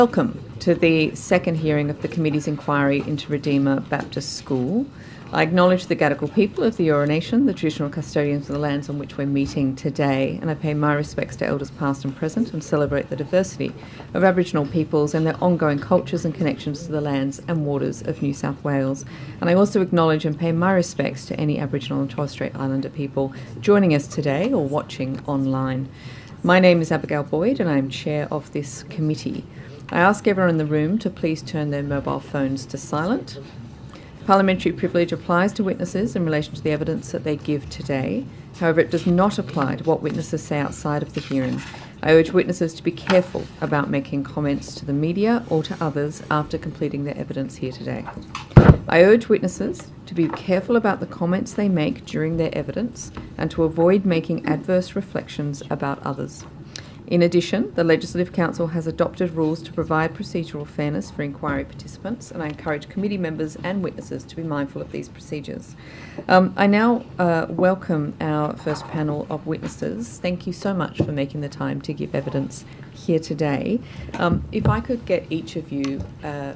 Welcome to the second hearing of the Committee's inquiry into Redeemer Baptist School. I acknowledge the Gadigal people of the Eora Nation, the traditional custodians of the lands on which we're meeting today, and I pay my respects to elders past and present and celebrate the diversity of Aboriginal peoples and their ongoing cultures and connections to the lands and waters of New South Wales. And I also acknowledge and pay my respects to any Aboriginal and Torres Strait Islander people joining us today or watching online. My name is Abigail Boyd and I am chair of this committee. I ask everyone in the room to please turn their mobile phones to silent. Parliamentary privilege applies to witnesses in relation to the evidence that they give today. However, it does not apply to what witnesses say outside of the hearing. I urge witnesses to be careful about making comments to the media or to others after completing their evidence here today. I urge witnesses to be careful about the comments they make during their evidence and to avoid making adverse reflections about others. In addition, the Legislative Council has adopted rules to provide procedural fairness for inquiry participants, and I encourage committee members and witnesses to be mindful of these procedures. I now welcome our first panel of witnesses. Thank you so much for making the time to give evidence here today. If I could get each of you,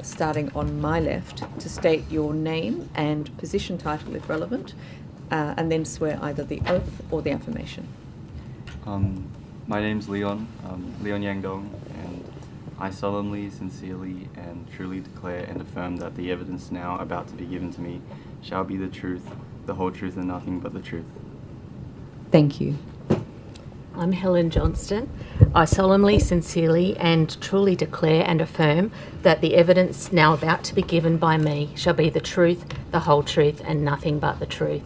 starting on my left, to state your name and position title if relevant, and then swear either the oath or the affirmation. My name's Leon Yangdong, and I solemnly, sincerely, and truly declare and affirm that the evidence now about to be given to me shall be the truth, the whole truth, and nothing but the truth. Thank you. I'm Helen Johnston. I solemnly, sincerely, and truly declare and affirm that the evidence now about to be given by me shall be the truth, the whole truth, and nothing but the truth.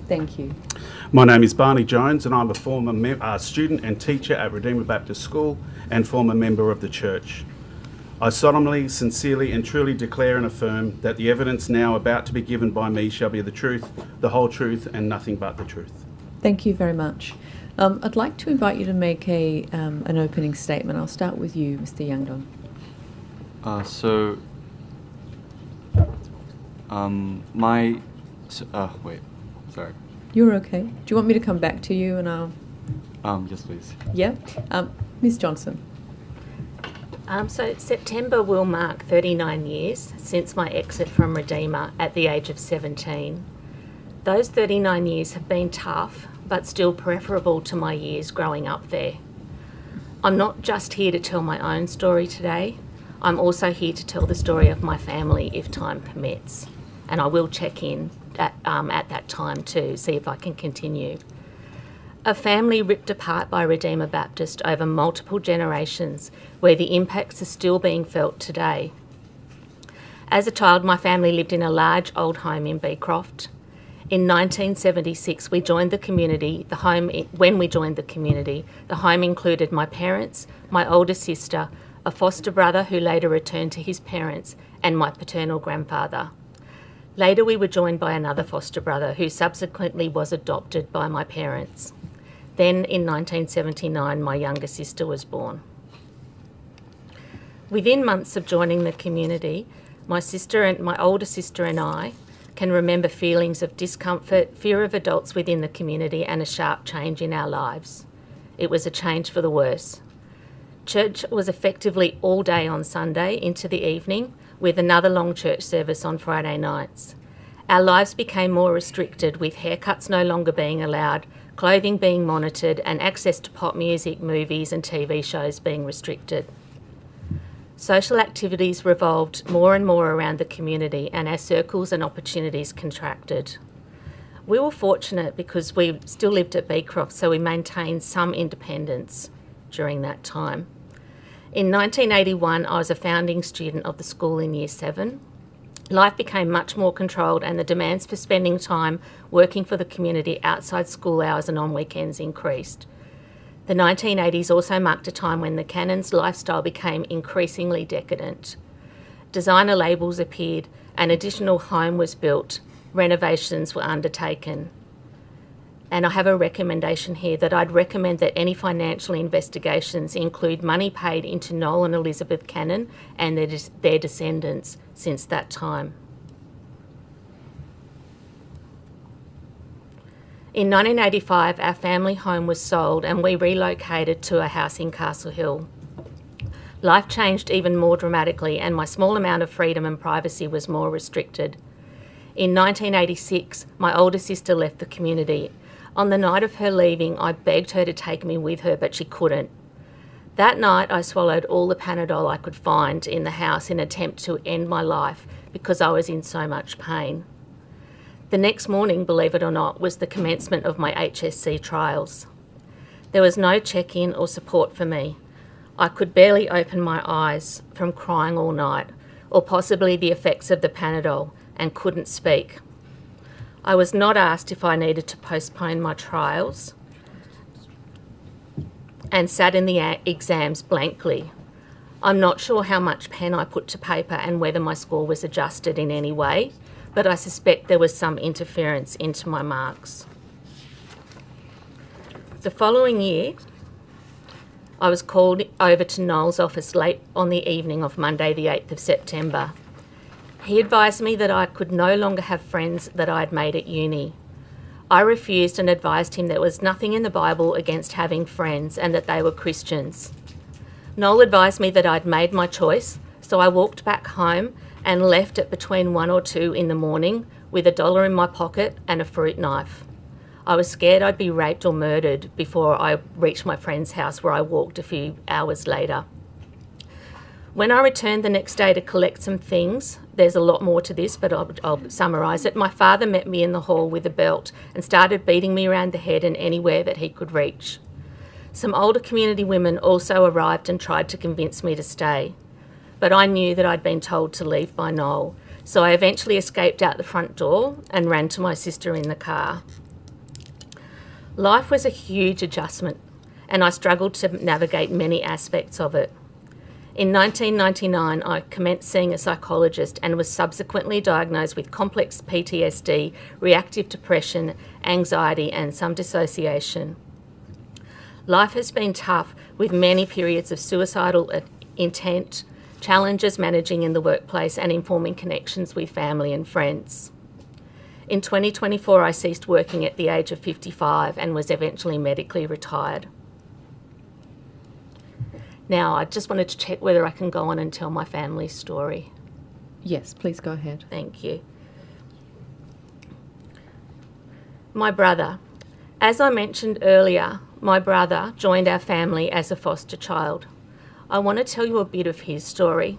Thank you. My name is Barney Jones and I'm a former student and teacher at Redeemer Baptist School and former member of the church. I solemnly, sincerely and truly declare and affirm that the evidence now about to be given by me shall be the truth, the whole truth and nothing but the truth. Thank you very much. I'd like to invite you to make an opening statement. I'll start with you, Mr. Yangdong. Sorry. You're okay. Do you want me to come back to you and I'll... Yes, please. Yeah. Ms. Johnson. So September will mark 39 years since my exit from Redeemer at the age of 17. Those 39 years have been tough, but still preferable to my years growing up there. I'm not just here to tell my own story today. I'm also here to tell the story of my family if time permits. And I will check in at that time to see if I can continue. A family ripped apart by Redeemer Baptist over multiple generations where the impacts are still being felt today. As a child, my family lived in a large old home in Beecroft. In 1976, we joined the community. When we joined the community, the home included my parents, my older sister, a foster brother who later returned to his parents, and my paternal grandfather. Later, we were joined by another foster brother who subsequently was adopted by my parents. Then, in 1979, my younger sister was born. Within months of joining the community, my older sister and I can remember feelings of discomfort, fear of adults within the community, and a sharp change in our lives. It was a change for the worse. Church was effectively all day on Sunday into the evening, with another long church service on Friday nights. Our lives became more restricted, with haircuts no longer being allowed, clothing being monitored, and access to pop music, movies and TV shows being restricted. Social activities revolved more and more around the community, and our circles and opportunities contracted. We were fortunate because we still lived at Beecroft, so we maintained some independence during that time. In 1981, I was a founding student of the school in Year 7. Life became much more controlled and the demands for spending time working for the community outside school hours and on weekends increased. The 1980s also marked a time when the Canon's lifestyle became increasingly decadent. Designer labels appeared, an additional home was built, renovations were undertaken. And I have a recommendation here that I'd recommend that any financial investigations include money paid into Noel and Elizabeth Cannon and their descendants since that time. In 1985, our family home was sold and we relocated to a house in Castle Hill. Life changed even more dramatically, and my small amount of freedom and privacy was more restricted. In 1986, my older sister left the community. On the night of her leaving, I begged her to take me with her, but she couldn't. That night, I swallowed all the Panadol I could find in the house in an attempt to end my life because I was in so much pain. The next morning, believe it or not, was the commencement of my HSC trials. There was no check-in or support for me. I could barely open my eyes from crying all night, or possibly the effects of the Panadol, and couldn't speak. I was not asked if I needed to postpone my trials and sat in the exams blankly. I'm not sure how much pen I put to paper and whether my score was adjusted in any way, but I suspect there was some interference into my marks. The following year, I was called over to Noel's office late on the evening of Monday the 8th of September. He advised me that I could no longer have friends that I had made at uni. I refused and advised him there was nothing in the Bible against having friends and that they were Christians. Noel advised me that I'd made my choice, so I walked back home and left at between 1 or 2 in the morning with $1 in my pocket and a fruit knife. I was scared I'd be raped or murdered before I reached my friend's house, where I walked a few hours later. When I returned the next day to collect some things, there's a lot more to this, but I'll summarise it. My father met me in the hall with a belt and started beating me around the head and anywhere that he could reach. Some older community women also arrived and tried to convince me to stay, but I knew that I'd been told to leave by Noel, so I eventually escaped out the front door and ran to my sister in the car. Life was a huge adjustment, and I struggled to navigate many aspects of it. In 1999, I commenced seeing a psychologist and was subsequently diagnosed with complex PTSD, reactive depression, anxiety, and some dissociation. Life has been tough, with many periods of suicidal intent, challenges managing in the workplace, and informing connections with family and friends. In 2024, I ceased working at the age of 55 and was eventually medically retired. Now, I just wanted to check whether I can go on and tell my family's story. Yes, please go ahead. Thank you. My brother. As I mentioned earlier, my brother joined our family as a foster child. I want to tell you a bit of his story.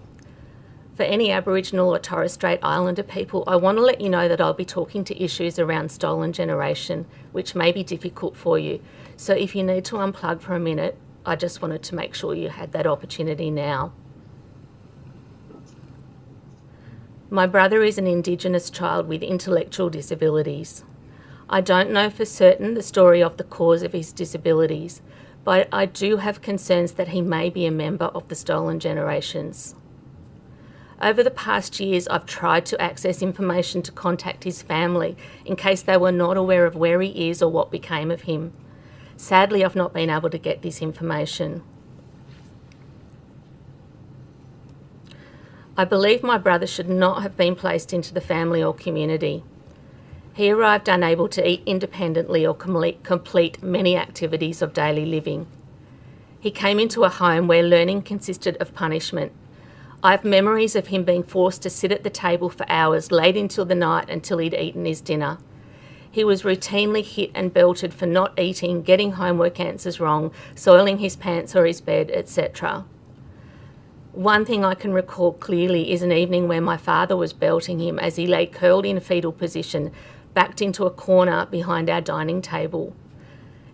For any Aboriginal or Torres Strait Islander people, I want to let you know that I'll be talking to issues around stolen generation, which may be difficult for you. So if you need to unplug for a minute, I just wanted to make sure you had that opportunity now. My brother is an Indigenous child with intellectual disabilities. I don't know for certain the story of the cause of his disabilities, but I do have concerns that he may be a member of the stolen generations. Over the past years, I've tried to access information to contact his family in case they were not aware of where he is or what became of him. Sadly, I've not been able to get this information. I believe my brother should not have been placed into the family or community. He arrived unable to eat independently or complete many activities of daily living. He came into a home where learning consisted of punishment. I have memories of him being forced to sit at the table for hours, late into the night, until he'd eaten his dinner. He was routinely hit and belted for not eating, getting homework answers wrong, soiling his pants or his bed, etc. One thing I can recall clearly is an evening where my father was belting him as he lay curled in a fetal position, backed into a corner behind our dining table.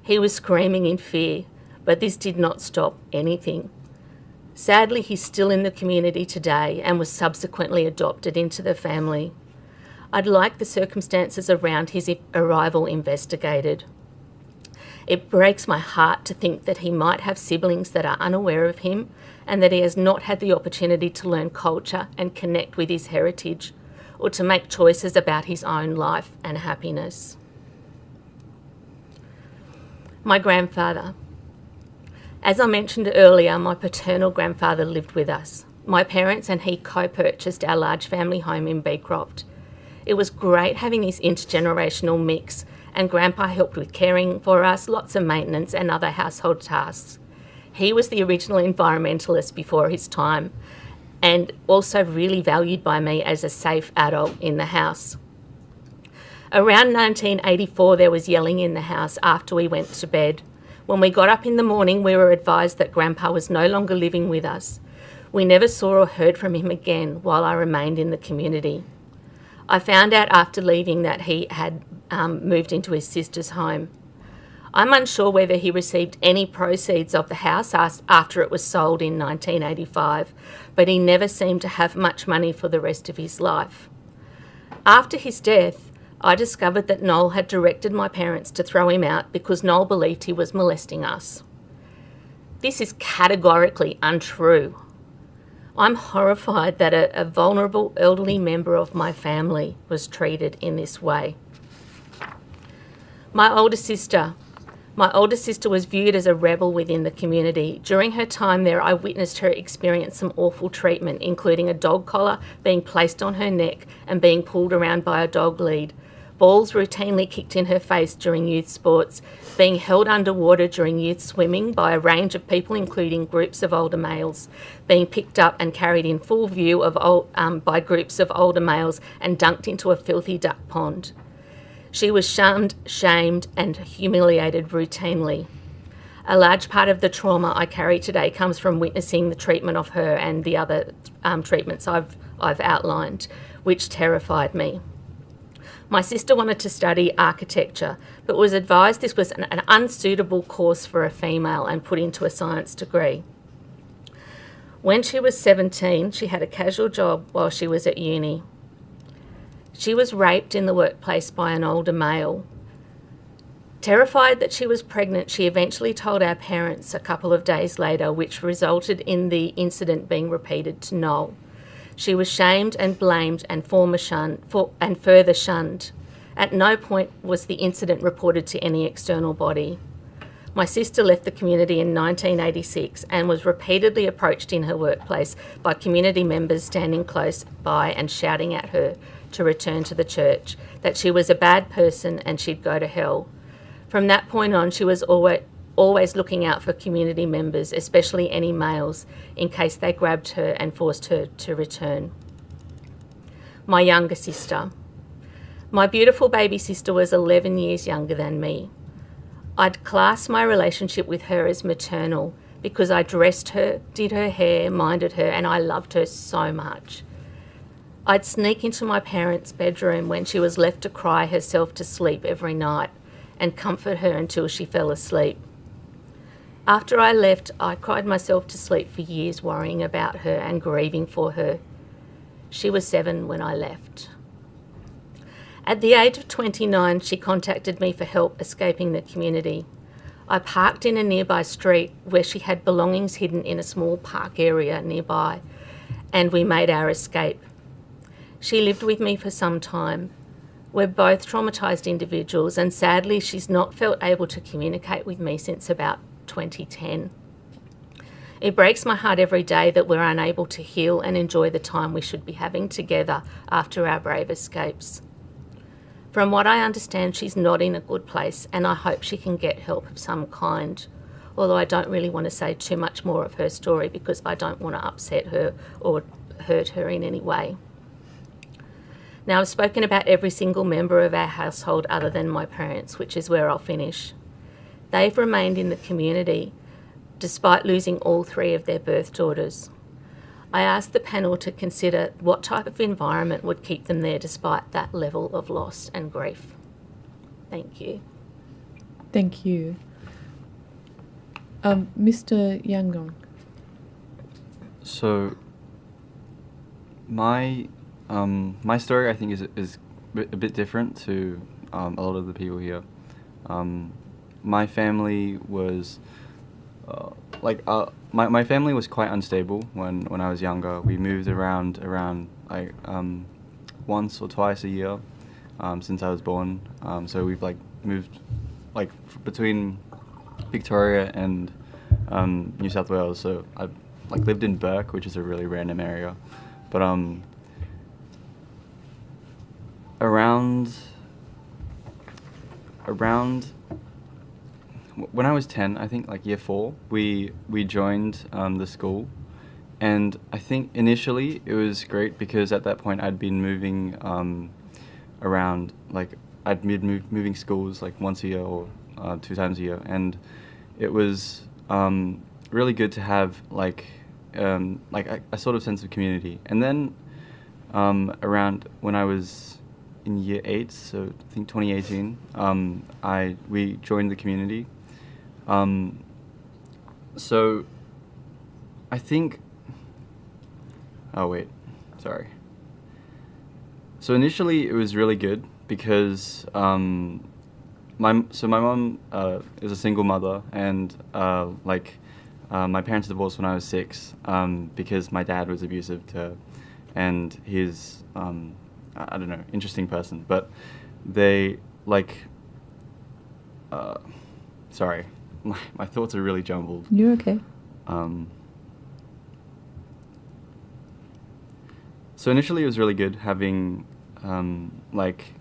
He was screaming in fear, but this did not stop anything. Sadly, he's still in the community today and was subsequently adopted into the family. I'd like the circumstances around his arrival investigated. It breaks my heart to think that he might have siblings that are unaware of him and that he has not had the opportunity to learn culture and connect with his heritage, or to make choices about his own life and happiness. My grandfather. As I mentioned earlier, my paternal grandfather lived with us. My parents and he co-purchased our large family home in Beecroft. It was great having this intergenerational mix, and Grandpa helped with caring for us, lots of maintenance and other household tasks. He was the original environmentalist before his time, and also really valued by me as a safe adult in the house. Around 1984, there was yelling in the house after we went to bed. When we got up in the morning, we were advised that Grandpa was no longer living with us. We never saw or heard from him again while I remained in the community. I found out after leaving that he had moved into his sister's home. I'm unsure whether he received any proceeds of the house after it was sold in 1985, but he never seemed to have much money for the rest of his life. After his death, I discovered that Noel had directed my parents to throw him out because Noel believed he was molesting us. This is categorically untrue. I'm horrified that a vulnerable elderly member of my family was treated in this way. My older sister was viewed as a rebel within the community. During her time there, I witnessed her experience some awful treatment, including a dog collar being placed on her neck and being pulled around by a dog lead, balls routinely kicked in her face during youth sports, being held underwater during youth swimming by a range of people, including groups of older males, being picked up and carried in full view by groups of older males and dunked into a filthy duck pond. She was shunned, shamed, and humiliated routinely. A large part of the trauma I carry today comes from witnessing the treatment of her and the other treatments I've outlined, which terrified me. My sister wanted to study architecture, but was advised this was an unsuitable course for a female and put into a science degree. When she was 17, she had a casual job while she was at uni. She was raped in the workplace by an older male. Terrified that she was pregnant, she eventually told our parents a couple of days later, which resulted in the incident being repeated to Noel. She was shamed and blamed and further shunned. At no point was the incident reported to any external body. My sister left the community in 1986 and was repeatedly approached in her workplace by community members standing close by and shouting at her to return to the church, that she was a bad person and she'd go to hell. From that point on, she was always looking out for community members, especially any males, in case they grabbed her and forced her to return. My younger sister. My beautiful baby sister was 11 years younger than me. I'd class my relationship with her as maternal because I dressed her, did her hair, minded her, and I loved her so much. I'd sneak into my parents' bedroom when she was left to cry herself to sleep every night and comfort her until she fell asleep. After I left, I cried myself to sleep for years worrying about her and grieving for her. She was 7 when I left. At the age of 29, she contacted me for help escaping the community. I parked in a nearby street where she had belongings hidden in a small park area nearby, and we made our escape. She lived with me for some time. We're both traumatised individuals, and sadly she's not felt able to communicate with me since about 2010. It breaks my heart every day that we're unable to heal and enjoy the time we should be having together after our brave escapes. From what I understand, she's not in a good place, and I hope she can get help of some kind, although I don't really want to say too much more of her story because I don't want to upset her or hurt her in any way. Now, I've spoken about every single member of our household other than my parents, which is where I'll finish. They've remained in the community despite losing all 3 of their birth daughters. I asked the panel to consider what type of environment would keep them there despite that level of loss and grief. Thank you. Thank you. Mr. Yangon. So, my story I think is a bit different to a lot of the people here. My family was my family was quite unstable when I was younger. We moved around like once or twice a year since I was born. So we've moved between Victoria and New South Wales. So I lived in Burke, which is a really random area, but around when I was 10, I think like year 4, we joined the school, and I think initially it was great because at that point I'd been moving around, like I'd been moving schools like once a year or 2 times a year, and it was really good to have like a sort of sense of community. And then around when I was in year 8, so I think 2018, we joined the community. So I think, oh wait, sorry. So initially it was really good because my mum is a single mother, and my parents divorced when I was 6 because my dad was abusive to her, and he's I don't know, interesting person, but they sorry, my thoughts are really jumbled. You're okay. So initially it was really good having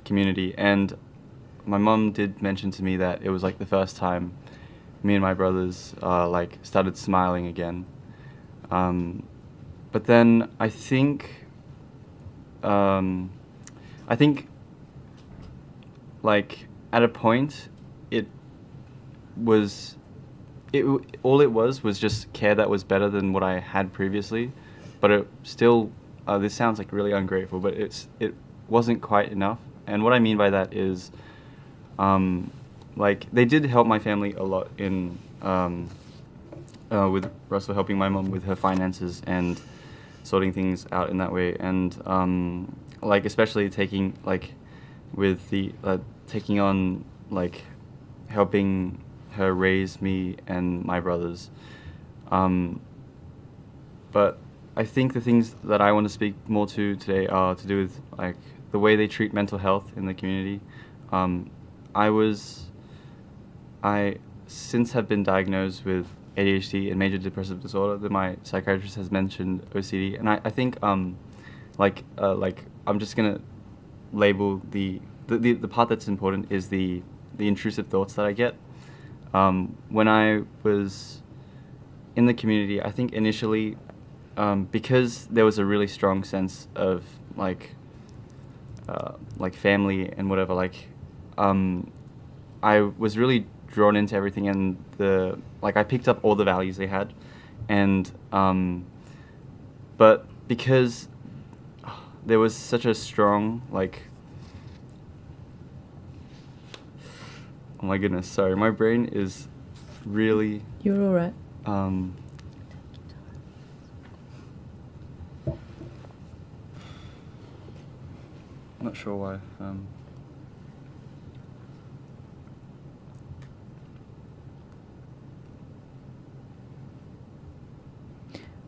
community, and my mum did mention to me that it was like the first time me and my brothers started smiling again. But then I think at a point all it was just care that was better than what I had previously, but it still, this sounds like really ungrateful, but it wasn't quite enough. And what I mean by that is they did help my family a lot in with Russell helping my mum with her finances and sorting things out in that way, and especially taking on helping her raise me and my brothers. But I think the things that I want to speak more to today are to do with the way they treat mental health in the community. I since have been diagnosed with ADHD and major depressive disorder. That my psychiatrist has mentioned OCD, and I think I'm just gonna label the part that's important is the intrusive thoughts that I get. When I was in the community, I think initially, because there was a really strong sense of family and whatever, I was really drawn into everything, and I picked up all the values they had, and but because there was such a strong oh my goodness, sorry, my brain is really... You're all right. Not sure why.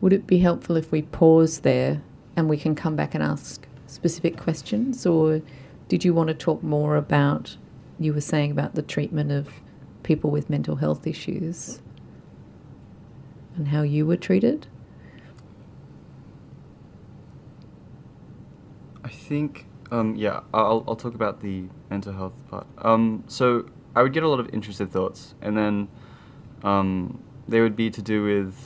Would it be helpful if we pause there and we can come back and ask specific questions, or did you want to talk more about, you were saying about the treatment of people with mental health issues and how you were treated? I think, yeah, I'll talk about the mental health part. So I would get a lot of intrusive thoughts, and then they would be to do with,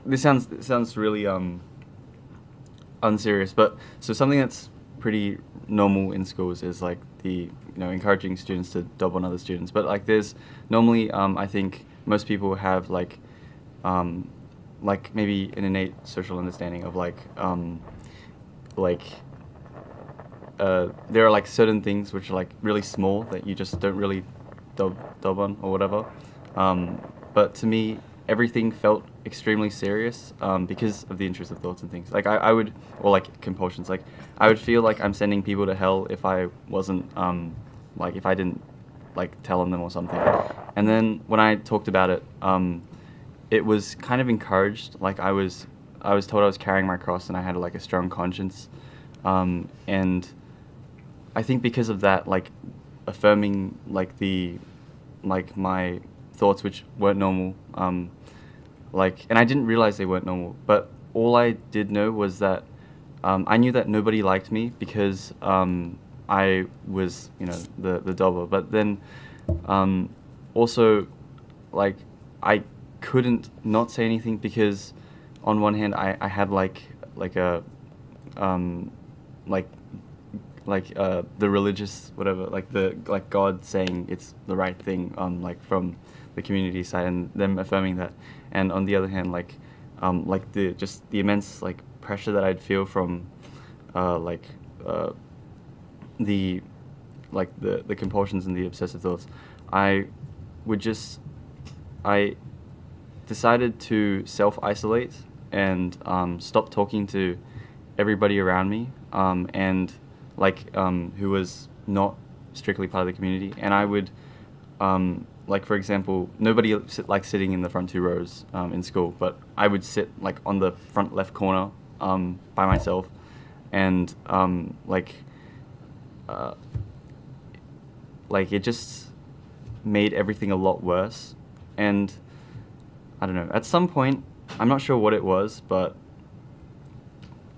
this sounds really unserious, but so something that's pretty normal in schools is encouraging students to dob on other students. But there's normally, I think most people have maybe an innate social understanding of there are certain things which are really small that you just don't really dob on or whatever. But to me, everything felt extremely serious because of the intrusive thoughts and things. I would, or compulsions. I would feel like I'm sending people to hell if I wasn't, if I didn't tell on them or something. And then when I talked about it, it was kind of encouraged. I was told I was carrying my cross and I had a strong conscience. And I think because of that, affirming my thoughts which weren't normal, and I didn't realize they weren't normal, but all I did know was that I knew that nobody liked me because I was, the dobber. But then Also, like, I couldn't not say anything because on one hand I had like a the religious whatever, like God saying it's the right thing, like from the community side and them affirming that, and on the other hand like the immense like pressure that I'd feel from the compulsions and the obsessive thoughts. I decided to self-isolate and stop talking to everybody around me, and who was not strictly part of the community. And I would, for example, nobody likes sitting in the front 2 rows in school, but I would sit like on the front left corner by myself, and it just made everything a lot worse. And I don't know, at some point, I'm not sure what it was, but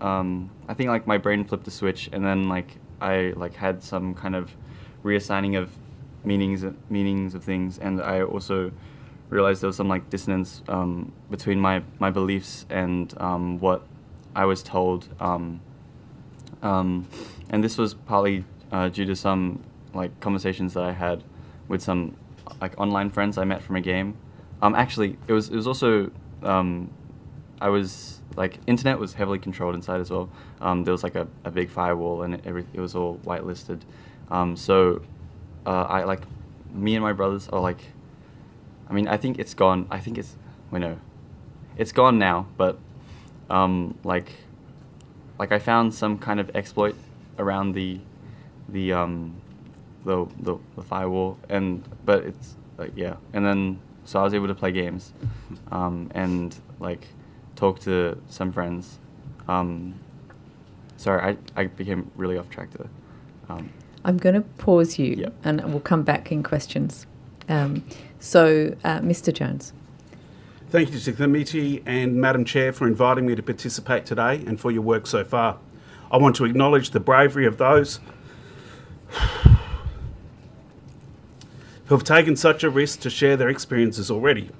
I think like my brain flipped a switch, and then I had some kind of reassigning of meanings of things, and I also realized there was some like dissonance between my beliefs and what I was told, and this was partly due to some like conversations that I had with some like online friends I met from a game. Actually, it was also I was like, internet was heavily controlled inside as well. There was like a big firewall, and it was all whitelisted. So I me and my brothers are like, I mean, I think it's gone. I think it's gone now. But I found some kind of exploit around the firewall, but it's like, yeah, and then so I was able to play games, and like talk to some friends. Sorry, I became really off track there. I'm going to pause you, Yep. and we'll come back in questions. Mr. Jones. Thank you to the committee and Madam Chair for inviting me to participate today and for your work so far. I want to acknowledge the bravery of those who have taken such a risk to share their experiences already.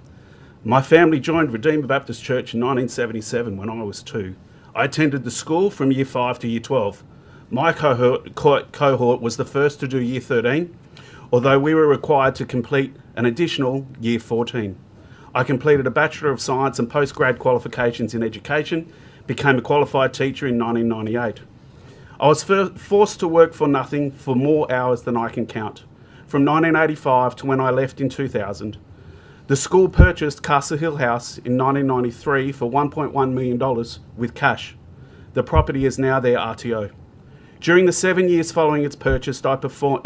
My family joined Redeemer Baptist Church in 1977 when I was 2. I attended the school from year 5 to year 12. My cohort was the first to do year 13, although we were required to complete an additional year 14. I completed a Bachelor of Science and postgrad qualifications in education, became a qualified teacher in 1998. I was forced to work for nothing for more hours than I can count, from 1985 to when I left in 2000. The school purchased Castle Hill House in 1993 for $1.1 million with cash. The property is now their RTO. During the 7 years following its purchase, I performed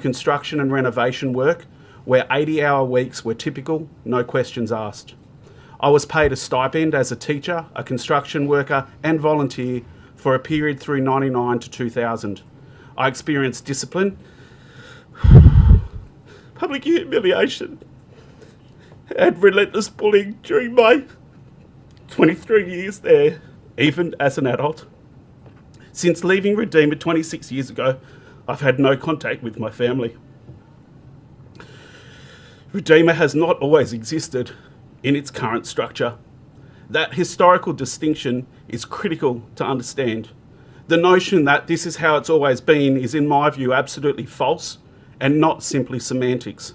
construction and renovation work where 80-hour weeks were typical, no questions asked. I was paid a stipend as a teacher, a construction worker and volunteer for a period through 1999 to 2000. I experienced discipline, public humiliation and relentless bullying during my 23 years there, even as an adult. Since leaving Redeemer 26 years ago, I've had no contact with my family. Redeemer has not always existed in its current structure. That historical distinction is critical to understand. The notion that this is how it's always been is, in my view, absolutely false and not simply semantics.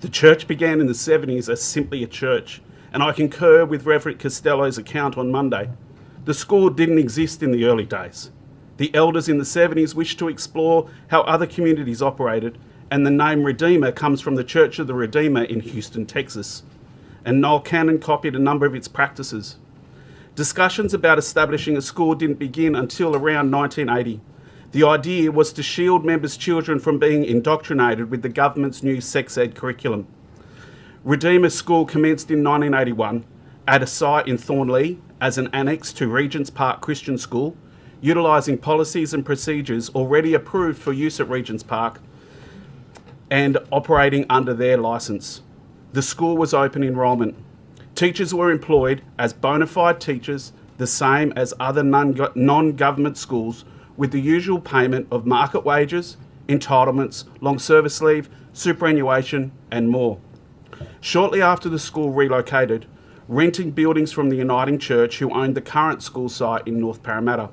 The church began in the 70s as simply a church, and I concur with Reverend Costello's account on Monday. The school didn't exist in the early days. The elders in the 70s wished to explore how other communities operated, and the name Redeemer comes from the Church of the Redeemer in Houston, Texas. And Noel Cannon copied a number of its practices. Discussions about establishing a school didn't begin until around 1980. The idea was to shield members' children from being indoctrinated with the government's new sex ed curriculum. Redeemer School commenced in 1981 at a site in Thornlea as an annex to Regents Park Christian School, utilising policies and procedures already approved for use at Regents Park and operating under their licence. The school was open enrolment. Teachers were employed as bona fide teachers, the same as other non-government schools, with the usual payment of market wages, entitlements, long service leave, superannuation, and more. Shortly after the school relocated, renting buildings from the Uniting Church, who owned the current school site in North Parramatta.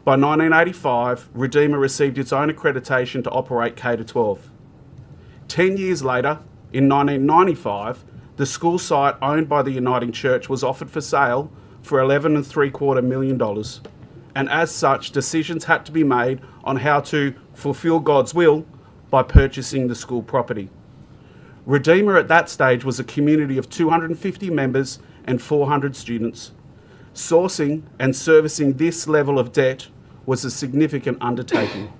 By 1985, Redeemer received its own accreditation to operate K-12. 10 years later, in 1995, the school site owned by the Uniting Church was offered for sale for $11.75 million, and as such, decisions had to be made on how to fulfil God's will by purchasing the school property. Redeemer at that stage was a community of 250 members and 400 students. Sourcing and servicing this level of debt was a significant undertaking.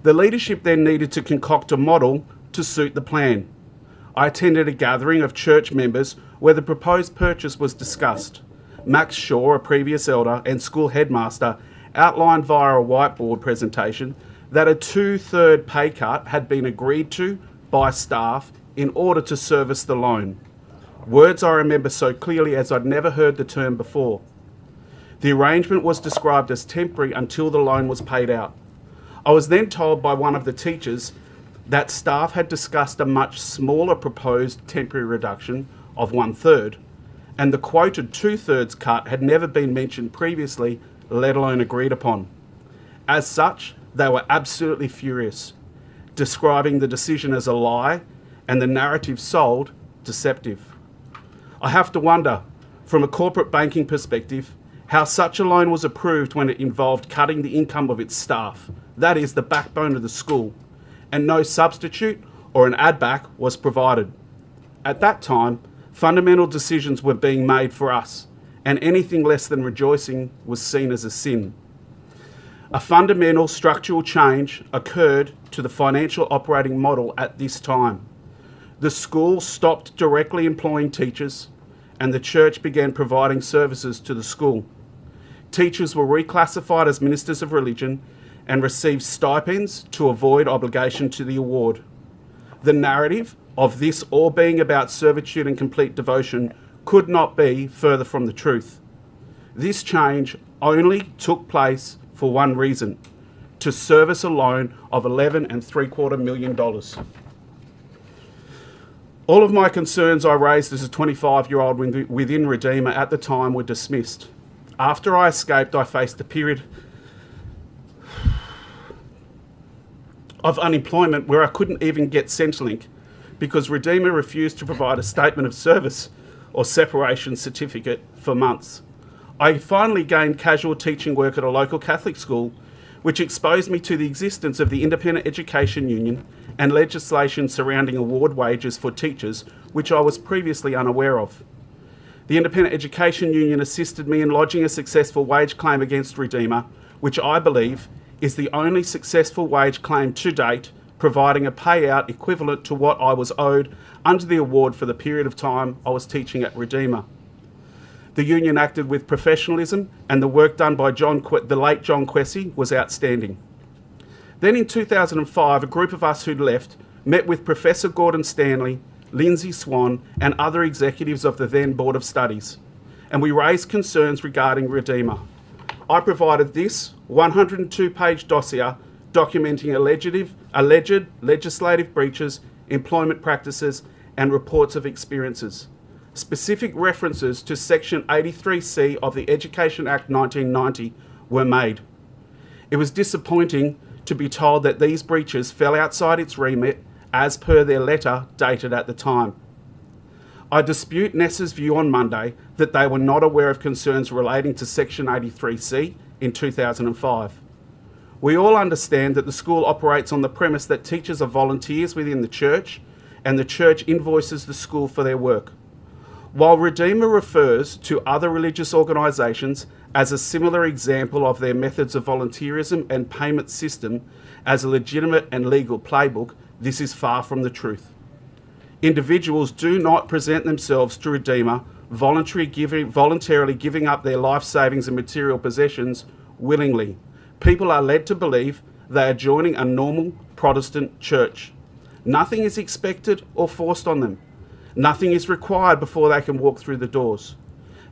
The leadership then needed to concoct a model to suit the plan. I attended a gathering of church members where the proposed purchase was discussed. Max Shaw, a previous elder and school headmaster, outlined via a whiteboard presentation that a 2/3 pay cut had been agreed to by staff in order to service the loan. Words I remember so clearly as I'd never heard the term before. The arrangement was described as temporary until the loan was paid out. I was then told by one of the teachers that staff had discussed a much smaller proposed temporary reduction of 1/3, and the quoted 2/3 cut had never been mentioned previously, let alone agreed upon. As such, they were absolutely furious, describing the decision as a lie and the narrative sold deceptive. I have to wonder, from a corporate banking perspective, how such a loan was approved when it involved cutting the income of its staff, that is, the backbone of the school, and no substitute or an add-back was provided. At that time, fundamental decisions were being made for us, and anything less than rejoicing was seen as a sin. A fundamental structural change occurred to the financial operating model at this time. The school stopped directly employing teachers, and the church began providing services to the school. Teachers were reclassified as ministers of religion and received stipends to avoid obligation to the award. The narrative of this all being about servitude and complete devotion could not be further from the truth. This change only took place for one reason: to service a loan of $11.75 million. All of my concerns I raised as a 25-year-old within Redeemer at the time were dismissed. After I escaped, I faced a period of unemployment where I couldn't even get Centrelink because Redeemer refused to provide a statement of service or separation certificate for months. I finally gained casual teaching work at a local Catholic school, which exposed me to the existence of the Independent Education Union and legislation surrounding award wages for teachers, which I was previously unaware of. The Independent Education Union assisted me in lodging a successful wage claim against Redeemer, which I believe is the only successful wage claim to date, providing a payout equivalent to what I was owed under the award for the period of time I was teaching at Redeemer. The union acted with professionalism, and the work done by the late John Quessy was outstanding. Then in 2005, a group of us who'd left met with Professor Gordon Stanley, Lindsay Swan, and other executives of the then Board of Studies, and we raised concerns regarding Redeemer. I provided this 102-page dossier documenting alleged legislative breaches, employment practices, and reports of experiences. Specific references to Section 83C of the Education Act 1990 were made. It was disappointing to be told that these breaches fell outside its remit as per their letter dated at the time. I dispute NESA's view on Monday that they were not aware of concerns relating to Section 83C in 2005. We all understand that the school operates on the premise that teachers are volunteers within the church and the church invoices the school for their work. While Redeemer refers to other religious organisations as a similar example of their methods of volunteerism and payment system as a legitimate and legal playbook, this is far from the truth. Individuals do not present themselves to Redeemer voluntarily giving up their life savings and material possessions willingly. People are led to believe they are joining a normal Protestant church. Nothing is expected or forced on them. Nothing is required before they can walk through the doors.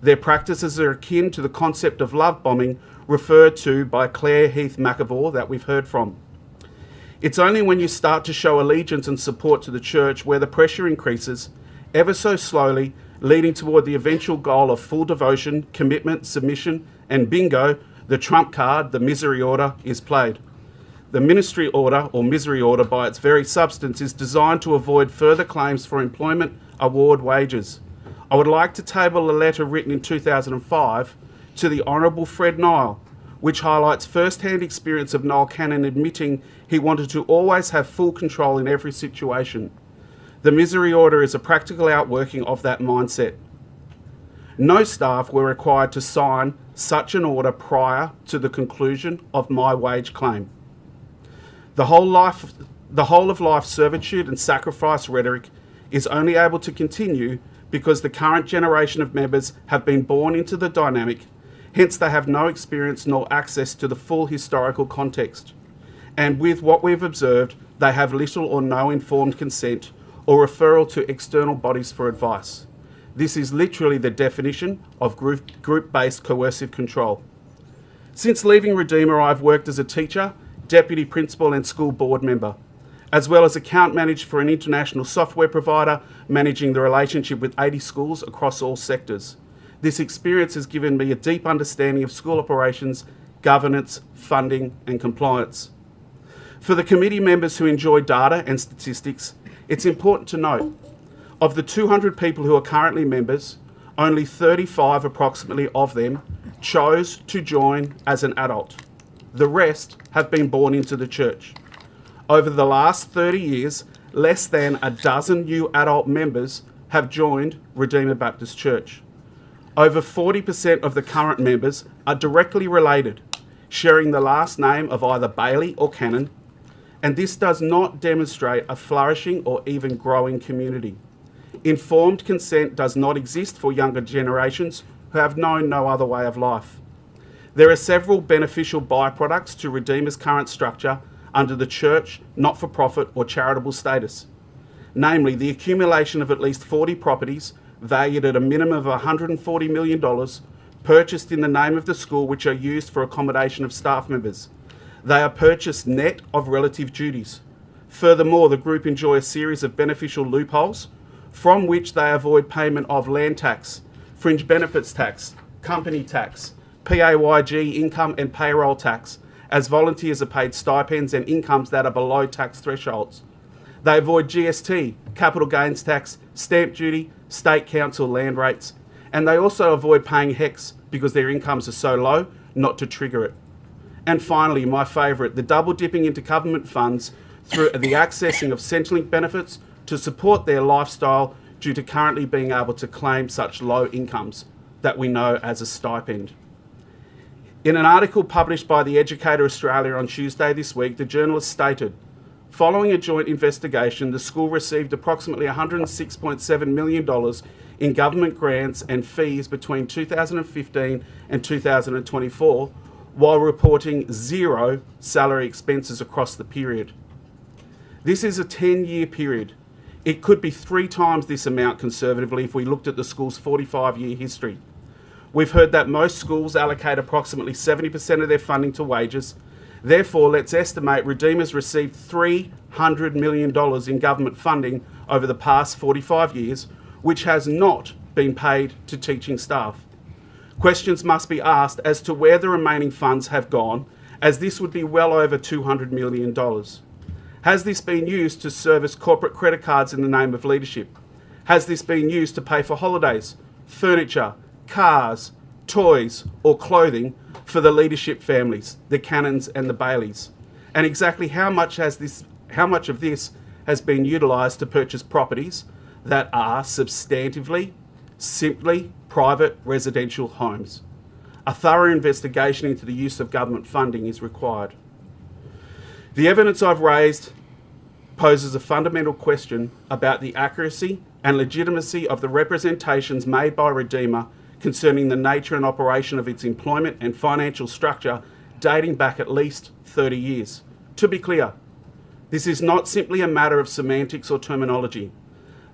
Their practices are akin to the concept of love bombing referred to by Claire Heath McAvor that we've heard from. It's only when you start to show allegiance and support to the church where the pressure increases, ever so slowly, leading toward the eventual goal of full devotion, commitment, submission, and bingo, the trump card, the misery order, is played. The ministry order, or misery order by its very substance, is designed to avoid further claims for employment award wages. I would like to table a letter written in 2005 to the Honourable Fred Nile, which highlights first-hand experience of Noel Cannon admitting he wanted to always have full control in every situation. The misery order is a practical outworking of that mindset. No staff were required to sign such an order prior to the conclusion of my wage claim. The whole of life servitude and sacrifice rhetoric is only able to continue because the current generation of members have been born into the dynamic, hence they have no experience nor access to the full historical context. And with what we've observed, they have little or no informed consent or referral to external bodies for advice. This is literally the definition of group-based coercive control. Since leaving Redeemer, I've worked as a teacher, deputy principal and school board member, as well as account manager for an international software provider, managing the relationship with 80 schools across all sectors. This experience has given me a deep understanding of school operations, governance, funding and compliance. For the committee members who enjoy data and statistics, it's important to note, of the 200 people who are currently members, only 35 approximately of them chose to join as an adult. The rest have been born into the church. Over the last 30 years, less than a dozen new adult members have joined Redeemer Baptist Church. Over 40% of the current members are directly related, sharing the last name of either Bailey or Cannon, and this does not demonstrate a flourishing or even growing community. Informed consent does not exist for younger generations who have known no other way of life. There are several beneficial byproducts to Redeemer's current structure under the church, not-for-profit or charitable status, namely the accumulation of at least 40 properties valued at a minimum of $140 million purchased in the name of the school, which are used for accommodation of staff members. They are purchased net of relative duties. Furthermore, the group enjoy a series of beneficial loopholes from which they avoid payment of land tax, fringe benefits tax, company tax, PAYG income and payroll tax, as volunteers are paid stipends and incomes that are below tax thresholds. They avoid GST, capital gains tax, stamp duty, state council land rates, and they also avoid paying HECS because their incomes are so low not to trigger it. And finally, my favourite, the double dipping into government funds through the accessing of Centrelink benefits to support their lifestyle due to currently being able to claim such low incomes that we know as a stipend. In an article published by The Educator Australia on Tuesday this week, the journalist stated, following a joint investigation, the school received approximately $106.7 million in government grants and fees between 2015 and 2024, while reporting zero salary expenses across the period. This is a 10-year period. It could be 3 times this amount conservatively if we looked at the school's 45-year history. We've heard that most schools allocate approximately 70% of their funding to wages. Therefore, let's estimate Redeemer's received $300 million in government funding over the past 45 years, which has not been paid to teaching staff. Questions must be asked as to where the remaining funds have gone, as this would be well over $200 million. Has this been used to service corporate credit cards in the name of leadership? Has this been used to pay for holidays, furniture, cars, toys or clothing for the leadership families, the Cannons and the Baileys? And exactly how much of this has been utilised to purchase properties that are substantively, simply private residential homes? A thorough investigation into the use of government funding is required. The evidence I've raised poses a fundamental question about the accuracy and legitimacy of the representations made by Redeemer concerning the nature and operation of its employment and financial structure dating back at least 30 years. To be clear, this is not simply a matter of semantics or terminology.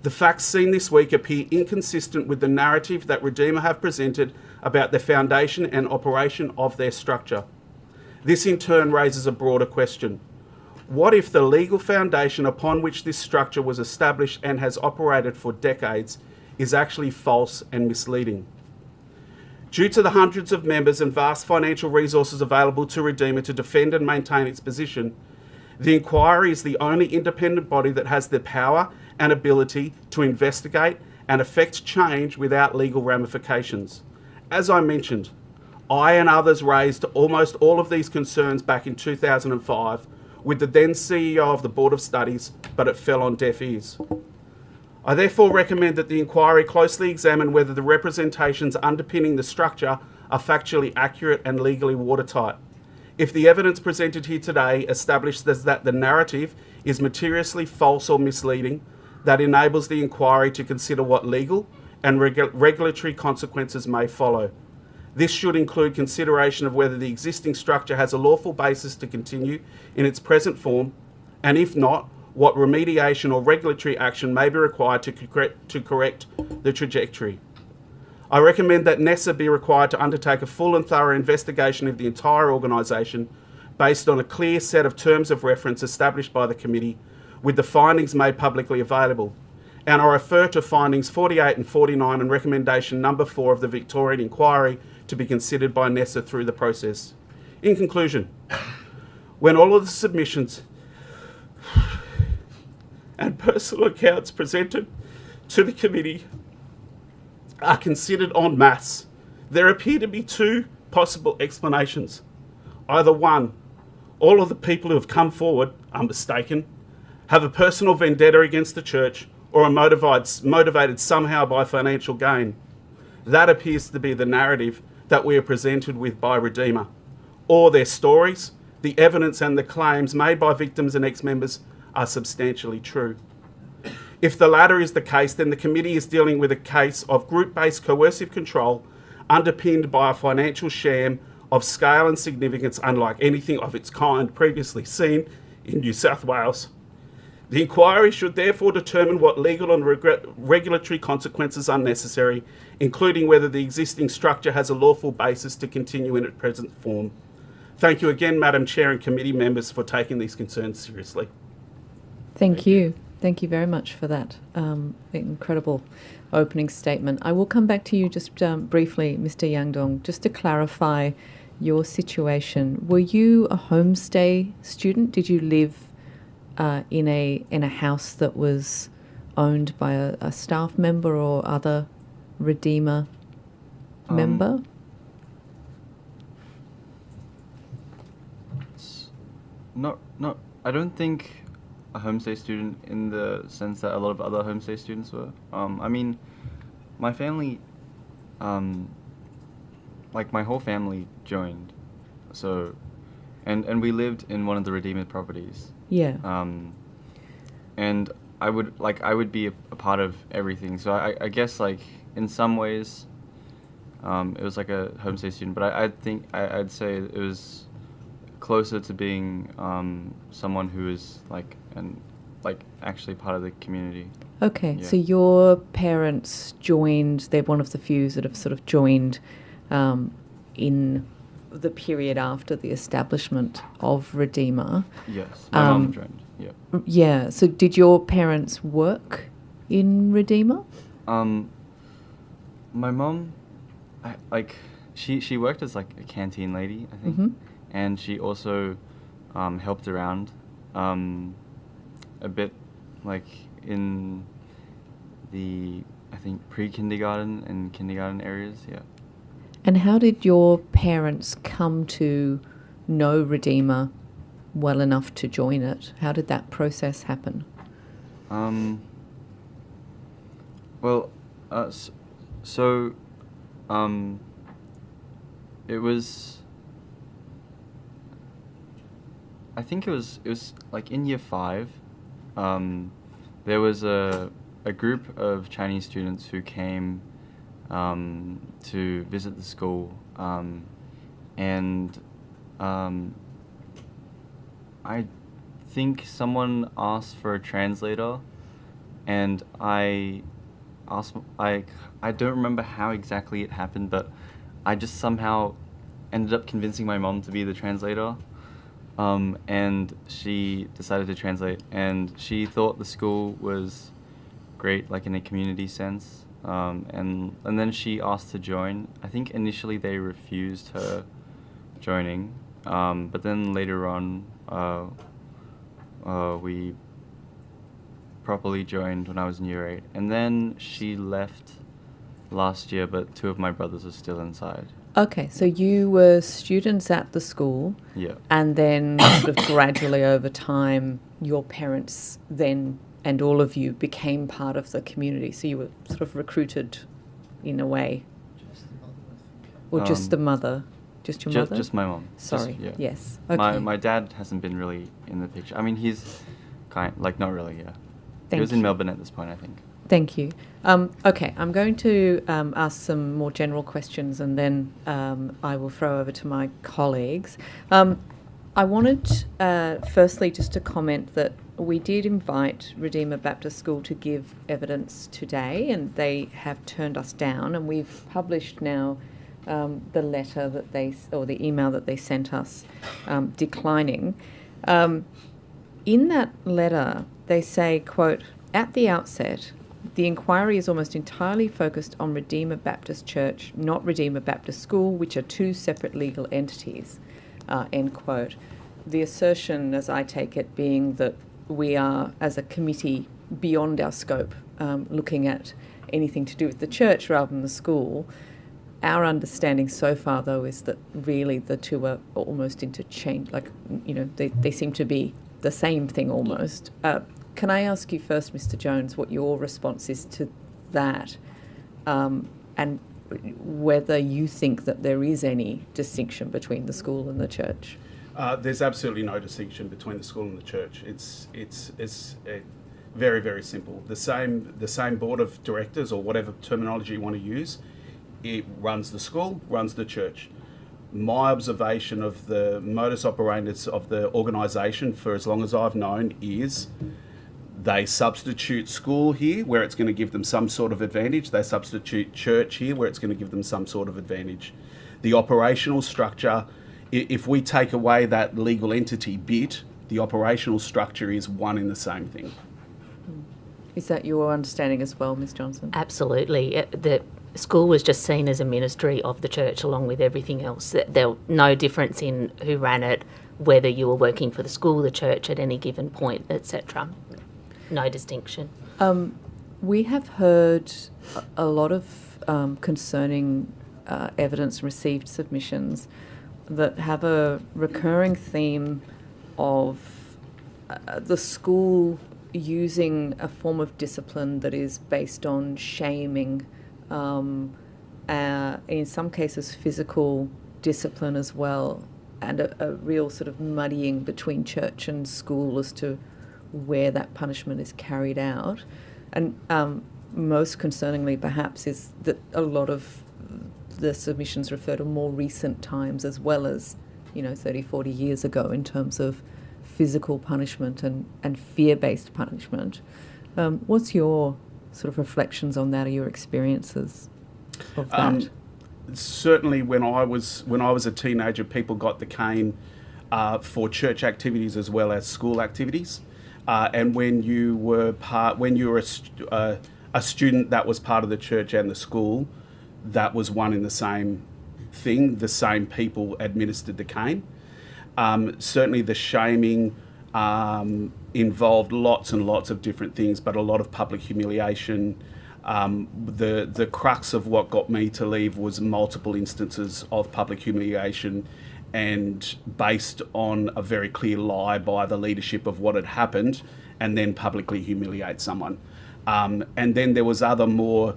The facts seen this week appear inconsistent with the narrative that Redeemer have presented about the foundation and operation of their structure. This in turn raises a broader question. What if the legal foundation upon which this structure was established and has operated for decades is actually false and misleading? Due to the hundreds of members and vast financial resources available to Redeemer to defend and maintain its position, the inquiry is the only independent body that has the power and ability to investigate and effect change without legal ramifications. As I mentioned, I and others raised almost all of these concerns back in 2005 with the then CEO of the Board of Studies, but it fell on deaf ears. I therefore recommend that the inquiry closely examine whether the representations underpinning the structure are factually accurate and legally watertight. If the evidence presented here today establishes that the narrative is materially false or misleading, that enables the inquiry to consider what legal and regulatory consequences may follow. This should include consideration of whether the existing structure has a lawful basis to continue in its present form, and if not, what remediation or regulatory action may be required to correct the trajectory. I recommend that NESA be required to undertake a full and thorough investigation of the entire organisation based on a clear set of terms of reference established by the committee, with the findings made publicly available. And I refer to findings 48 and 49 and recommendation number 4 of the Victorian inquiry to be considered by NESA through the process. In conclusion, when all of the submissions and personal accounts presented to the committee are considered en masse, there appear to be two possible explanations. Either one, all of the people who have come forward are mistaken, have a personal vendetta against the church, or are motivated somehow by financial gain. That appears to be the narrative that we are presented with by Redeemer. Or their stories, the evidence and the claims made by victims and ex-members are substantially true. If the latter is the case, then the committee is dealing with a case of group-based coercive control underpinned by a financial sham of scale and significance unlike anything of its kind previously seen in New South Wales. The inquiry should therefore determine what legal and regulatory consequences are necessary, including whether the existing structure has a lawful basis to continue in its present form. Thank you again, Madam Chair and committee members, for taking these concerns seriously. Thank you. Thank you very much for that incredible opening statement. I will come back to you just briefly, Mr. Yangdong, just to clarify your situation. Were you a homestay student? Did you live in a house that was owned by a staff member or other Redeemer member? Not. I don't think a homestay student in the sense that a lot of other homestay students were. I mean, my family, like my whole family joined, so, and we lived in one of the Redeemer properties. Yeah. And I would be a part of everything. So I guess like in some ways, it was like a homestay student, but I think I'd say it was closer to being someone who is actually part of the community. Okay, Yeah. so your parents joined, they're one of the few that have sort of joined in the period after the establishment of Redeemer. Yes, my mum joined, yeah. Yeah, so did your parents work in Redeemer? My mum, she worked as like a canteen lady, I think. Mm-hmm. And she also helped around a bit, like in the, I think, pre-kindergarten and kindergarten areas, yeah. And how did your parents come to know Redeemer well enough to join it? How did that process happen? It was, I think it was like in year 5, there was a group of Chinese students who came to visit the school, and I think someone asked for a translator, and I don't remember how exactly it happened, but I just somehow ended up convincing my mom to be the translator. and she decided to translate, and she thought the school was great, like in a community sense, and then she asked to join. I think initially they refused her joining, but then later on we properly joined when I was in year 8, and then she left last year, but 2 of my brothers are still inside. Okay, so you were students at the school, Yeah. and then sort of gradually over time, your parents then and all of you became part of the community. So you were sort of recruited in a way. Or just the mother? Just your mother? Just my mom. Sorry, yeah. yes. Okay. My dad hasn't been really in the picture. I mean, he's not really, yeah. He Thank was in you. Melbourne at this point, I think. Thank you. Okay, I'm going to ask some more general questions, and then I will throw over to my colleagues. I wanted, firstly, just to comment that we did invite Redeemer Baptist School to give evidence today, and they have turned us down, and we've published now the letter that or the email that they sent us declining. In that letter, they say, quote, "At the outset, the inquiry is almost entirely focused on Redeemer Baptist Church, not Redeemer Baptist School, which are 2 separate legal entities," end quote. The assertion, as I take it, being that we are, as a committee, beyond our scope, looking at anything to do with the church rather than the school. Our understanding so far, though, is that really the two are almost interchanged, like, you know, they seem to be the same thing almost. Can I ask you first, Mr. Jones, what your response is to that, and whether you think that there is any distinction between the school and the church? There's absolutely no distinction between the school and the church. It's very, very simple. The same board of directors, or whatever terminology you want to use, it runs the school, runs the church. My observation of the modus operandi of the organisation for as long as I've known is they substitute school here where it's going to give them some sort of advantage. They substitute church here where it's going to give them some sort of advantage. The operational structure, if we take away that legal entity bit, the operational structure is one and the same thing. Is that your understanding as well, Ms. Johnson? Absolutely. The school was just seen as a ministry of the church along with everything else. There was no difference in who ran it, whether you were working for the school, the church at any given point, etc. No distinction. We have heard a lot of concerning evidence received submissions that have a recurring theme of the school using a form of discipline that is based on shaming, in some cases physical discipline as well, and a real sort of muddying between church and school as to where that punishment is carried out. And most concerningly perhaps is that a lot of the submissions refer to more recent times as well as, 30, 40 years ago in terms of physical punishment and fear-based punishment. What's your sort of reflections on that, or your experiences of that? Certainly when I was a teenager, people got the cane for church activities as well as school activities. And when you were a student that was part of the church and the school, that was one and the same thing. The same people administered the cane. Certainly the shaming involved lots and lots of different things, but a lot of public humiliation. The crux of what got me to leave was multiple instances of public humiliation, and based on a very clear lie by the leadership of what had happened, and then publicly humiliate someone. And then there was other more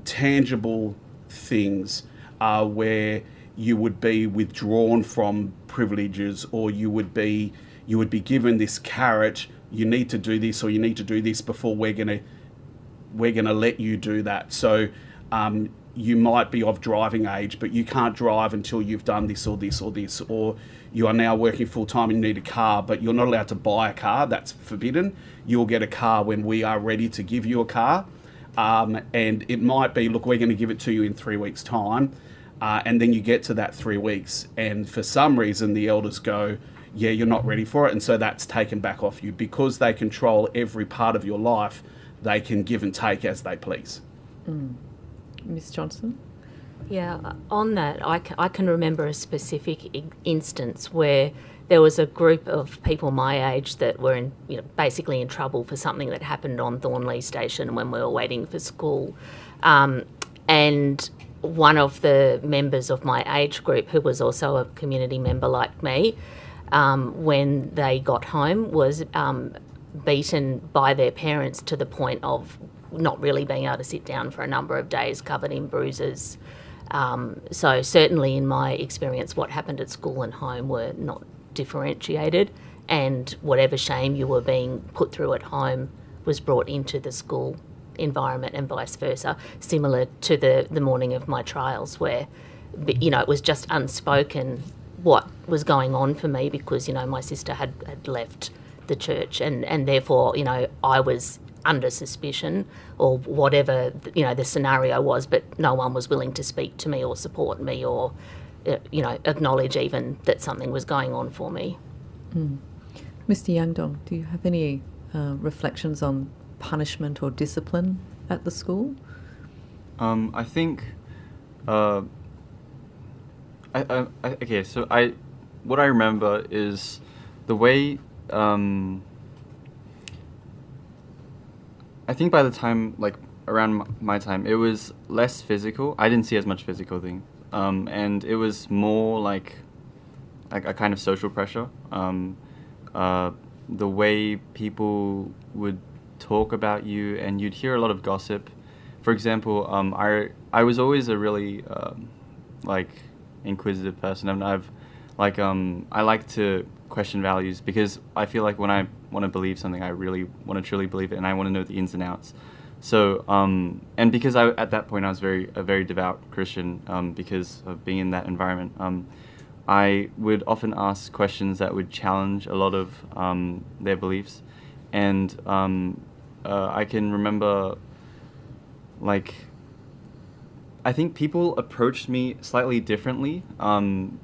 tangible things where you would be withdrawn from privileges, or you would be given this carrot. You need to do this, or you need to do this before we're gonna let you do that. So you might be of driving age, but you can't drive until you've done this or this or this, or you are now working full time and you need a car, but you're not allowed to buy a car. That's forbidden. You'll get a car when we are ready to give you a car. And it might be, look, we're going to give it to you in 3 weeks' time. and then you get to that 3 weeks, and for some reason the elders go, yeah, you're not ready for it, and so that's taken back off you. Because they control every part of your life, they can give and take as they please. Ms Johnson? Yeah, on that, I can remember a specific instance where there was a group of people my age that were basically in trouble for something that happened on Thornley Station when we were waiting for school. And one of the members of my age group, who was also a community member like me, when they got home was beaten by their parents to the point of not really being able to sit down for a number of days, covered in bruises. So certainly in my experience, what happened at school and home were not differentiated, and whatever shame you were being put through at home was brought into the school environment and vice versa, similar to the morning of my trials where, it was just unspoken what was going on for me because, my sister had left the church and therefore, I was under suspicion or whatever, the scenario was, but no one was willing to speak to me or support me or, acknowledge even that something was going on for me. Mr Yangdong, do you have any reflections on punishment or discipline at the school? I think, okay, so what I remember is the way, I think by the time, around my time, it was less physical. I didn't see as much physical thing. And it was more like a kind of social pressure. The way people would talk about you, and you'd hear a lot of gossip. For example, I was always a really inquisitive person, and I like to question values because I feel like when I want to believe something, I really want to truly believe it, and I want to know the ins and outs. So and because at that point I was a very devout Christian, because of being in that environment, I would often ask questions that would challenge a lot of their beliefs, and I can remember, I think people approached me slightly differently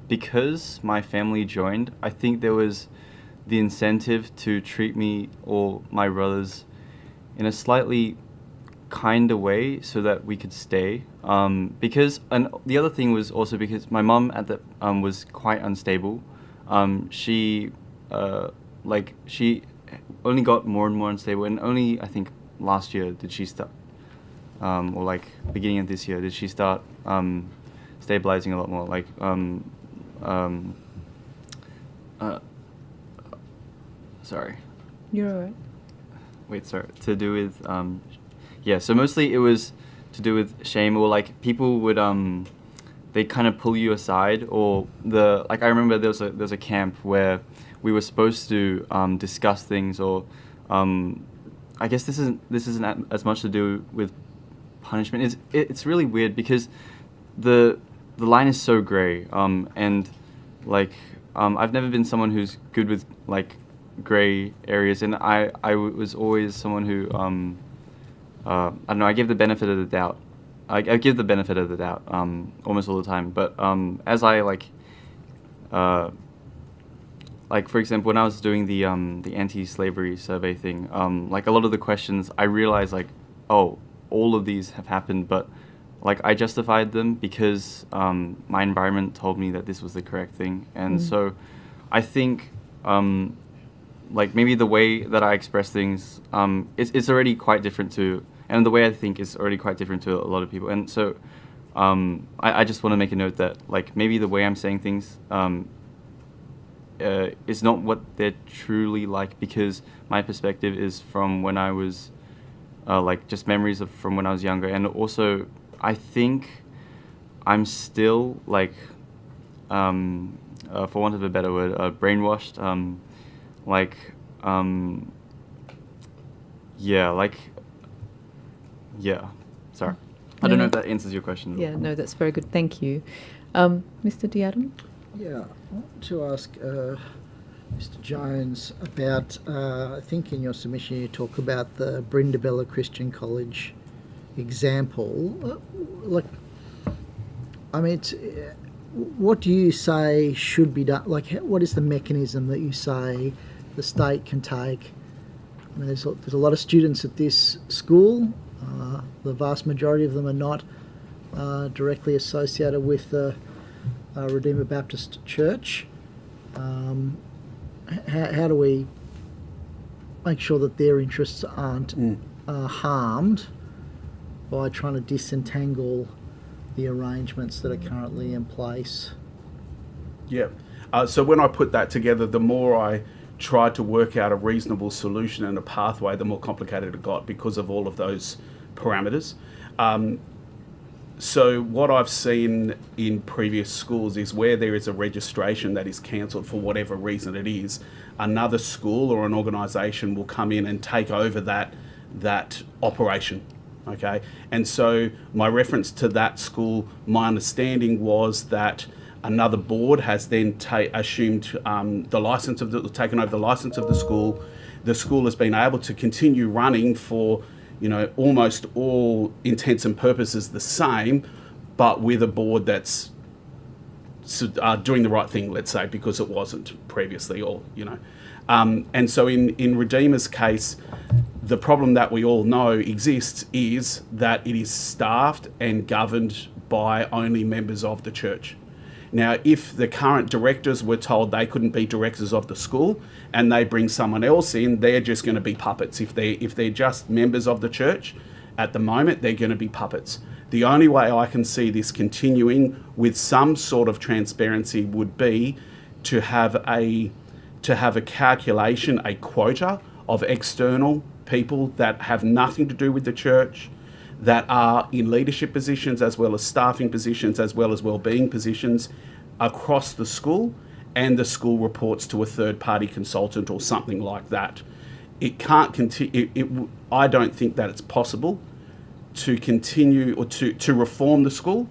because my family joined. I think there was the incentive to treat me or my brothers in a slightly kinder way so that we could stay. And the other thing was also because my mum at the was quite unstable. She only got more and more unstable, and only I think last year did she start, or beginning of this year did she start stabilizing a lot more. Sorry. You're all right. Wait, sorry. To do with so mostly it was to do with shame, or people would they kind of pull you aside, or I remember there was a camp where we were supposed to discuss things, or I guess this isn't as much to do with punishment. It's really weird because the line is so gray, and I've never been someone who's good with gray areas, and I was always someone who I don't know, I give the benefit of the doubt. I give the benefit of the doubt almost all the time, but as I for example, when I was doing the anti-slavery survey thing, a lot of the questions I realized oh, all of these have happened, but I justified them because my environment told me that this was the correct thing, and so I think maybe the way that I express things it's already quite different and the way I think is already quite different to a lot of people, and so I just want to make a note that maybe the way I'm saying things is not what they're truly because my perspective is from when I was just memories from when I was younger, and also I think I'm still for want of a better word, brainwashed, sorry. I don't know if that answers your question. Yeah, no, that's very good. Thank you. Mr. Diadam? Yeah, I want to ask Mr. Jones about, I think in your submission you talk about the Brindabella Christian College example. I mean, what do you say should be done? Like, what is the mechanism that you say the state can take? I mean, there's a lot of students at this school. The vast majority of them are not directly associated with the Redeemer Baptist Church. How do we make sure that their interests aren't harmed by trying to disentangle the arrangements that are currently in place? Yeah. So when I put that together, the more I tried to work out a reasonable solution and a pathway, the more complicated it got because of all of those parameters. So what I've seen in previous schools is where there is a registration that is cancelled for whatever reason it is, another school or an organisation will come in and take over that operation. Okay, and so my reference to that school, my understanding was that another board has then assumed the license taken over the license of the school. The school has been able to continue running for, almost all intents and purposes the same, but with a board that's doing the right thing, let's say, because it wasn't previously, or and so in Redeemer's case, the problem that we all know exists is that it is staffed and governed by only members of the church. Now, if the current directors were told they couldn't be directors of the school and they bring someone else in, they're just going to be puppets. If they're just members of the church, at the moment, they're going to be puppets. The only way I can see this continuing with some sort of transparency would be to have a calculation, a quota of external people that have nothing to do with the church, that are in leadership positions as well as staffing positions as well as wellbeing positions across the school, and the school reports to a third-party consultant or something like that. It can't continue. I don't think that it's possible to continue or to reform the school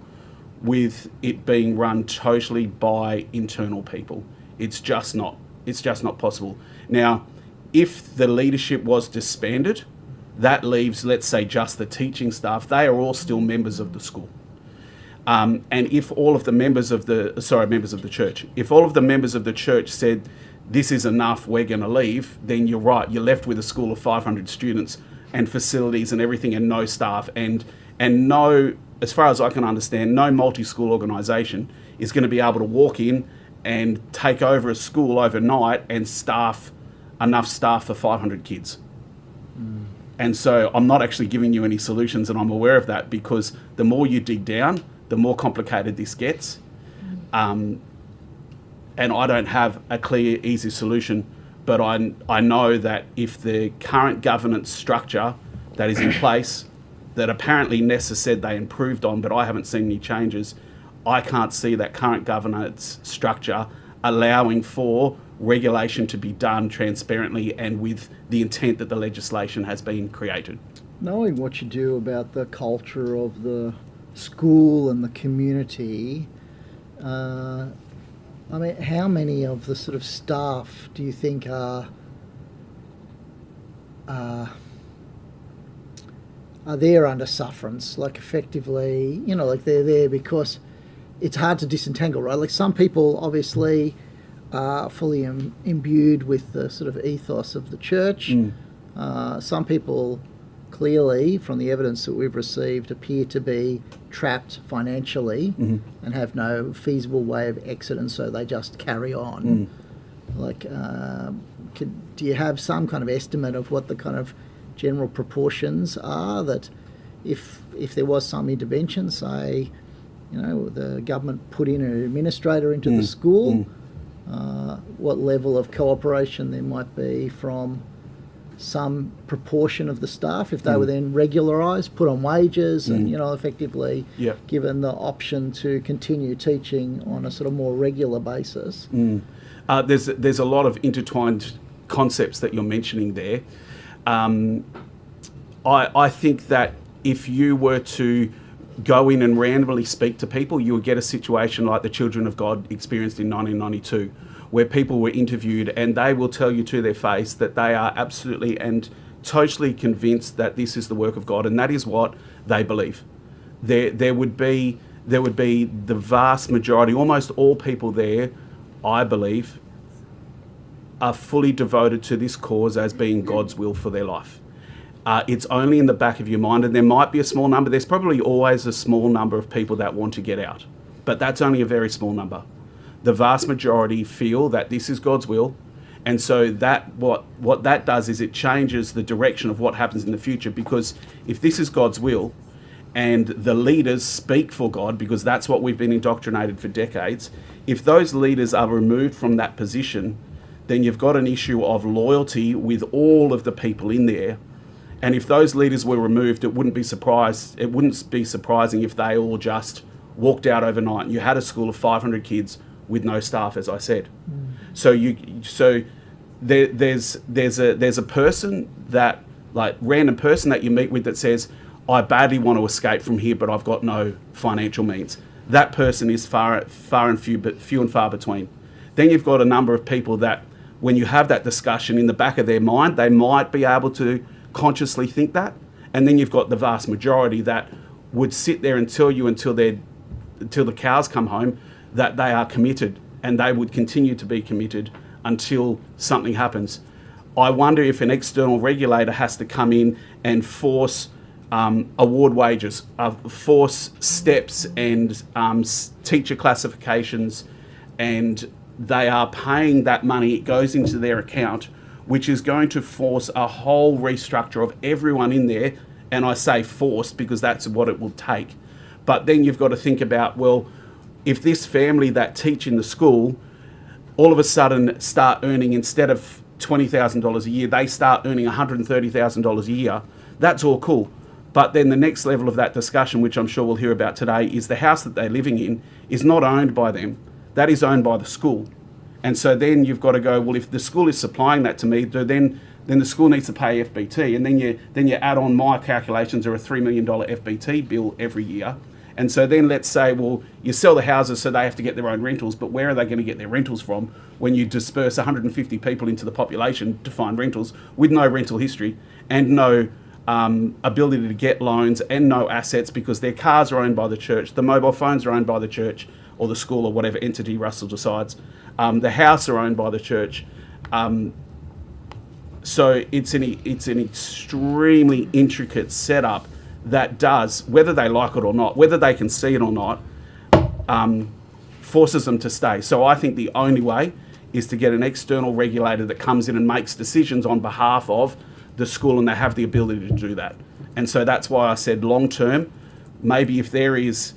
with it being run totally by internal people. It's just not possible. Now, if the leadership was disbanded, that leaves, let's say, just the teaching staff. They are all still members of the school. And if all of the members of the church, if all of the members of the church said, this is enough, we're going to leave, then you're right. You're left with a school of 500 students and facilities and everything and no staff and no, as far as I can understand, no multi-school organisation is going to be able to walk in and take over a school overnight and staff enough staff for 500 kids. And so I'm not actually giving you any solutions, and I'm aware of that, because the more you dig down, the more complicated this gets. And I don't have a clear, easy solution, but I know that if the current governance structure that is in place, that apparently Nessa said they improved on, but I haven't seen any changes, I can't see that current governance structure allowing for regulation to be done transparently and with the intent that the legislation has been created. Knowing what you do about the culture of the school and the community, I mean, how many of the sort of staff do you think are there under sufferance? Like, effectively, like they're there because it's hard to disentangle, right? Like, some people obviously are fully imbued with the sort of ethos of the church. Some people clearly, from the evidence that we've received, appear to be trapped financially and have no feasible way of exit, and so they just carry on. Like, do you have some kind of estimate of what the kind of general proportions are, that if there was some intervention, say, the government put in an administrator into the school, what level of cooperation there might be from some proportion of the staff if they were then regularised, put on wages, and effectively given the option to continue teaching on a sort of more regular basis. There's a lot of intertwined concepts that you're mentioning there. I think that if you were to go in and randomly speak to people, you would get a situation like the Children of God experienced in 1992, where people were interviewed and they will tell you to their face that they are absolutely and totally convinced that this is the work of God, and that is what they believe. There would be there would be the vast majority, almost all people there, I believe, are fully devoted to this cause as being God's will for their life. It's only in the back of your mind, and there might be a small number. There's probably always a small number of people that want to get out, but that's only a very small number. The vast majority feel that this is God's will, and so that what that does is it changes the direction of what happens in the future, because if this is God's will and the leaders speak for God, because that's what we've been indoctrinated for decades, if those leaders are removed from that position, then you've got an issue of loyalty with all of the people in there. And if those leaders were removed, it wouldn't be surprising if they all just walked out overnight. You had a school of 500 kids with no staff, as I said. So there's a person that, like, random person that you meet with that says, I badly want to escape from here, but I've got no financial means. That person is few and far between. Then you've got a number of people that, when you have that discussion, in the back of their mind, they might be able to consciously think that. And then you've got the vast majority that would sit there and tell you until the cows come home that they are committed, and they would continue to be committed until something happens. I wonder if an external regulator has to come in and force award wages, force steps and teacher classifications, and they are paying that money, it goes into their account, which is going to force a whole restructure of everyone in there. And I say forced because that's what it will take. But then you've got to think about, well, if this family that teach in the school all of a sudden start earning, instead of $20,000 a year, they start earning $130,000 a year, that's all cool. But then the next level of that discussion, which I'm sure we'll hear about today, is the house that they're living in is not owned by them. That is owned by the school. And so then you've got to go, well, if the school is supplying that to me, then the school needs to pay FBT. And then you add on, my calculations are a $3 million FBT bill every year. And so then let's say, well, you sell the houses so they have to get their own rentals, but where are they going to get their rentals from when you disperse 150 people into the population to find rentals with no rental history and no ability to get loans and no assets, because their cars are owned by the church, the mobile phones are owned by the church or the school or whatever entity Russell decides. The house are owned by the church. So it's an extremely intricate setup that does, whether they like it or not, whether they can see it or not, forces them to stay. So I think the only way is to get an external regulator that comes in and makes decisions on behalf of the school, and they have the ability to do that. And so that's why I said long term, maybe if there is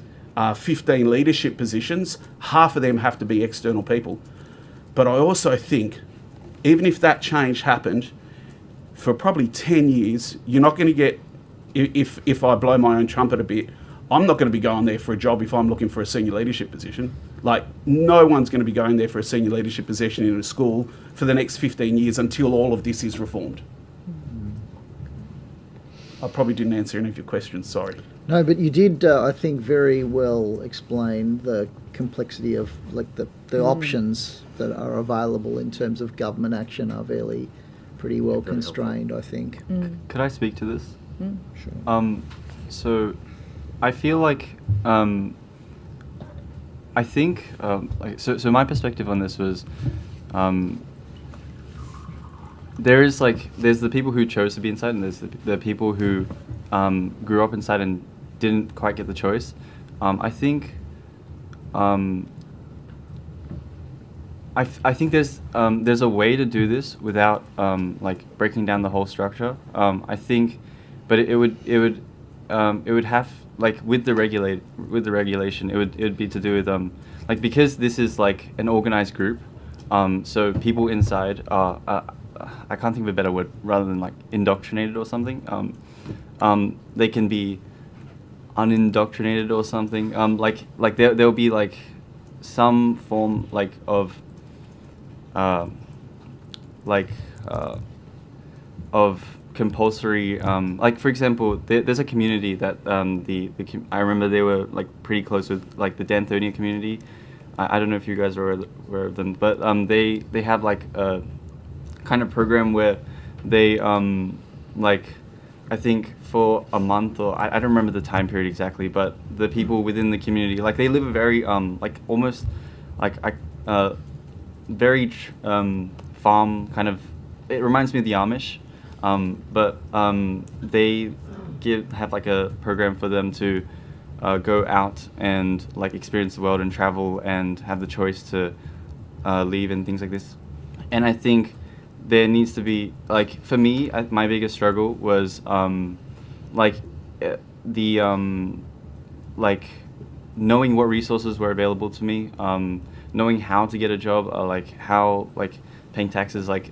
15 leadership positions, half of them have to be external people. But I also think, even if that change happened, for probably 10 years, you're not going to get, if I blow my own trumpet a bit, I'm not going to be going there for a job if I'm looking for a senior leadership position. Like, no one's going to be going there for a senior leadership position in a school for the next 15 years until all of this is reformed. I probably didn't answer any of your questions, sorry. No, but you did, I think, very well explain the complexity of, like, the options that are available in terms of government action are pretty well constrained, I think. Could I speak to this? Sure. So I feel like, I think, so my perspective on this was, there's the people who chose to be inside, and there's the people who grew up inside and didn't quite get the choice. I think there's a way to do this without like breaking down the whole structure. I think, but it would have, like, with the regulation, it would be to do with like, because this is like an organized group, so people inside are I can't think of a better word rather than like indoctrinated or something. They can be unindoctrinated or something. Like there'll be like some form like of compulsory, like, for example, there's a community that I remember they were like pretty close with, like, the Danthonia community. I don't know if you guys are aware of them, but they have like a kind of program where they like I think for a month, or I don't remember the time period exactly, but the people within the community, like they live a very like almost like very farm kind of. It reminds me of the Amish, but they have like a program for them to go out and like experience the world and travel and have the choice to leave and things like this. And I think there needs to be, like, for me, my biggest struggle was like knowing what resources were available to me, knowing how to get a job, like how, like, paying taxes, like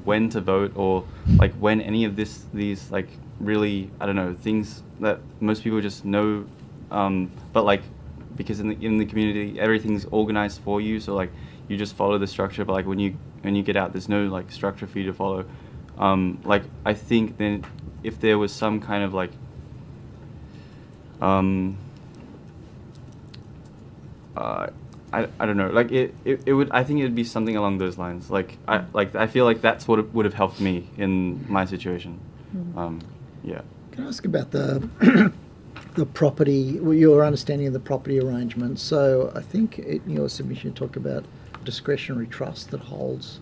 when to vote, or like when any of these like really, I don't know, things that most people just know, but like because in the community everything's organized for you, so like you just follow the structure, but like when you get out, there's no like structure for you to follow. Like I think then if there was some kind of like I don't know, like it would, I think it would be something along those lines. Like I feel like that's what would have helped me in my situation. Yeah. Can I ask about the the property, your understanding of the property arrangement? So I think in your submission you talk about discretionary trust that holds,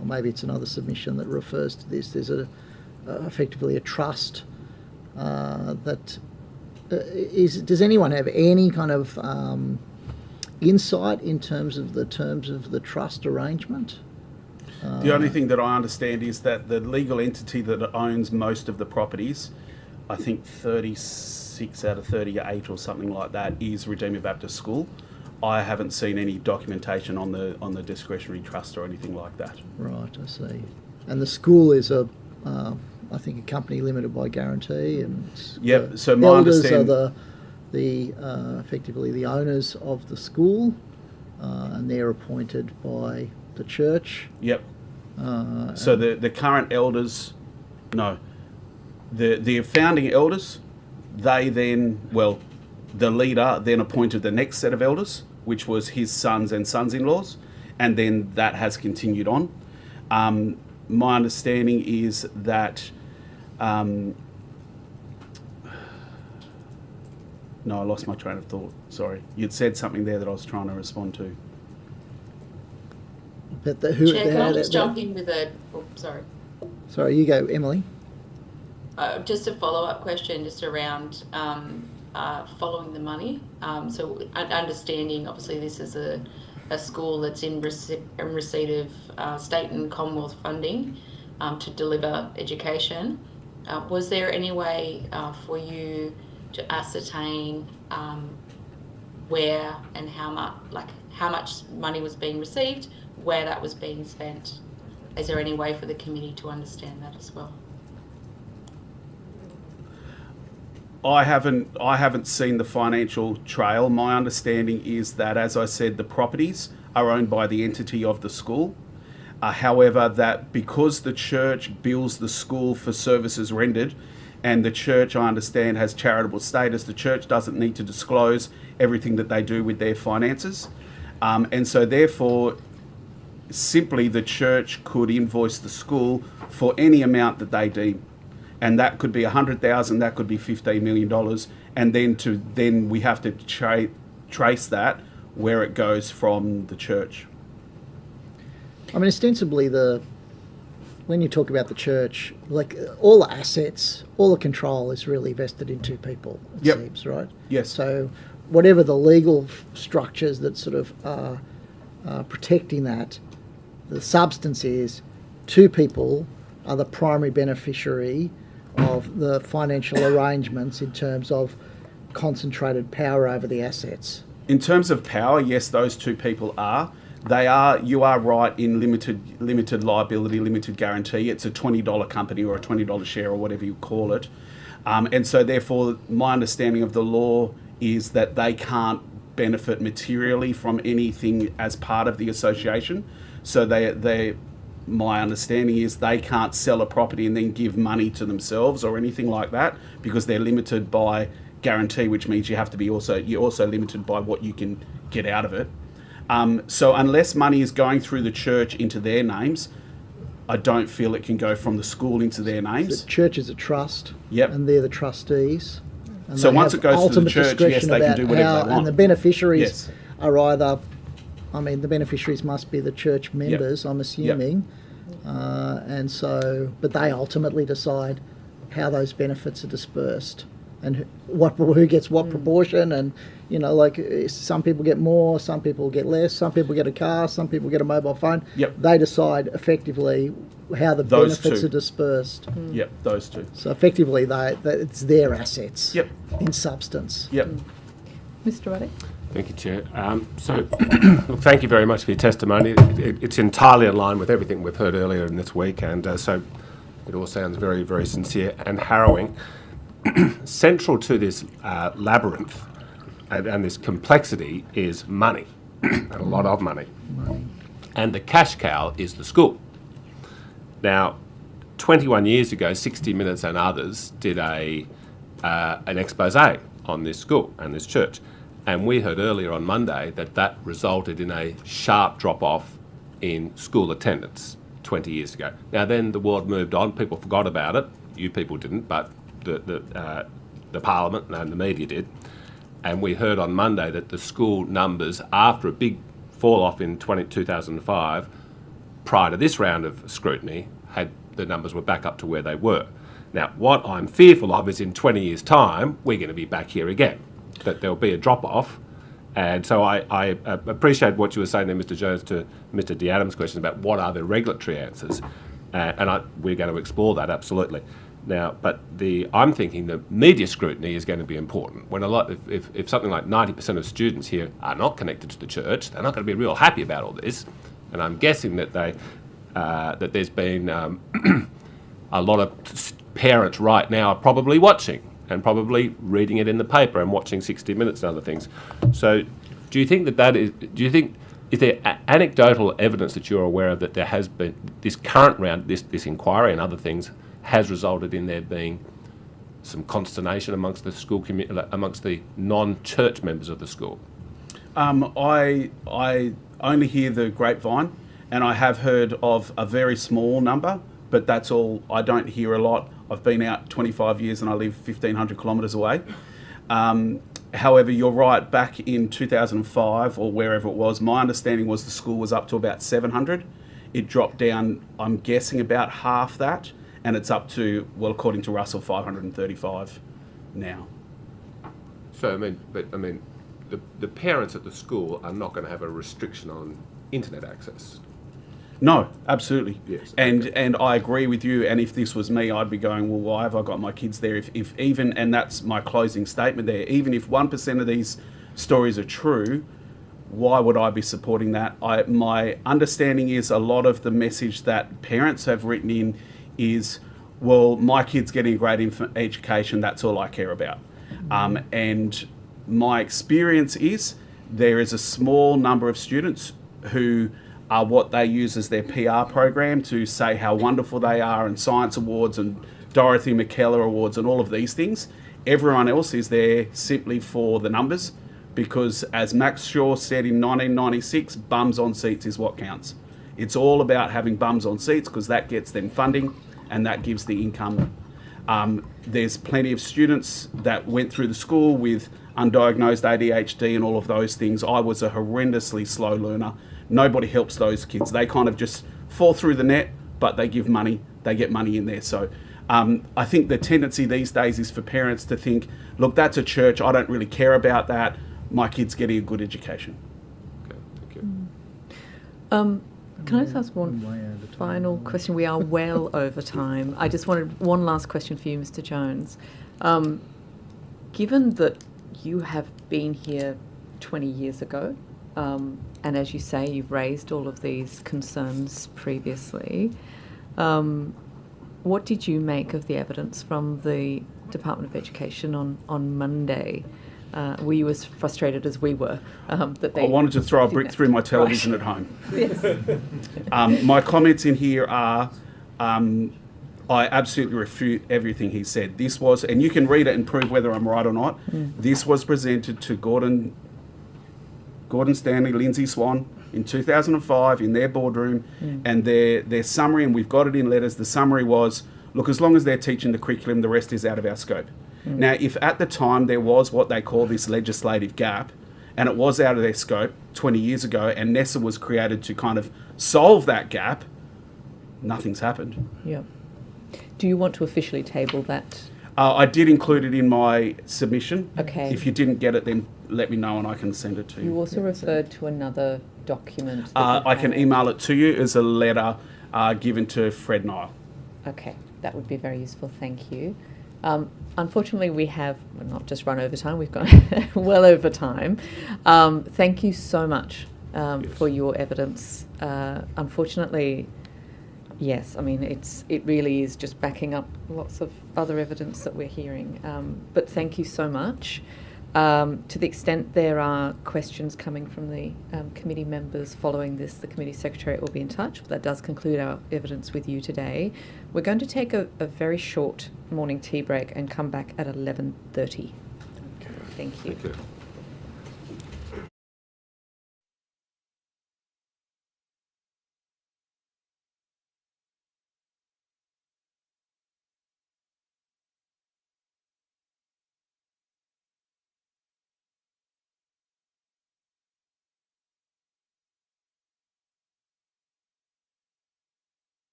or maybe it's another submission that refers to this. There's effectively a trust that does anyone have any kind of insight in terms of the trust arrangement? The only thing that I understand is that the legal entity that owns most of the properties, I think 36 out of 38 or something like that, is Redeemer Baptist School. I haven't seen any documentation on the discretionary trust or anything like that. Right, I see. And the school is I think a company limited by guarantee, and yep. So my elders understanding are the effectively the owners of the school, and they're appointed by the church. Yep. So the current elders, no, the founding elders, they then, well, the leader then appointed the next set of elders, which was his sons and sons-in-laws, and then that has continued on. My understanding is that no, I lost my train of thought. Sorry. You'd said something there that I was trying to respond to. But Chair, can I just jump in with a... Oh, sorry. Sorry, you go, Emily. Just a follow-up question just around following the money. So understanding, obviously, this is a school that's in receipt of state and Commonwealth funding to deliver education. Was there any way for you to ascertain where and how much money was being received, where that was being spent? Is there any way for the committee to understand that as well? I haven't seen the financial trail. My understanding is that, as I said, the properties are owned by the entity of the school. However, that because the church bills the school for services rendered, and the church, I understand, has charitable status, the church doesn't need to disclose everything that they do with their finances. And so therefore, simply the church could invoice the school for any amount that they deem. And that could be $100,000, that could be $15 million. And then we have to trace that where it goes from the church. I mean, ostensibly, when you talk about the church, like all the assets, all the control is really vested in two people, it seems, right? Yes. So whatever the legal structures that sort of are protecting that, the substance is two people are the primary beneficiary of the financial arrangements in terms of concentrated power over the assets. In terms of power, yes, those two people are. You are right in limited liability, limited guarantee. It's a $20 company or a $20 share or whatever you call it. And so therefore, my understanding of the law is that they can't benefit materially from anything as part of the association. So my understanding is they can't sell a property and then give money to themselves or anything like that, because they're limited by guarantee, which means you're also limited by what you can get out of it. So unless money is going through the church into their names, I don't feel it can go from the school into their names. The church is a trust, Yep. and they're the trustees. And So they once have it goes to the ultimate church, yes, discretion they can about do whatever how- they want. And the beneficiaries Yes. are either, I mean, the beneficiaries must be the church members, I'm assuming, and so, but they ultimately decide how those benefits are dispersed and who gets what proportion, and you know, like some people get more, some people get less, some people get a car, some people get a mobile phone. Yep. They decide effectively how the Those benefits two. are dispersed. Yep, those two. So effectively, it's their assets. Yep. In substance. Yep. Mr. Ruddick? Thank you, Chair. Look, thank you very much for your testimony. It's entirely in line with everything we've heard earlier in this week, and so it all sounds very, very sincere and harrowing. Central to this labyrinth and this complexity is money, and a lot of money. And the cash cow is the school. Now, 21 years ago, 60 Minutes and others did an expose on this school and this church. And we heard earlier on Monday that resulted in a sharp drop-off in school attendance 20 years ago. Now then the world moved on, people forgot about it. You people didn't, but the Parliament and the media did. And we heard on Monday that the school numbers, after a big fall-off in 2005, prior to this round of scrutiny, the numbers were back up to where they were. Now, what I'm fearful of is in 20 years' time, we're going to be back here again, that there'll be a drop-off. And so I appreciate what you were saying there, Mr. Jones, to Mr. DeAdam's question about what are the regulatory answers. We're going to explore that, absolutely. Now, but I'm thinking that media scrutiny is going to be important. When if something like 90% of students here are not connected to the church, they're not going to be real happy about all this. And I'm guessing that that there's been a lot of parents right now are probably watching and probably reading it in the paper and watching 60 Minutes and other things. So do you think is there anecdotal evidence that you're aware of that there has been this current round, this inquiry and other things has resulted in there being some consternation amongst the school community, amongst the non-church members of the school? I only hear the grapevine, and I have heard of a very small number, but that's all. I don't hear a lot. I've been out 25 years and I live 1,500 kilometres away. However, you're right, back in 2005 or wherever it was, my understanding was the school was up to about 700. It dropped down, I'm guessing, about half that, and it's up to, well, according to Russell, 535 now. So, the parents at the school are not going to have a restriction on internet access. No, absolutely. Yes. And I agree with you. And if this was me, I'd be going, well, why have I got my kids there? If even, and that's my closing statement there, even if 1% of these stories are true, why would I be supporting that? My understanding is a lot of the message that parents have written in is, well, my kid's getting a great education, that's all I care about. And my experience is there is a small number of students who are what they use as their PR program to say how wonderful they are, and science awards and Dorothy McKellar awards and all of these things. Everyone else is there simply for the numbers, because as Max Shaw said in 1996, bums on seats is what counts. It's all about having bums on seats because that gets them funding and that gives the income. There's plenty of students that went through the school with undiagnosed ADHD and all of those things. I was a horrendously slow learner. Nobody helps those kids. They kind of just fall through the net, but they give money, they get money in there. So I think the tendency these days is for parents to think, look, that's a church, I don't really care about that. My kid's getting a good education. Okay, thank you. Can I just ask one final question? We are well over time. I just wanted one last question for you, Mr. Jones. Given that you have been here 20 years ago, and as you say, you've raised all of these concerns previously, what did you make of the evidence from the Department of Education on Monday? Were you as frustrated as we were? That they I wanted to throw a brick through my television Right. at home. Yes. My comments in here are, I absolutely refute everything he said. This was, and you can read it and prove whether I'm right or not, this was presented to Gordon Stanley, Lindsay Swan, in 2005 in their boardroom, and their summary, and we've got it in letters, the summary was, look, as long as they're teaching the curriculum, the rest is out of our scope. Now, if at the time there was what they call this legislative gap, and it was out of their scope 20 years ago, and NESA was created to kind of solve that gap, nothing's happened. Yeah. Do you want to officially table that? I did include it in my submission. Okay. If you didn't get it, then let me know and I can send it to you. You also referred to another document. that I can had- email it to you as a letter given to Fred Nile. Okay, that would be very useful. Thank you. Unfortunately, we have not just run over time, we've gone well over time. Thank you so much for your evidence. Unfortunately, yes, I mean, it really is just backing up lots of other evidence that we're hearing. But thank you so much. To the extent there are questions coming from the committee members following this, the committee secretariat will be in touch. But that does conclude our evidence with you today. We're going to take a very short morning tea break and come back at 11:30. Thank you. Thank you.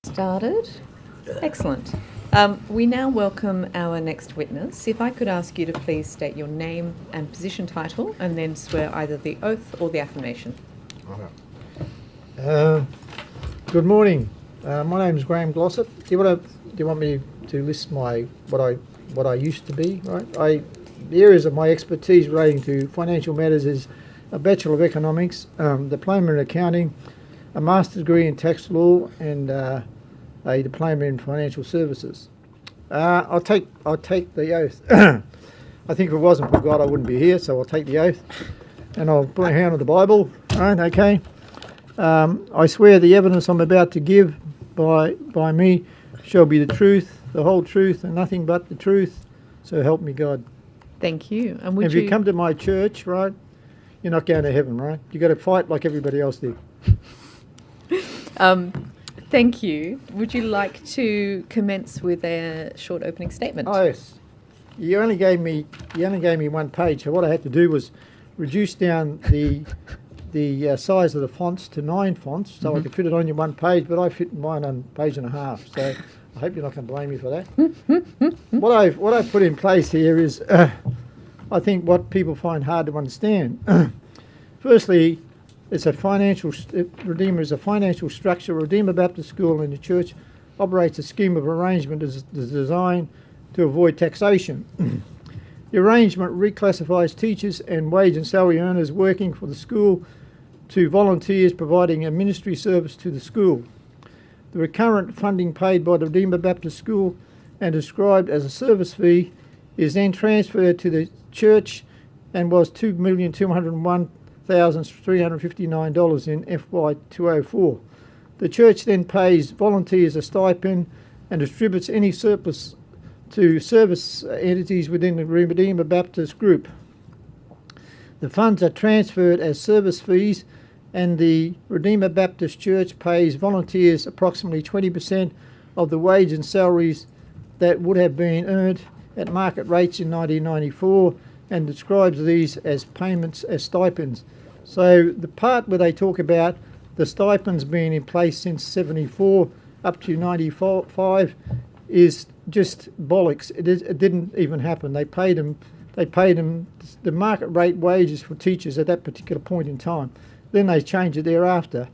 Started. Excellent. We now welcome our next witness. If I could ask you to please state your name and position title and then swear either the oath or the affirmation. Good morning. My name is Graham Glossop. Do you want me to list what I used to be? Right. The areas of my expertise relating to financial matters is a Bachelor of Economics, diploma in accounting, a master's degree in tax law, and a diploma in financial services. I'll take the oath. I think if it wasn't for God, I wouldn't be here, so I'll take the oath, and I'll put my hand on the Bible. Right, okay. I swear the evidence I'm about to give by me shall be the truth, the whole truth, and nothing but the truth. So help me God. Thank you. And if you come to my church, right, you're not going to heaven, right? You got to fight like everybody else did. Thank you. Would you like to commence with a short opening statement? Oh, yes. You only gave me 1 page, so what I had to do was reduce down the size of the fonts to 9 fonts, so I could fit it on your 1 page, but I fit mine on 1.5 pages. So I hope you're not going to blame me for that. What I've put in place here is, I think, what people find hard to understand. Firstly, Redeemer is a financial structure. Redeemer Baptist School and the church operates a scheme of arrangement that is designed to avoid taxation. The arrangement reclassifies teachers and wage and salary earners working for the school to volunteers providing a ministry service to the school. The recurrent funding paid by the Redeemer Baptist School and described as a service fee is then transferred to the church and was $2,201,359 in FY 2004. The church then pays volunteers a stipend and distributes any surplus to service entities within the Redeemer Baptist group. The funds are transferred as service fees, and the Redeemer Baptist Church pays volunteers approximately 20% of the wage and salaries that would have been earned at market rates in 1994, and describes these as payments as stipends. So the part where they talk about the stipends being in place since 74 up to 95 is just bollocks. It didn't even happen. They paid them the market rate wages for teachers at that particular point in time. Then they changed it thereafter.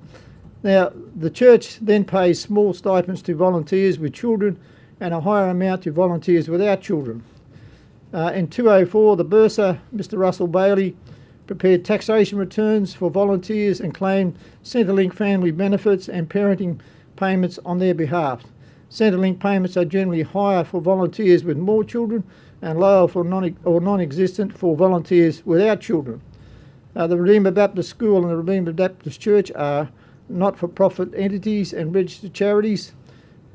Now, the church then pays small stipends to volunteers with children and a higher amount to volunteers without children. In 2004, the bursar, Mr. Russell Bailey, prepared taxation returns for volunteers and claimed Centrelink family benefits and parenting payments on their behalf. Centrelink payments are generally higher for volunteers with more children and lower for non-existent for volunteers without children. The Redeemer Baptist School and the Redeemer Baptist Church are not-for-profit entities and registered charities,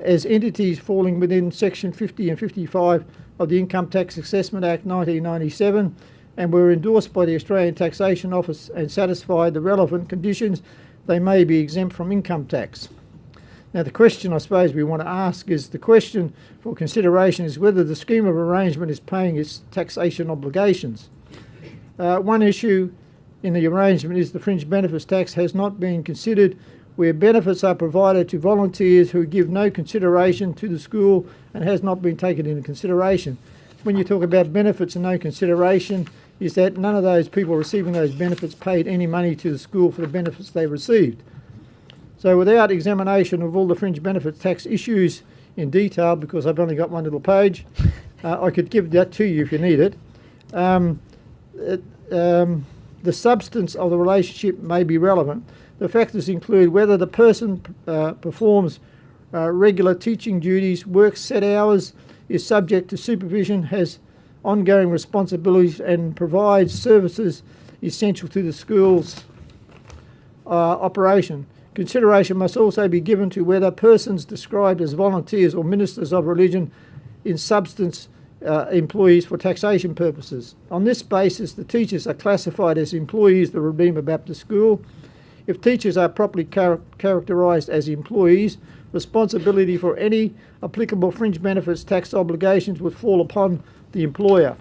as entities falling within Section 50 and 55 of the Income Tax Assessment Act 1997, and were endorsed by the Australian Taxation Office and satisfy the relevant conditions, they may be exempt from income tax. Now, the question I suppose we want to ask is, the question for consideration is whether the scheme of arrangement is paying its taxation obligations. One issue in the arrangement is the fringe benefits tax has not been considered, where benefits are provided to volunteers who give no consideration to the school and has not been taken into consideration. When you talk about benefits and no consideration, is that none of those people receiving those benefits paid any money to the school for the benefits they received. So without examination of all the fringe benefits tax issues in detail, because I've only got one little page, I could give that to you if you need it. The substance of the relationship may be relevant. The factors include whether the person performs regular teaching duties, works set hours, is subject to supervision, has ongoing responsibilities, and provides services essential to the school's operation. Consideration must also be given to whether persons described as volunteers or ministers of religion in substance employees for taxation purposes. On this basis, the teachers are classified as employees of the Redeemer Baptist School. If teachers are properly characterised as employees, responsibility for any applicable fringe benefits tax obligations would fall upon the employer.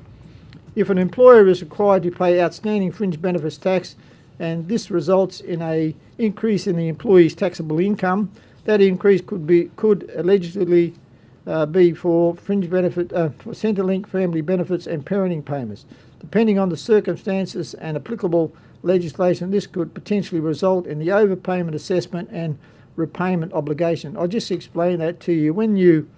If an employer is required to pay outstanding fringe benefits tax and this results in an increase in the employee's taxable income, That increase could allegedly be for fringe benefit, for Centrelink family benefits and parenting payments. Depending on the circumstances and applicable legislation, this could potentially result in the overpayment assessment and repayment obligation. I'll just explain that to you. When you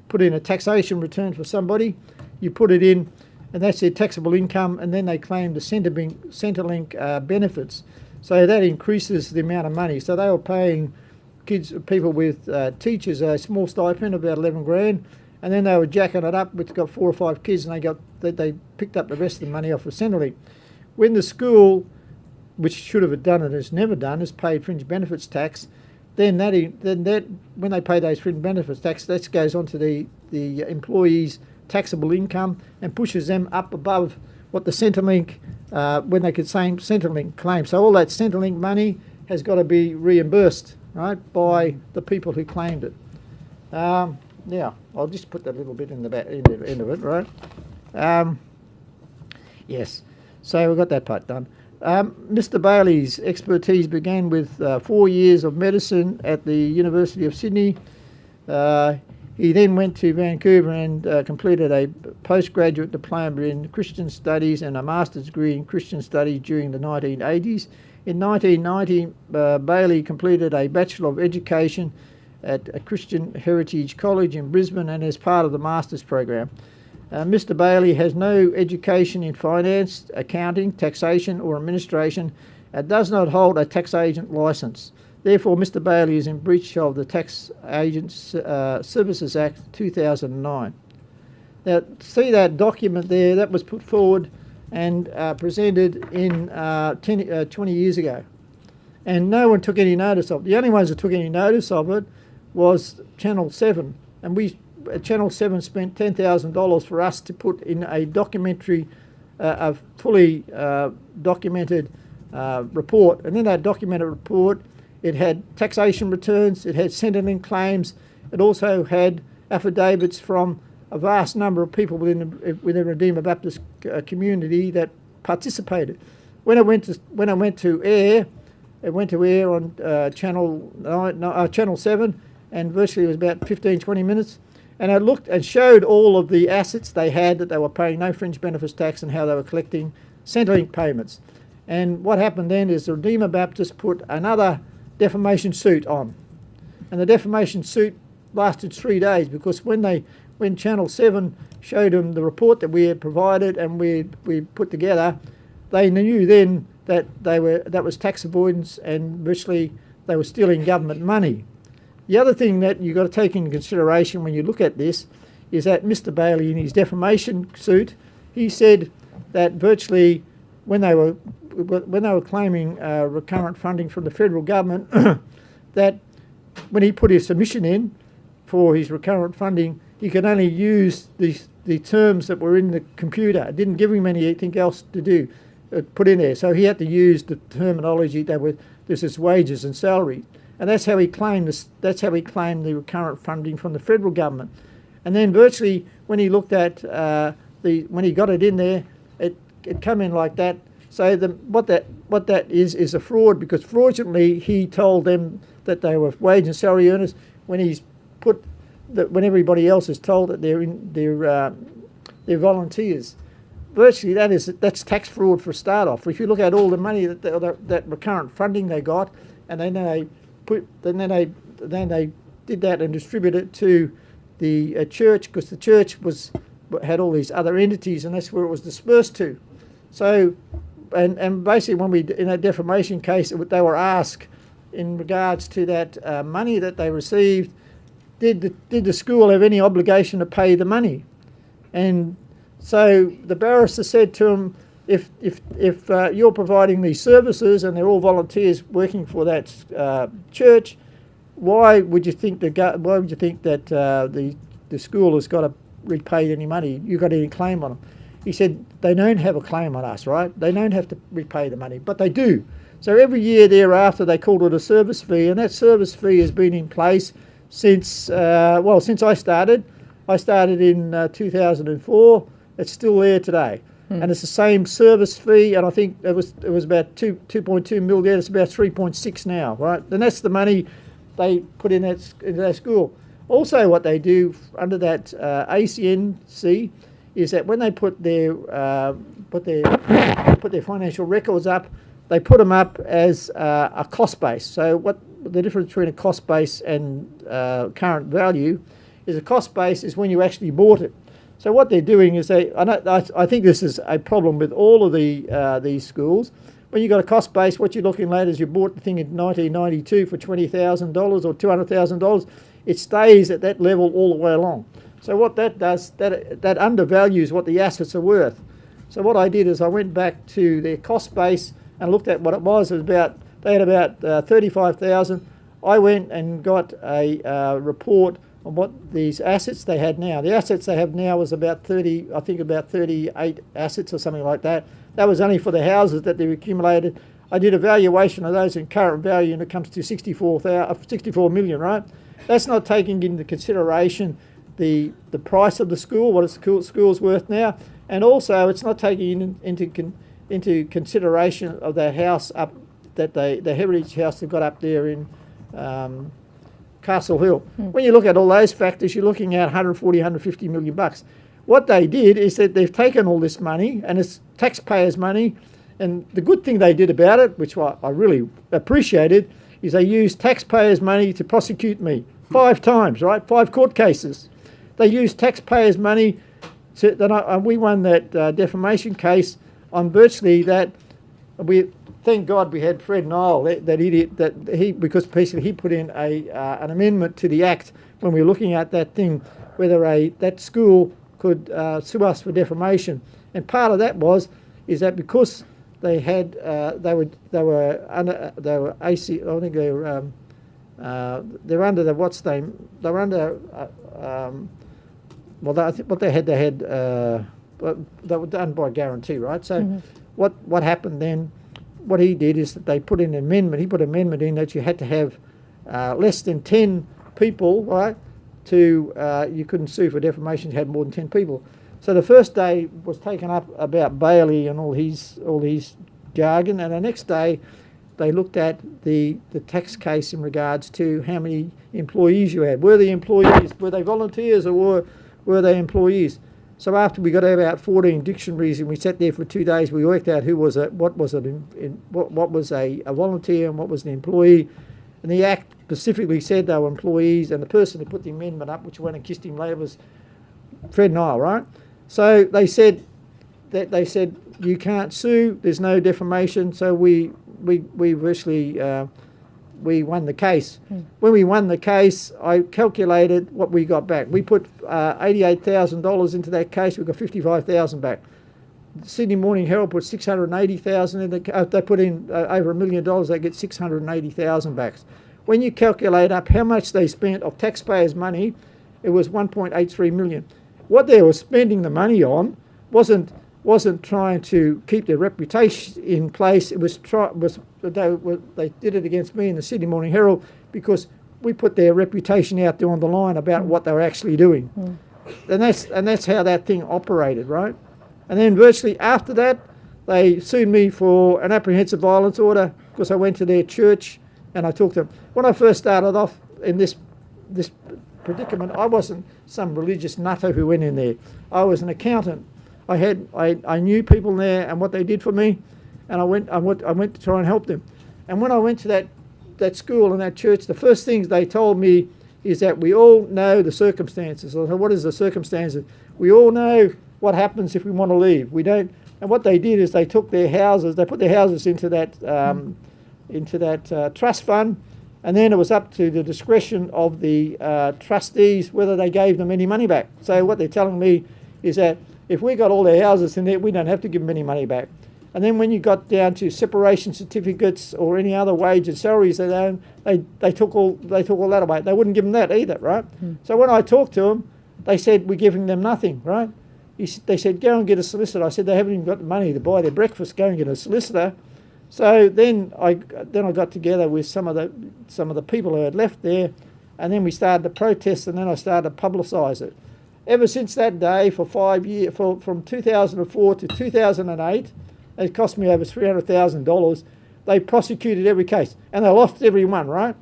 put in a taxation return for somebody, you put it in, and that's their taxable income, and then they claim the Centrelink benefits. So that increases the amount of money. So they were paying people with teachers a small stipend of about 11 grand, and then they were jacking it up with got 4 or 5 kids, and they picked up the rest of the money off of Centrelink. When the school, which should have done it, has never done, has paid fringe benefits tax, then that when they pay those fringe benefits tax, that goes on to the employee's taxable income and pushes them up above what the Centrelink, when they could say Centrelink claim. So all that Centrelink money has got to be reimbursed, right, by the people who claimed it. Yeah, I'll just put that little bit in the back end of it, right? Yes, so we've got that part done. Mr. Bailey's expertise began with 4 years of medicine at the University of Sydney. He then went to Vancouver and completed a postgraduate diploma in Christian Studies and a master's degree in Christian Studies during the 1980s. In 1990, Bailey completed a Bachelor of Education at a Christian Heritage College in Brisbane and as part of the master's program. Mr. Bailey has no education in finance, accounting, taxation or administration and does not hold a tax agent licence. Therefore, Mr. Bailey is in breach of the Tax Agents Services Act 2009. Now, see that document there, that was put forward and presented in 20 years ago. And no one took any notice of it. The only ones that took any notice of it was Channel 7. And Channel 7 spent $10,000 for us to put in a documentary, a fully documented report. And in that documented report, it had taxation returns, it had Centrelink claims, it also had affidavits from a vast number of people within the Redeemer Baptist community that participated. When it went to air, it went to air on Channel 7, and virtually it was about 15-20 minutes. And it looked and showed all of the assets they had, that they were paying no fringe benefits tax and how they were collecting Centrelink payments. And what happened then is the Redeemer Baptist put another defamation suit on. And the defamation suit lasted 3 days because when Channel 7 showed them the report that we had provided and we put together, they knew then that that was tax avoidance and virtually they were stealing government money. The other thing that you've got to take into consideration when you look at this is that Mr. Bailey, in his defamation suit, he said that virtually when they were claiming recurrent funding from the federal government, that when he put his submission in for his recurrent funding, he could only use the terms that were in the computer. It didn't give him anything else to do, put in there. So he had to use the terminology that this is wages and salary. And that's how he claimed this. That's how he claimed the recurrent funding from the federal government. And then virtually, when he looked at when he got it in there, it came in like that. So what that is a fraud, because fraudulently he told them that they were wage and salary earners when he's put when everybody else is told that they're volunteers. Virtually that's tax fraud for a start off. If you look at all the money that recurrent funding they got, and then they did that and distributed it to the church, because the church had all these other entities, and that's where it was dispersed to. So, and basically, when in a defamation case, they were asked in regards to that money that they received, did the school have any obligation to pay the money? And so the barrister said to him, if you're providing these services and they're all volunteers working for that church, why would you think that the school has got to repay any money? You got any claim on them? He said they don't have a claim on us, right? They don't have to repay the money, but they do. So every year thereafter they called it a service fee, and that service fee has been in place since I started. I started in 2004. It's still there today. And it's the same service fee, and I think it was about 2.2 million. It's about 3.6 now, right? And that's the money they put in into that school. Also, what they do under that ACNC is that when they put their financial records up, they put them up as a cost base. So what the difference between a cost base and current value is, a cost base is when you actually bought it. So what they're doing is I think this is a problem with all of these schools. When you've got a cost base, what you're looking at is you bought the thing in 1992 for $20,000 or $200,000. It stays at that level all the way along. So what that does, that undervalues what the assets are worth. So what I did is I went back to their cost base and looked at what it was. They had about 35,000. I went and got a report on what these assets they had now. The assets they have now is about 38 assets or something like that. That was only for the houses that they've accumulated. I did a valuation of those in current value, and it comes to 64 million, right? That's not taking into consideration the price of the school, what the school's worth now, and also it's not taking into consideration of the house up that the heritage house they've got up there in Castle Hill. When you look at all those factors, you're looking at 140, 150 million bucks. What they did is that they've taken all this money, and it's taxpayers' money, and the good thing they did about it, which I really appreciated, is they used taxpayers' money to prosecute me 5 times, right? 5 court cases. They used taxpayers' money we won that defamation case on virtually that. Thank God we had Fred Nile, that idiot, because basically he put in an amendment to the Act when we were looking at that thing, whether that school could sue us for defamation. And part of that is that because they had they were under AC, I think they're under the what's name, they were under they were done by guarantee, right? So what happened then? What he did is that they put in an amendment. He put an amendment in that you had to have less than 10 people, right? You couldn't sue for defamation if you had more than 10 people. So the first day was taken up about Bailey and all his jargon, and the next day they looked at the tax case in regards to how many employees you had. Were they volunteers, or were they employees? So after we got about 14 dictionaries and we sat there for 2 days, we worked out what was a volunteer and what was an employee. And the Act specifically said they were employees, and the person who put the amendment up, which went and kissed him later, was Fred Nile, right? So they said you can't sue. There's no defamation. So we virtually we won the case. When we won the case, I calculated what we got back. We put $88,000 into that case. We got $55,000 back. The Sydney Morning Herald put $680,000 in. They put in over $1 million. They get $680,000 back. When you calculate up how much they spent of taxpayers' money, it was $1.83 million. What they were spending the money on wasn't trying to keep their reputation in place. It was they did it against me in the Sydney Morning Herald because we put their reputation out there on the line about what they were actually doing. And that's how that thing operated, right? And then virtually after that, they sued me for an apprehensive violence order because I went to their church and I talked to them. When I first started off in this predicament, I wasn't some religious nutter who went in there. I was an accountant. I knew people there and what they did for me, and I went to try and help them. And when I went to that school and that church, the first things they told me is that we all know the circumstances. I said, what is the circumstances? We all know what happens if we want to leave. We don't. And what they did is they took their houses, they put their houses into that trust fund, and then it was up to the discretion of the trustees whether they gave them any money back. So what they're telling me is that if we got all their houses in there, we don't have to give them any money back. And then when you got down to separation certificates or any other wage and salaries they own, they took all that away. They wouldn't give them that either, right? So when I talked to them, they said, we're giving them nothing, right? They said, go and get a solicitor. I said, they haven't even got the money to buy their breakfast. Go and get a solicitor. So then I got together with some of the people who had left there, and then we started to protest, and then I started to publicise it. Ever since that day, for 5 years, from 2004 to 2008, it cost me over $300,000. They prosecuted every case, and they lost every one, right?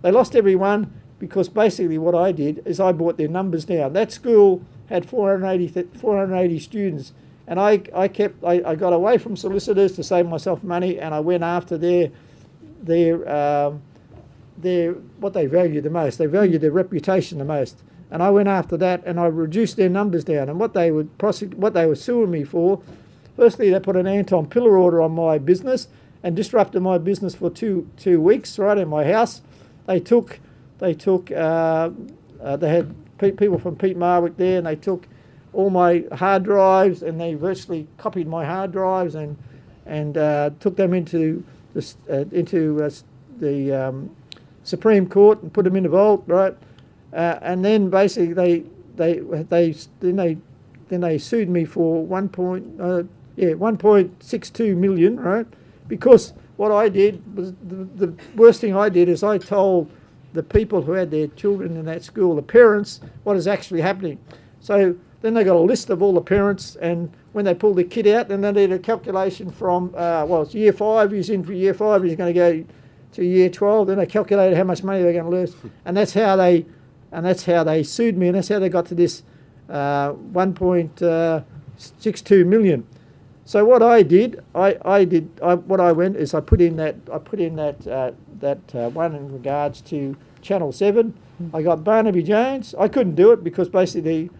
They lost everyone because basically what I did is I brought their numbers down. That school had 480 students, and I got away from solicitors to save myself money, and I went after their what they value the most. They value their reputation the most, and I went after that, and I reduced their numbers down. And what they were suing me for, firstly, they put an Anton pillar order on my business and disrupted my business for two weeks, right, in my house. They had people from Pete Marwick there, and they took all my hard drives, and they virtually copied my hard drives and took them into the Supreme Court and put them in the vault, right? And then basically they sued me for 1.62 million, right? Because what I did was the worst thing I did is I told the people who had their children in that school, the parents, what is actually happening. So then they got a list of all the parents, and when they pull the kid out, then they did a calculation from, it's year 5, he's in for year 5, he's going to go to year 12, then they calculated how much money they're going to lose. And that's how they sued me, and that's how they got to this 1.62 million. So what I did, I put in that one in regards to Channel 7. I got Barnaby Jones. I couldn't do it because virtually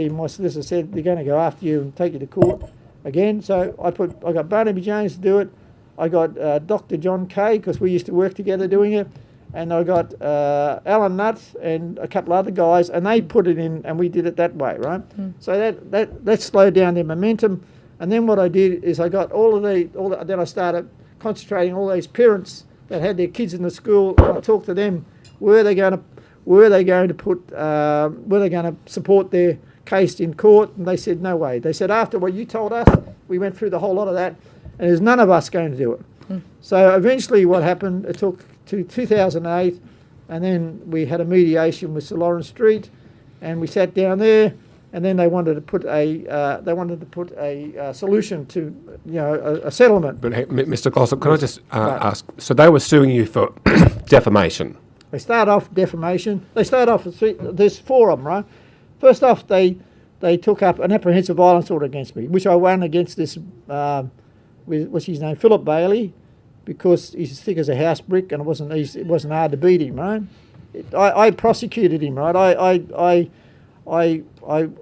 my solicitor said they're going to go after you and take you to court again. So I got Barnaby Jones to do it. I got Dr. John Kay, because we used to work together doing it, and I got Alan Nutt and a couple other guys, and they put it in, and we did it that way, right? So that slowed down their momentum. And then what I did is I got then I started concentrating all these parents that had their kids in the school, and I talked to them, were they going to support their case in court? And they said no way. They said after what you told us, we went through the whole lot of that, and there's none of us going to do it. So eventually what happened, it took to 2008, and then we had a mediation with Sir Lawrence Street, and we sat down there. And then they wanted to put a solution to, a settlement. But hey, Mr. Glossop, can I just ask? So they were suing you for defamation. They start off defamation. They start off with there's 4 of them, right? First off, they took up an apprehensive violence order against me, which I won against this what's his name, Philip Bailey, because he's as thick as a house brick, and it wasn't hard to beat him, right? I prosecuted him, right? I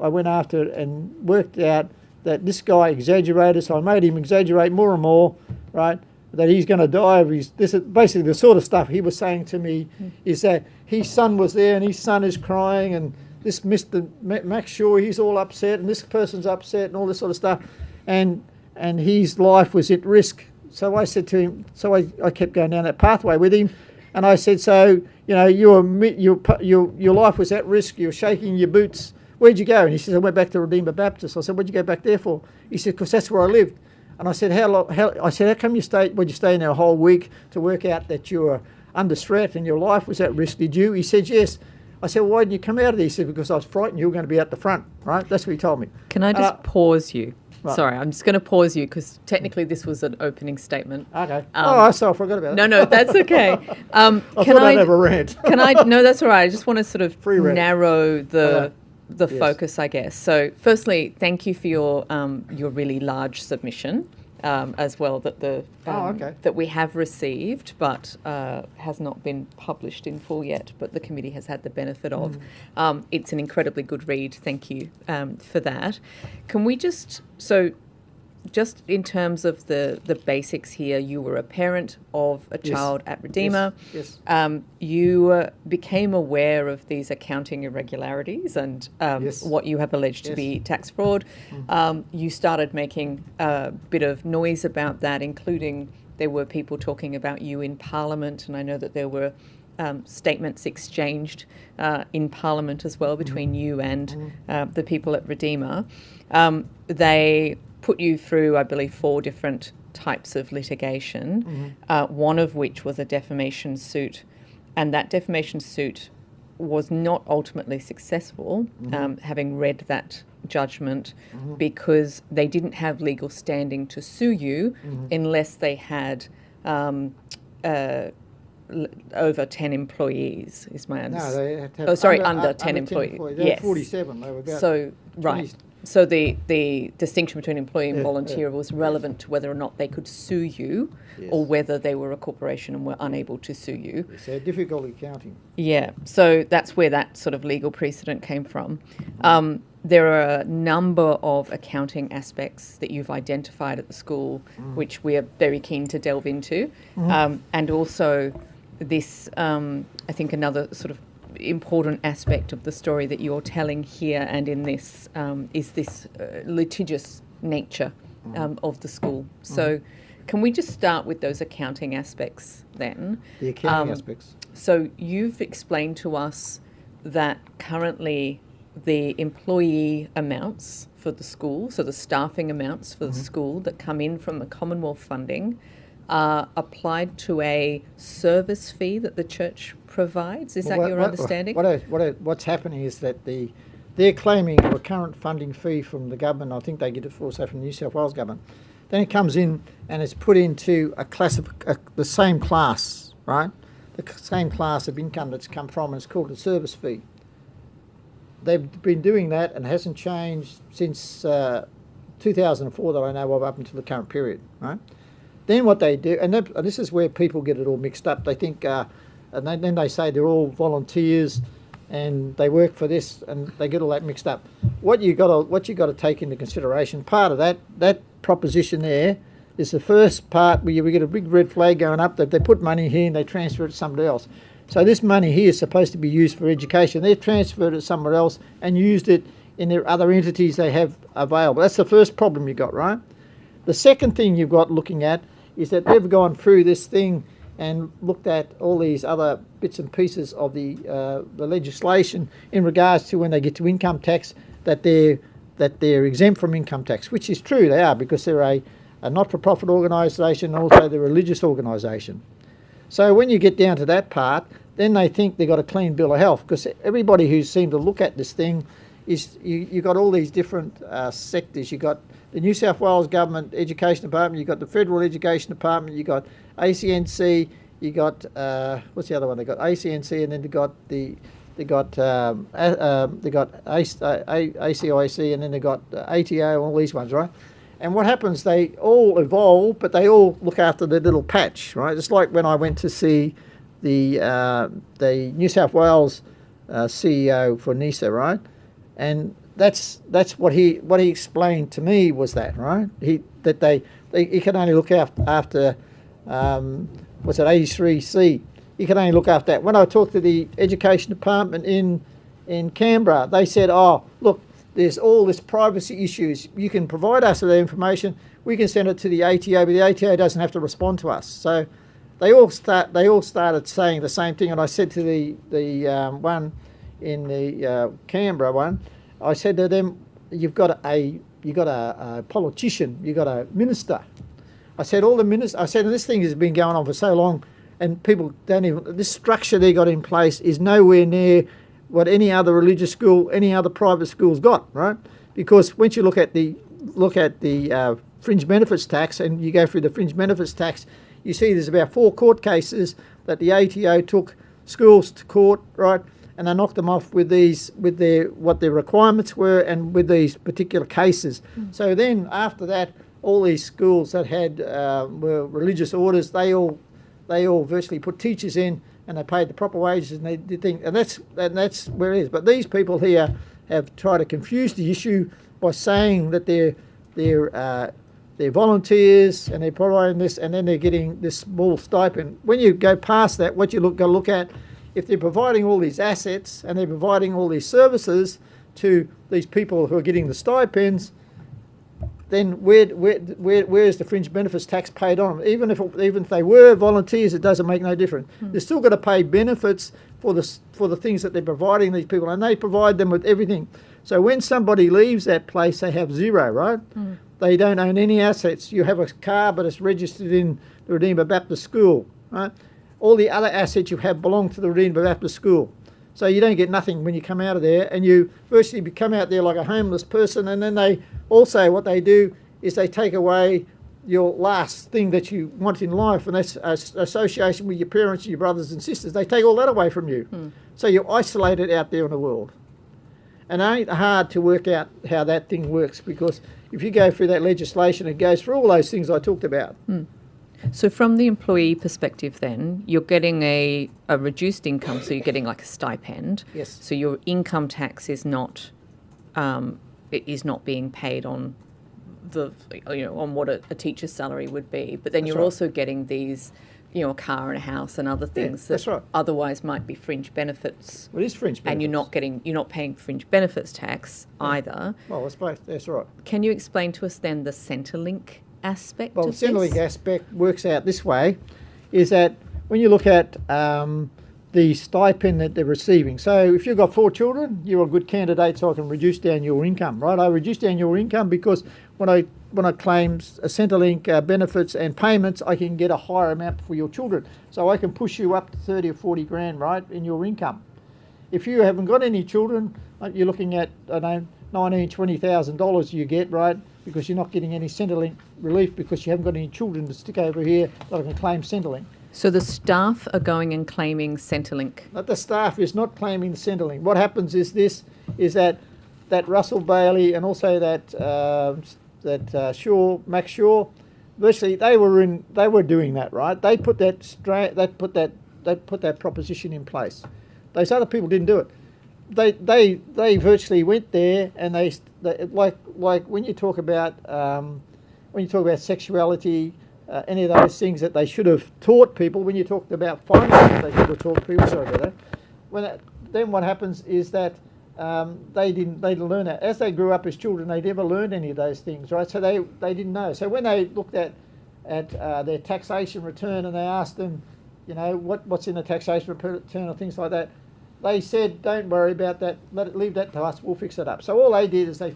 went after it and worked out that this guy exaggerated, so I made him exaggerate more and more, right? That he's going to die of this is basically the sort of stuff he was saying to me, is that his son was there and his son is crying, and this Mr. Max Shaw, he's all upset, and this person's upset, and all this sort of stuff, and his life was at risk. So I said to him, I kept going down that pathway with him, and I said, so, your life was at risk, you're shaking your boots. Where'd you go? And he says, I went back to Redeemer Baptist. I said, what'd you go back there for? He said, because that's where I lived. And I said, how come you stayed? Would you stay in there a whole week to work out that you were under threat and your life was at risk? Did you? He said, yes. I said, well, why didn't you come out of there? He said, because I was frightened you were going to be at the front, right? That's what he told me. Can I just pause you? Right. Sorry, I'm just going to pause you because technically this was an opening statement. Okay. I forgot about that. No, that's okay. I thought I'd have a rant. No, that's all right. I just want to sort of narrow the Yes. focus, I guess. So firstly, thank you for your really large submission as well that we have received, but has not been published in full yet, but the committee has had the benefit of. It's an incredibly good read. Thank you for that. Can we just in terms of the basics here, you were a parent of a child at Redeemer. Yes. You became aware of these accounting irregularities and what you have alleged to be tax fraud. You started making a bit of noise about that, including there were people talking about you in Parliament, and I know that there were statements exchanged in Parliament as well between you and the people at Redeemer. They put you through, I believe, 4 different types of litigation, one of which was a defamation suit, and that defamation suit was not ultimately successful, having read that judgment, because they didn't have legal standing to sue you unless they had over 10 employees, is my No, understanding. they have to have Under 10 employees. They Yes. were 47. They were about So, 20 right. So the distinction between employee and Yeah, volunteer was relevant to whether or not they could sue you, or Yes. whether they were a corporation and were unable to sue you. It's a difficulty counting. Yeah, so that's where that sort of legal precedent came from. There are a number of accounting aspects that you've identified at the school, which we are very keen to delve into. And also this, I think another sort of important aspect of the story that you're telling here and in this is this litigious nature of the school. So can we just start with those accounting aspects then? The accounting aspects. So you've explained to us that currently the employee amounts for the school, so the staffing amounts for the school that come in from the Commonwealth funding, are applied to a service fee that the church provides. Is that your understanding? What's happening is that they're claiming a recurrent funding fee from the government. I think they get it also from the New South Wales government. Then it comes in and it's put into the same class, right? The same class of income that's come from, and it's called a service fee. They've been doing that and it hasn't changed since 2004 that I know of, up until the current period, right? Then what they do, and this is where people get it all mixed up. They think, and then they say they're all volunteers and they work for this, and they get all that mixed up. What you got to take into consideration, part of that proposition there is the first part where we get a big red flag going up that they put money here and they transfer it to somebody else. So this money here is supposed to be used for education. They've transferred it somewhere else and used it in their other entities they have available. That's the first problem you got, right? The second thing you've got looking at is that they've gone through this thing and looked at all these other bits and pieces of the legislation in regards to when they get to income tax, that they're exempt from income tax, which is true, they are, because they're a not-for-profit organisation and also they're a religious organisation. So when you get down to that part, then they think they've got a clean bill of health, because everybody who seemed to look at this thing is you've got all these different sectors. You've got the New South Wales Government Education Department, you've got the Federal Education Department, you've got ACNC, you've got, what's the other one? They've got ACNC, and then they've got ACIC, and then they've got ATO, all these ones, right? And what happens, they all evolve, but they all look after their little patch, right? It's like when I went to see the New South Wales CEO for NISA, right? And that's what he explained to me was that, right? He can only look after 83C. He can only look after that. When I talked to the Education Department in Canberra, they said, "Oh, look, there's all this privacy issues. You can provide us with the information. We can send it to the ATO, but the ATO doesn't have to respond to us." So they all started saying the same thing. And I said to the one in the Canberra one, I said to them, "You've got a politician. You've got a minister." I said, "All the ministers." I said, "And this thing has been going on for so long, and people don't even. This structure they got in place is nowhere near what any other religious school, any other private school's got, right? Because once you look at the fringe benefits tax, and you go through the fringe benefits tax, you see there's about 4 court cases that the ATO took schools to court, right? And they knocked them off with what their requirements were, and with these particular cases. So then after that, all these schools that had were religious orders, they all virtually put teachers in, and they paid the proper wages, and they did things, and that's where it is. But these people here have tried to confuse the issue by saying that they're volunteers and they're providing this, and then they're getting this small stipend. When you go past that, what you got to look at, if they're providing all these assets and they're providing all these services to these people who are getting the stipends, then where's the fringe benefits tax paid on them? Even if they were volunteers, it doesn't make no difference. They're still got to pay benefits for the things that they're providing these people, and they provide them with everything. So when somebody leaves that place, they have zero, right? They don't own any assets. You have a car, but it's registered in the Redeemer Baptist School, right? All the other assets you have belong to the Redeemer Baptist School. So you don't get nothing when you come out of there, and you virtually come out there like a homeless person. And then they also, what they do is they take away your last thing that you want in life, and that's association with your parents, your brothers and sisters. They take all that away from you. So you're isolated out there in the world. And it ain't hard to work out how that thing works, because if you go through that legislation, it goes through all those things I talked about. So from the employee perspective then, you're getting a reduced income, so you're getting like a stipend. Yes. So your income tax is not being paid on on what a teacher's salary would be. But then That's you're right. also getting these, a car and a house and other things that's that right. otherwise might be fringe benefits. Well, it is fringe benefits. And you're not paying fringe benefits tax either. Well, that's both. That's right. Can you explain to us then the Centrelink aspect Well, of the Centrelink this? aspect works out this way, is that when you look at the stipend that they're receiving, so if you've got 4 children, you're a good candidate, so I can reduce down your income, right? I reduce down your income because when I claim Centrelink benefits and payments, I can get a higher amount for your children. So I can push you up to 30 or 40 grand, right, in your income. If you haven't got any children, you're looking at, $19,000, $20,000 you get, right, because you're not getting any Centrelink relief because you haven't got any children to stick over here that I can claim Centrelink. So the staff are going and claiming Centrelink. But the staff is not claiming the Centrelink. What happens is that Russell Bailey and also Max Shaw, virtually they were doing that, right? They put that proposition in place. Those other people didn't do it. They virtually went there, and they like when you talk about sexuality, any of those things that they should have taught people. When you talked about finances, they should have taught people. Sorry about that. Then what happens is that they didn't learn that. As they grew up as children, they never learned any of those things, right? So they didn't know. So when they looked at their taxation return and they asked them, what's in the taxation return or things like that, they said, don't worry about that. Leave that to us. We'll fix it up. So all they did is the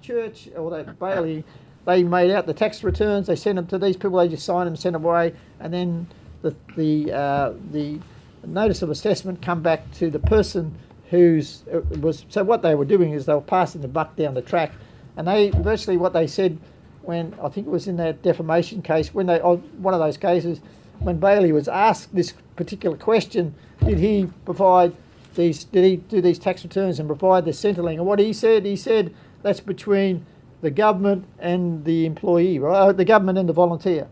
church or that Bailey, they made out the tax returns. They sent them to these people. They just signed them, sent them away, and then the notice of assessment come back to the person who's was. So what they were doing is they were passing the buck down the track, and they virtually what they said when I think it was in that defamation case one of those cases when Bailey was asked this particular question, did he do these tax returns and provide the Centrelink? And what he said that's between the government and the employee, right? The government and the volunteer.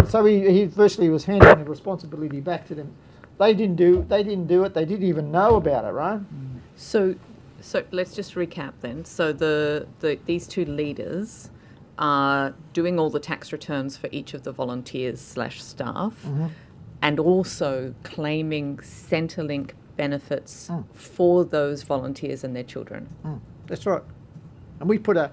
So he virtually was handing the responsibility back to them. They didn't do it. They didn't even know about it, right? So let's just recap then. So these two leaders are doing all the tax returns for each of the volunteers/staff, and also claiming Centrelink benefits for those volunteers and their children. That's right. And we put a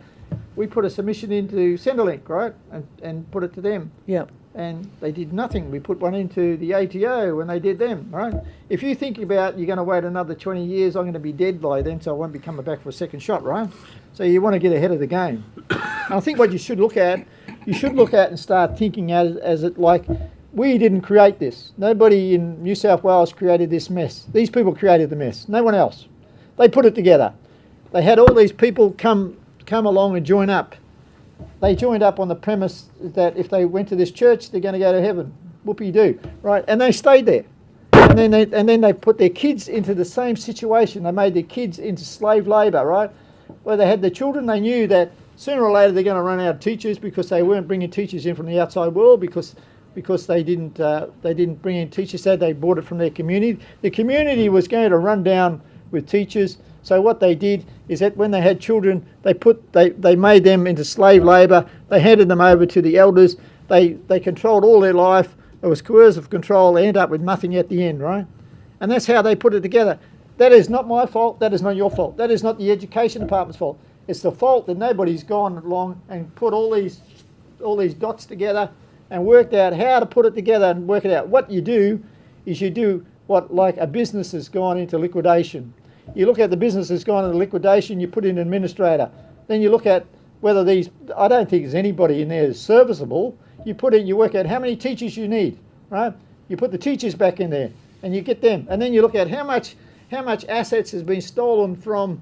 submission into Centrelink, right, and put it to them. Yeah. And they did nothing. We put one into the ATO and they did them, right? If you think about you're going to wait another 20 years, I'm going to be dead by then, so I won't be coming back for a second shot, right? So you want to get ahead of the game. And I think what you should look at and start thinking as it like, we didn't create this. Nobody in New South Wales created this mess. These people created the mess. No one else. They put it together. They had all these people come along and join up. They joined up on the premise that if they went to this church, they're going to go to heaven. Whoopie-doo, right? And they stayed there. And then they put their kids into the same situation. They made their kids into slave labour, right? Where they had their children, they knew that sooner or later they're going to run out of teachers because they weren't bringing teachers in from the outside world because they didn't bring in teachers, so they bought it from their community. The community was going to run down with teachers. So what they did is that when they had children, they made them into slave labour. They handed them over to the elders. They controlled all their life. It was coercive control. They ended up with nothing at the end, right? And that's how they put it together. That is not my fault. That is not your fault. That is not the education department's fault. It's the fault that nobody's gone along and put all these dots together and worked out how to put it together and work it out. What you do is you do what like a business has gone into liquidation. You look at the business that's gone into liquidation, you put in an administrator. Then you look at whether I don't think there's anybody in there who's serviceable. You work out how many teachers you need, right? You put the teachers back in there and you get them. And then you look at how much assets has been stolen from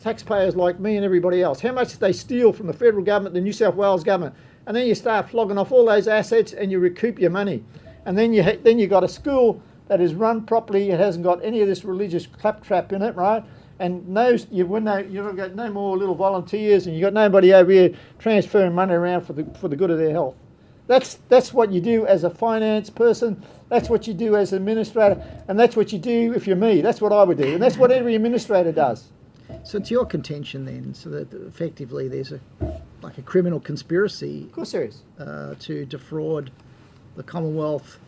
taxpayers like me and everybody else. How much they steal from the federal government, the New South Wales government, and then you start flogging off all those assets and you recoup your money. And then you got a school that is run properly. It hasn't got any of this religious claptrap in it, right? And you've got no more little volunteers, and you've got nobody over here transferring money around for the good of their health. That's what you do as a finance person. That's what you do as an administrator, and that's what you do if you're me. That's what I would do, and that's what every administrator does. So it's your contention then, so that effectively there's a criminal conspiracy. Of course there is. To defraud the Commonwealth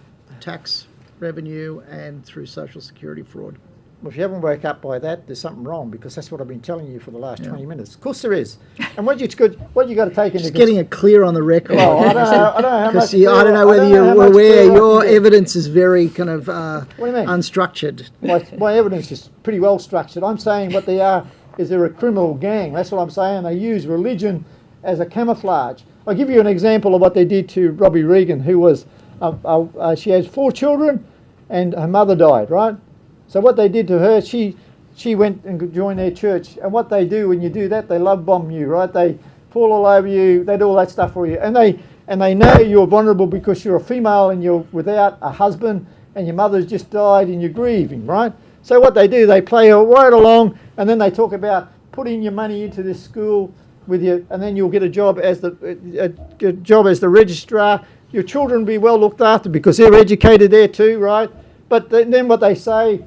tax revenue and through social security fraud. Well, if you haven't woke up by that, there's something wrong, because that's what I've been telling you for the last 20 minutes. Of course there is. And what you got to take into just getting it clear on the record. Well, I don't know how much. I don't know whether you're aware your evidence is very kind of what do you mean? Unstructured. My evidence is pretty well structured. I'm saying what they are is they're a criminal gang. That's what I'm saying. They use religion as a camouflage. I'll give you an example of what they did to Robbie Regan, who was, she has 4 children and her mother died, right? So what they did to her, she went and joined their church. And what they do when you do that, they love bomb you, right? They fall all over you. They do all that stuff for you. And they know you're vulnerable because you're a female and you're without a husband and your mother's just died and you're grieving, right? So what they do, they play right along, and then they talk about putting your money into this school with you, and then you'll get a job as the registrar. Your children will be well looked after because they're educated there too, right? But then what they say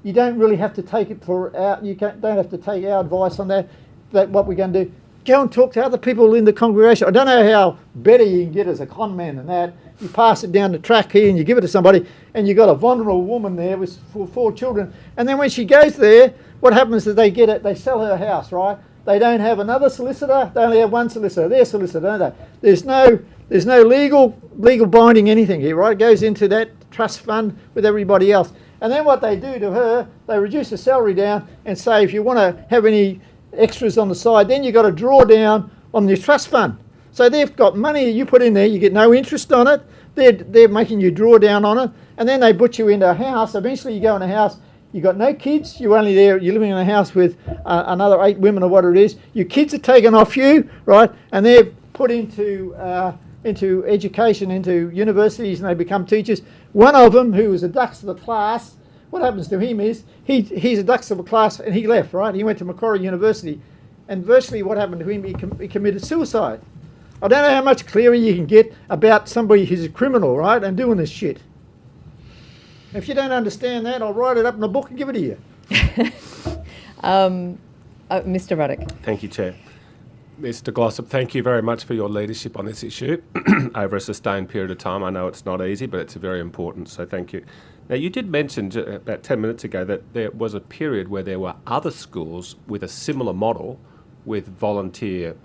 you don't really have to take it don't have to take our advice on that. That what we're going to do, go and talk to other people in the congregation. I don't know how better you can get as a con man than that. You pass it down the track here and you give it to somebody, and you've got a vulnerable woman there with 4 children. And then when she goes there, what happens is they sell her house, right? They don't have another solicitor. They only have one solicitor. Their solicitor, don't they? There's no legal binding anything here, right? It goes into that trust fund with everybody else. And then what they do to her, they reduce the salary down and say, if you want to have any extras on the side, then you've got to draw down on your trust fund. So they've got money you put in there, you get no interest on it. They're making you draw down on it, and then they put you into a house. Eventually you go in a house, you've got no kids, you're living in a house with another 8 women or what it is. Your kids are taken off you, right, and they're put into education, into universities, and they become teachers. One of them, who was a dux of the class, what happens to him is he's a dux of a class, and he left, right? He went to Macquarie University, and virtually what happened to him, he committed suicide. I don't know how much clearer you can get about somebody who's a criminal, right, and doing this shit. If you don't understand that, I'll write it up in a book and give it to you. Mr. Ruddock. Thank you, Chair. Mr. Glossop, thank you very much for your leadership on this issue over a sustained period of time. I know it's not easy, but it's very important, so thank you. Now, you did mention about 10 minutes ago that there was a period where there were other schools with a similar model with volunteer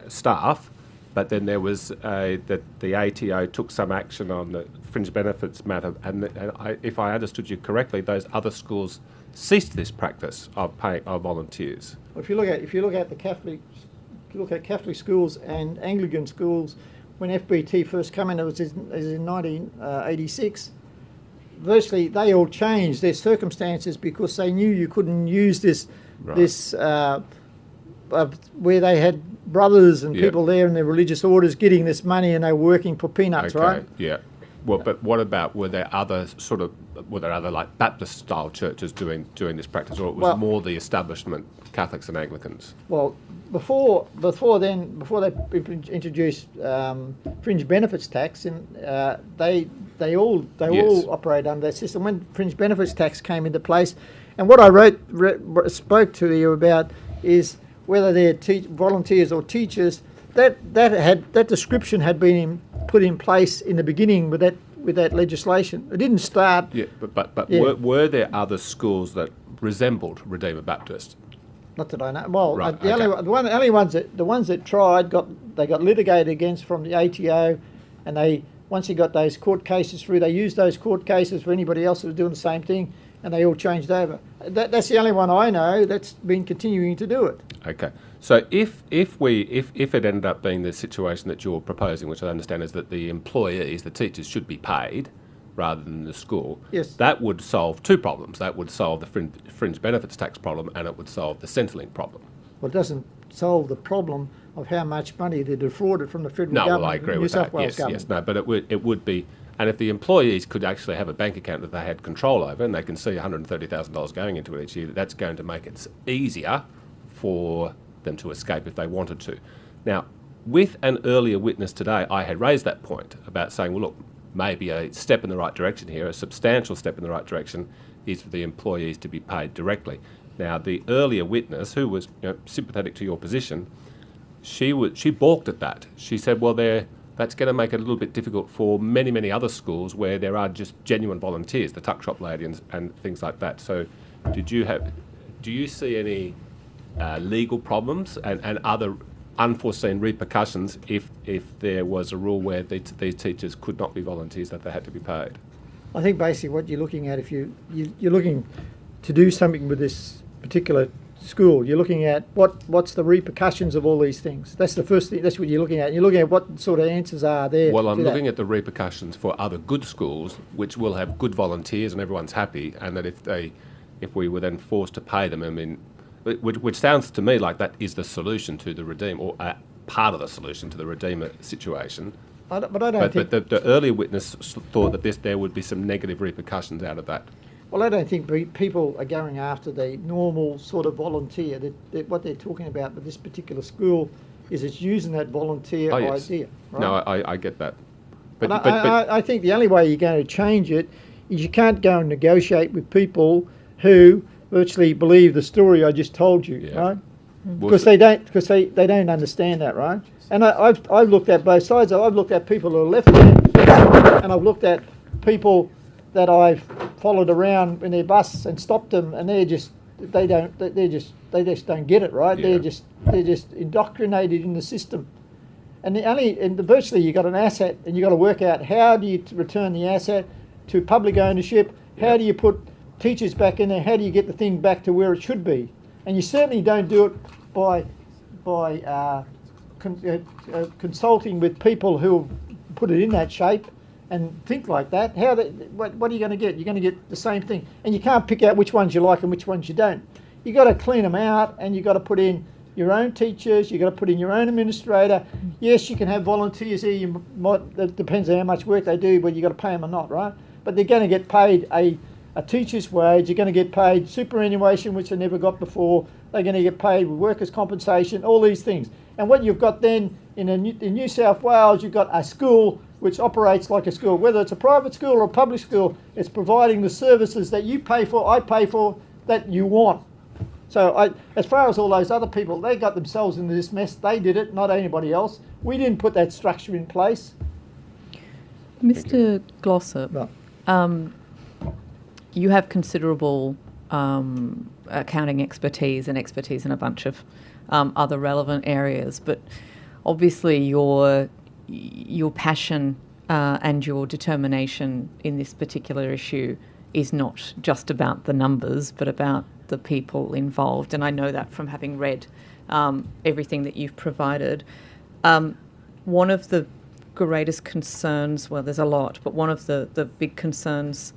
staff, but then there was that the ATO took some action on the fringe benefits matter, and if I understood you correctly, those other schools ceased this practice of paying our volunteers. Well, if you look at Catholic schools and Anglican schools, when FBT first came in, it was in 1986. Virtually, they all changed their circumstances because they knew you couldn't use this where they had brothers and people there in their religious orders getting this money and they were working for peanuts, right? Yeah. Well, but what about, were there other like Baptist style churches doing this practice, or it was more the establishment, Catholics and Anglicans? Well, before they introduced fringe benefits tax, they all operate under that system. When fringe benefits tax came into place, and what I spoke to you about is whether they're volunteers or teachers, that description had been put in place in the beginning with that legislation. It didn't start. Yeah, but were there other schools that resembled Redeemer Baptist? Not that I know. Well, right, the only ones that tried got litigated against from the ATO, and once you got those court cases through, they used those court cases for anybody else that was doing the same thing, and they all changed over. That's the only one I know that's been continuing to do it. Okay. So if it ended up being the situation that you're proposing, which I understand is that the employees, the teachers, should be paid, rather than the school, Yes. that would solve two problems. That would solve the fringe benefits tax problem, and it would solve the Centrelink problem. Well, it doesn't solve the problem of how much money they defrauded from the federal No, government. well, I agree and with New South that. Wales Yes, government. yes, no, but it would be, and if the employees could actually have a bank account that they had control over, and they can see $130,000 going into it each year, that's going to make it easier for them to escape if they wanted to. Now, with an earlier witness today, I had raised that point about saying, well, look, maybe a step in the right direction here, a substantial step in the right direction, is for the employees to be paid directly. Now, the earlier witness, who was sympathetic to your position, she balked at that. She said, well, that's going to make it a little bit difficult for many, many other schools where there are just genuine volunteers, the tuck shop lady and things like that. So do you see any legal problems and other unforeseen repercussions if there was a rule where these teachers could not be volunteers, that they had to be paid? I think basically what you're looking at, if you're looking to do something with this particular school, you're looking at what's the repercussions of all these things. That's the first thing. That's what you're looking at. You're looking at what sort of answers are there. Well, I'm looking at the repercussions for other good schools, which will have good volunteers and everyone's happy, and that if we were then forced to pay them, I mean, which sounds to me like that is the solution to the Redeemer, or part of the solution to the Redeemer situation. But I don't think... But the earlier witness thought that there would be some negative repercussions out of that. Well, I don't think people are going after the normal sort of volunteer. What they're talking about with this particular school is it's using that volunteer idea. Right? No, I get that. But I think the only way you're going to change it is you can't go and negotiate with people who virtually believe the story I just told you, right? Because they don't understand that, right? And I've looked at both sides. I've looked at people who are left and I've looked at people that I've followed around in their bus and stopped them, and they just don't get it, right? Yeah. They're just indoctrinated in the system. And virtually you've got an asset, and you've got to work out how do you return the asset to public ownership. How do you put teachers back in there? How do you get the thing back to where it should be? And you certainly don't do it by consulting with people who put it in that shape and think like that. What are you going to get? You're going to get the same thing, and you can't pick out which ones you like and which ones you don't. You've got to clean them out, and you've got to put in your own teachers. You've got to put in your own administrator. Yes, you can have volunteers here. That depends on how much work they do, whether you've got to pay them or not, right? But they're going to get paid a teacher's wage. You're going to get paid superannuation, which they never got before. They're going to get paid with workers' compensation, all these things. And what you've got then in New South Wales, you've got a school which operates like a school. Whether it's a private school or a public school, it's providing the services that you pay for, I pay for, that you want. So as far as all those other people, they got themselves into this mess. They did it, not anybody else. We didn't put that structure in place. Mr. Glossop, Right. You have considerable accounting expertise and expertise in a bunch of other relevant areas, but obviously your passion and your determination in this particular issue is not just about the numbers, but about the people involved. And I know that from having read everything that you've provided. One of the greatest concerns, well, there's a lot, but one of the big concerns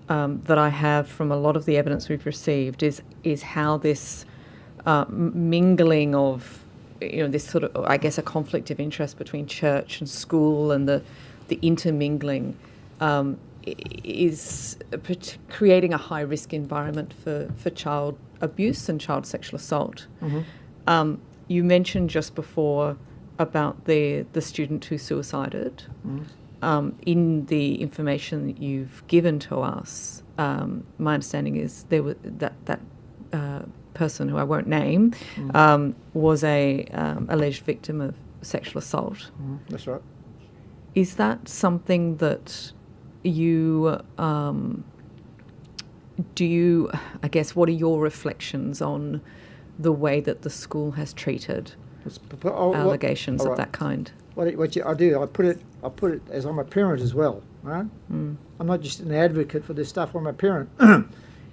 that I have from a lot of the evidence we've received is how this mingling of, this sort of, I guess, a conflict of interest between church and school, and the intermingling is creating a high-risk environment for child abuse and child sexual assault. Mm-hmm. You mentioned just before about the student who suicided. Mm-hmm. In the information that you've given to us, my understanding is there was that person, who I won't name, was a alleged victim of sexual assault. That's right. Is that something that you I guess, what are your reflections on the way that the school has treated allegations of that kind? I do, I put it as I'm a parent as well, right? I'm not just an advocate for this stuff, I'm a parent.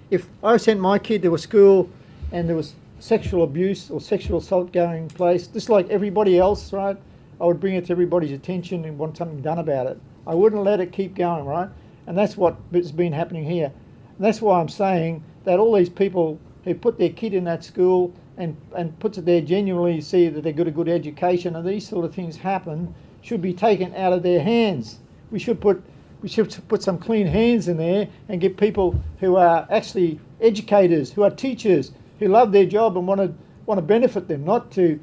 If I sent my kid to a school and there was sexual abuse or sexual assault going place, just like everybody else, right, I would bring it to everybody's attention and want something done about it. I wouldn't let it keep going, right? And that's what has been happening here. And that's why I'm saying that all these people who put their kid in that school and puts it there genuinely see that they got a good education and these sort of things happen should be taken out of their hands. We should put some clean hands in there and get people who are actually educators, who are teachers, who love their job and want to benefit them, not to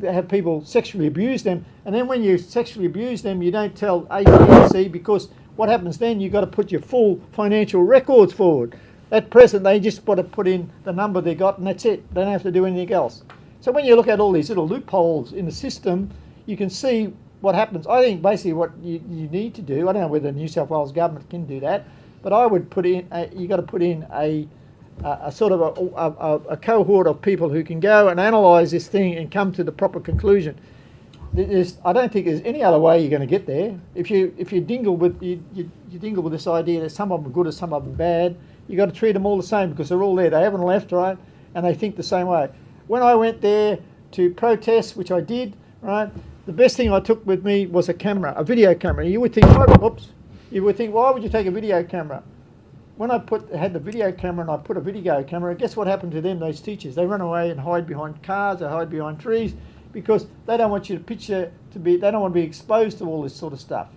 have people sexually abuse them. And then when you sexually abuse them, you don't tell A, B, and C, because what happens then, you've got to put your full financial records forward. At present, they just want to put in the number they got and that's it. They don't have to do anything else. So when you look at all these little loopholes in the system, you can see what happens. I think basically what you need to do, I don't know whether the New South Wales government can do that, but I would put in, you've got to put in a sort of a cohort of people who can go and analyse this thing and come to the proper conclusion. I don't think there's any other way you're going to get there. If you dingle with this idea that some of them are good and some of them are bad, you've got to treat them all the same because they're all there. They haven't left, right? And they think the same way. When I went there to protest, which I did, right, the best thing I took with me was a camera, a video camera. You would think, why would you take a video camera? When I had the video camera and I put a video camera, guess what happened to them, those teachers? They run away and hide behind cars, they hide behind trees, because they don't want you to they don't want to be exposed to all this sort of stuff.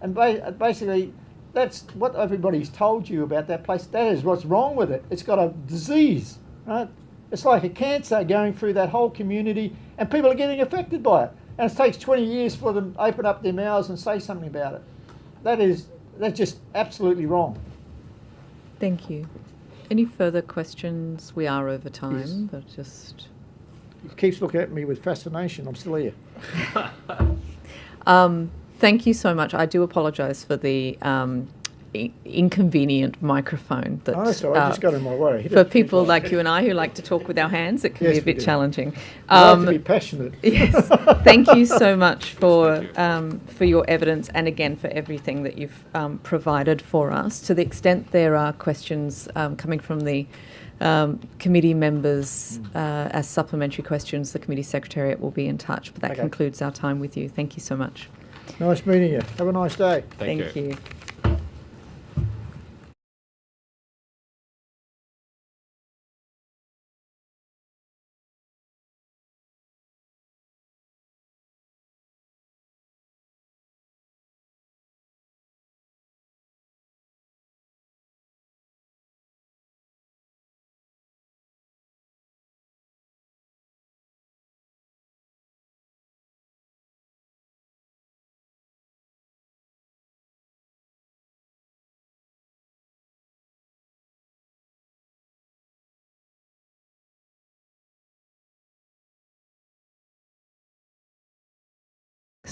And basically, that's what everybody's told you about that place. That is what's wrong with it. It's got a disease, right? It's like a cancer going through that whole community and people are getting affected by it. And it takes 20 years for them to open up their mouths and say something about it. That's just absolutely wrong. Thank you. Any further questions? We are over time, Yes. but just... He keeps looking at me with fascination. I'm still here. Thank you so much. I do apologise for the inconvenient microphone. That, That's all right. I just got in my way. For people like you and I who like to talk with our hands, it can Yes, be a we bit do. challenging. I like to be passionate. Yes. Thank you so much for your evidence and again for everything that you've provided for us. To the extent there are questions coming from the committee members as supplementary questions, the committee secretariat will be in touch. But that Okay. concludes our time with you. Thank you so much. Nice meeting you. Have a nice day. Thank you.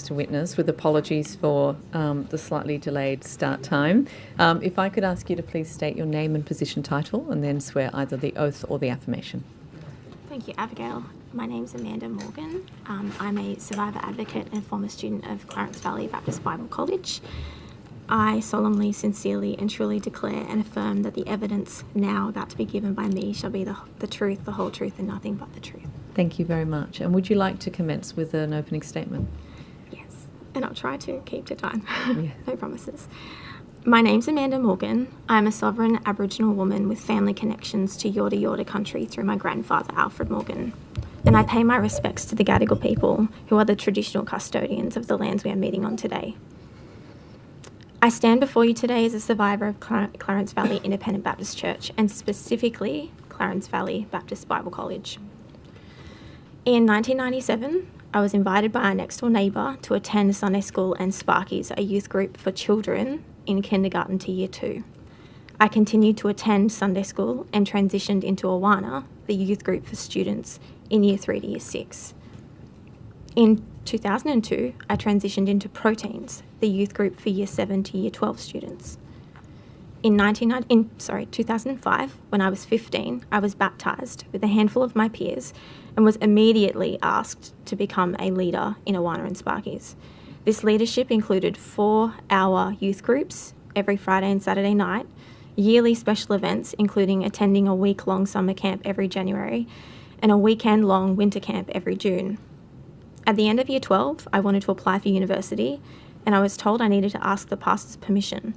To witness, with apologies for the slightly delayed start time. If I could ask you to please state your name and position title and then swear either the oath or the affirmation. Thank you, Abigail. My name's Amanda Morgan. I'm a survivor advocate and former student of Clarence Valley Baptist Bible College. I solemnly, sincerely and truly declare and affirm that the evidence now about to be given by me shall be the truth, the whole truth and nothing but the truth. Thank you very much. And would you like to commence with an opening statement? Yes, and I'll try to keep to time. Yeah. No promises. My name's Amanda Morgan. I'm a sovereign Aboriginal woman with family connections to Yorta Yorta country through my grandfather, Alfred Morgan. And I pay my respects to the Gadigal people, who are the traditional custodians of the lands we are meeting on today. I stand before you today as a survivor of Clarence Valley Independent Baptist Church, and specifically Clarence Valley Baptist Bible College. In 1997, I was invited by our next door neighbour to attend Sunday School and Sparkies, a youth group for children in kindergarten to year 2. I continued to attend Sunday School and transitioned into Awana, the youth group for students in year 3 to year 6. In 2002, I transitioned into Proteins, the youth group for year 7 to year 12 students. In 2005, when I was 15, I was baptised with a handful of my peers and was immediately asked to become a leader in Awana and Sparkies. This leadership included 4-hour youth groups every Friday and Saturday night, yearly special events including attending a week-long summer camp every January and a weekend-long winter camp every June. At the end of year 12, I wanted to apply for university and I was told I needed to ask the pastor's permission.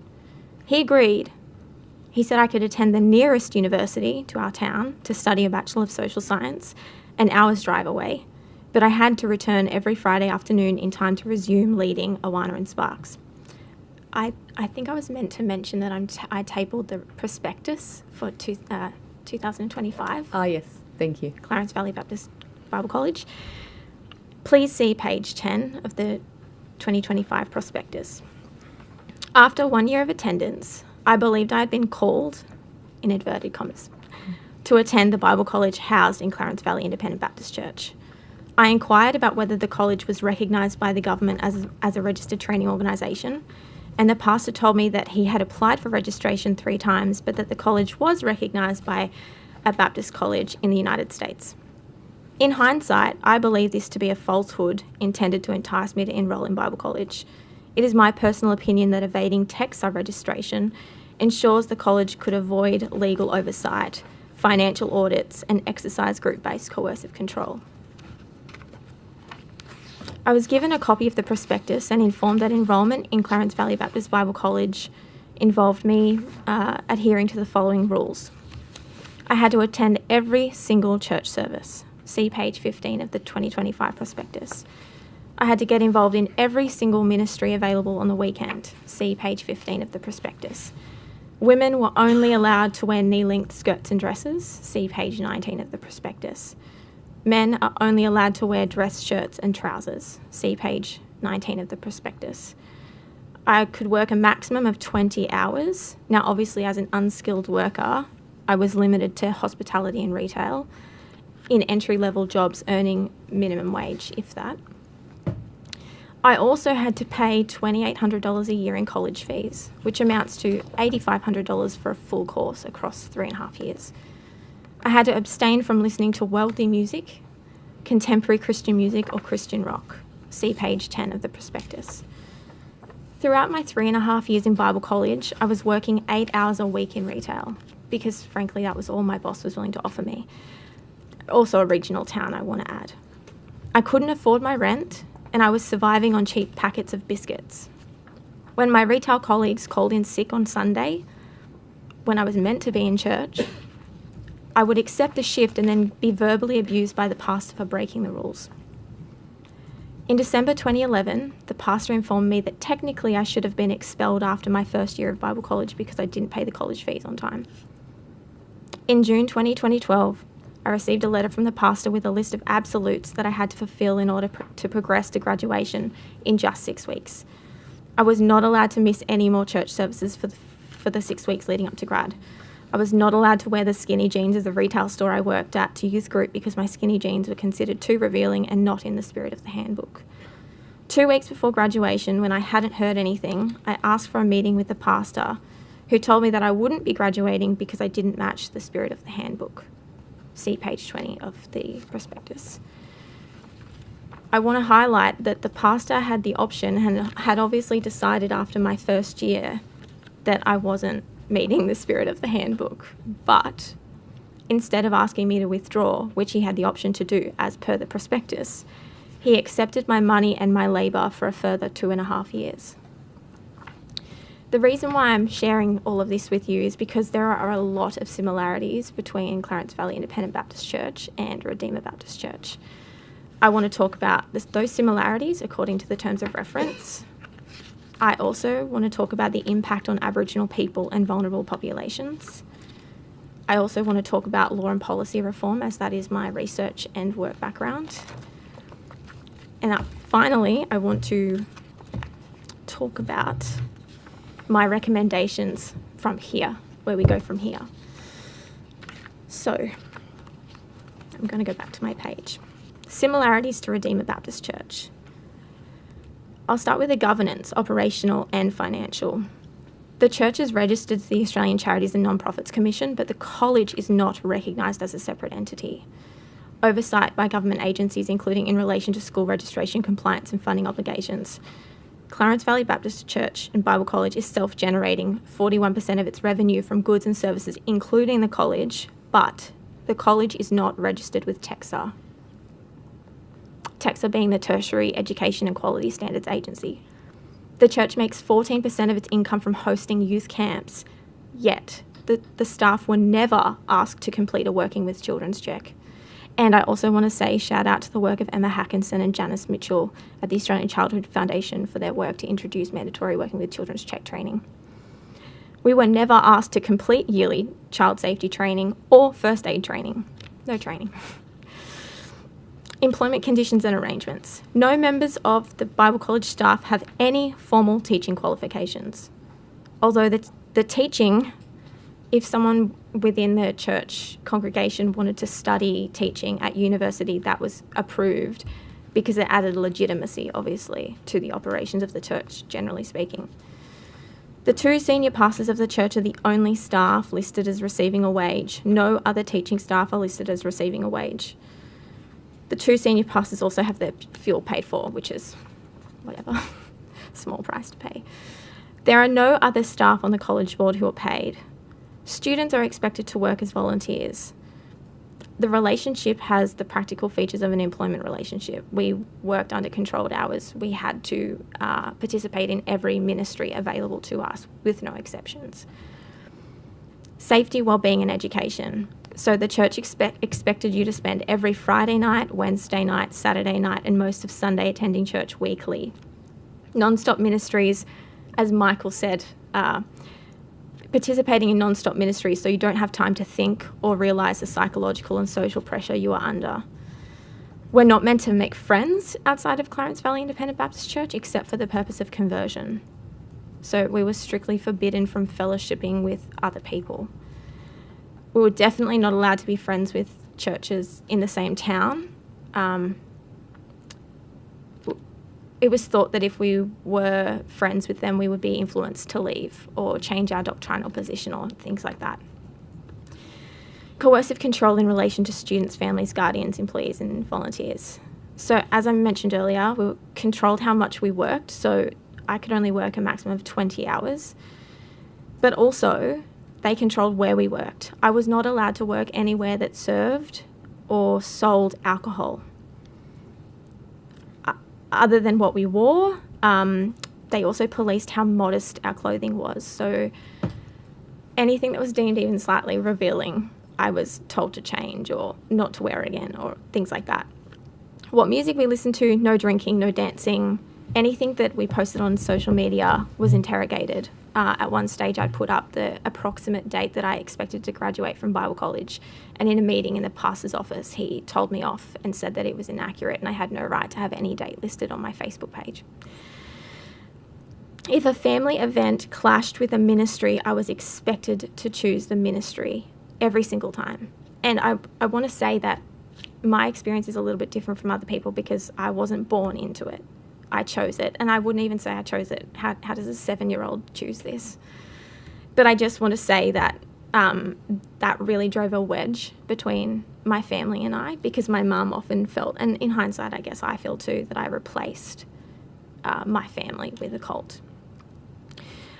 He agreed. He said I could attend the nearest university to our town to study a Bachelor of Social Science, an hour's drive away, but I had to return every Friday afternoon in time to resume leading Awana and Sparks. I think I was meant to mention that I tabled the prospectus for 2025. Ah, yes, thank you. Clarence Valley Baptist Bible College. Please see page 10 of the 2025 prospectus. After 1 year of attendance, I believed I had been called, in inverted commas, to attend the Bible college housed in Clarence Valley Independent Baptist Church. I inquired about whether the college was recognised by the government as a registered training organisation, and the pastor told me that he had applied for registration 3 times, but that the college was recognised by a Baptist college in the United States. In hindsight, I believe this to be a falsehood intended to entice me to enrol in Bible college. It is my personal opinion that evading TEXA registration ensures the college could avoid legal oversight, financial audits, and exercise group-based coercive control. I was given a copy of the prospectus and informed that enrolment in Clarence Valley Baptist Bible College involved me adhering to the following rules. I had to attend every single church service. See page 15 of the 2025 prospectus. I had to get involved in every single ministry available on the weekend. See page 15 of the prospectus. Women were only allowed to wear knee-length skirts and dresses. See page 19 of the prospectus. Men are only allowed to wear dress shirts and trousers. See page 19 of the prospectus. I could work a maximum of 20 hours. Now, obviously, as an unskilled worker, I was limited to hospitality and retail in entry-level jobs earning minimum wage, if that. I also had to pay $2,800 a year in college fees, which amounts to $8,500 for a full course across 3.5 years. I had to abstain from listening to worldly music, contemporary Christian music, or Christian rock. See page 10 of the prospectus. Throughout my 3.5 years in Bible college, I was working 8 hours a week in retail because, frankly, that was all my boss was willing to offer me. Also a regional town, I want to add. I couldn't afford my rent, and I was surviving on cheap packets of biscuits. When my retail colleagues called in sick on Sunday, when I was meant to be in church, I would accept the shift and then be verbally abused by the pastor for breaking the rules. In December 2011, the pastor informed me that technically I should have been expelled after my first year of Bible college because I didn't pay the college fees on time. In June 2012, I received a letter from the pastor with a list of absolutes that I had to fulfill in order to progress to graduation in just 6 weeks. I was not allowed to miss any more church services for the 6 weeks leading up to grad. I was not allowed to wear the skinny jeans of the retail store I worked at to youth group because my skinny jeans were considered too revealing and not in the spirit of the handbook. 2 weeks before graduation, when I hadn't heard anything, I asked for a meeting with the pastor, who told me that I wouldn't be graduating because I didn't match the spirit of the handbook. See page 20 of the prospectus. I want to highlight that the pastor had the option and had obviously decided after my first year that I wasn't meeting the spirit of the handbook, but instead of asking me to withdraw, which he had the option to do as per the prospectus, he accepted my money and my labour for a further 2.5 years. The reason why I'm sharing all of this with you is because there are a lot of similarities between Clarence Valley Independent Baptist Church and Redeemer Baptist Church. I want to talk about those similarities according to the terms of reference. I also want to talk about the impact on Aboriginal people and vulnerable populations. I also want to talk about law and policy reform, as that is my research and work background. And finally, I want to talk about my recommendations from here, where we go from here. So, I'm going to go back to my page. Similarities to Redeemer Baptist Church. I'll start with the governance, operational and financial. The church is registered to the Australian Charities and Non-Profits Commission, but the college is not recognised as a separate entity. Oversight by government agencies, including in relation to school registration, compliance and funding obligations. Clarence Valley Baptist Church and Bible College is self-generating 41% of its revenue from goods and services, including the college, but the college is not registered with TEXA. TEXA being the Tertiary Education and Quality Standards Agency. The church makes 14% of its income from hosting youth camps, yet the staff were never asked to complete a working with children's check. And I also want to say shout out to the work of Emma Hackinson and Janice Mitchell at the Australian Childhood Foundation for their work to introduce mandatory working with children's check training. We were never asked to complete yearly child safety training or first aid training. No training. Employment conditions and arrangements. No members of the Bible College staff have any formal teaching qualifications. Although the teaching, if someone within the church congregation wanted to study teaching at university, that was approved because it added legitimacy, obviously, to the operations of the church, generally speaking. The 2 senior pastors of the church are the only staff listed as receiving a wage. No other teaching staff are listed as receiving a wage. The 2 senior pastors also have their fuel paid for, which is whatever, small price to pay. There are no other staff on the college board who are paid. Students are expected to work as volunteers. The relationship has the practical features of an employment relationship. We worked under controlled hours. We had to participate in every ministry available to us, with no exceptions. Safety, wellbeing and education. So the church expected you to spend every Friday night, Wednesday night, Saturday night and most of Sunday attending church weekly. Non-stop ministries, as Michael said, participating in non-stop ministries so you don't have time to think or realise the psychological and social pressure you are under. We're not meant to make friends outside of Clarence Valley Independent Baptist Church except for the purpose of conversion. So we were strictly forbidden from fellowshipping with other people. We were definitely not allowed to be friends with churches in the same town. It was thought that if we were friends with them, we would be influenced to leave or change our doctrinal position or things like that. Coercive control in relation to students, families, guardians, employees and volunteers. So as I mentioned earlier, we controlled how much we worked, so I could only work a maximum of 20 hours. But also, they controlled where we worked. I was not allowed to work anywhere that served or sold alcohol. Other than what we wore, they also policed how modest our clothing was. So anything that was deemed even slightly revealing, I was told to change or not to wear again or things like that. What music we listened to, no drinking, no dancing, anything that we posted on social media was interrogated. At one stage, I'd put up the approximate date that I expected to graduate from Bible College, and in a meeting in the pastor's office, he told me off and said that it was inaccurate and I had no right to have any date listed on my Facebook page. If a family event clashed with a ministry, I was expected to choose the ministry every single time. And I want to say that my experience is a little bit different from other people because I wasn't born into it. I chose it, and I wouldn't even say I chose it. How does a 7-year-old choose this? But I just want to say that that really drove a wedge between my family and I, because my mum often felt, and in hindsight I guess I feel too, that I replaced my family with a cult.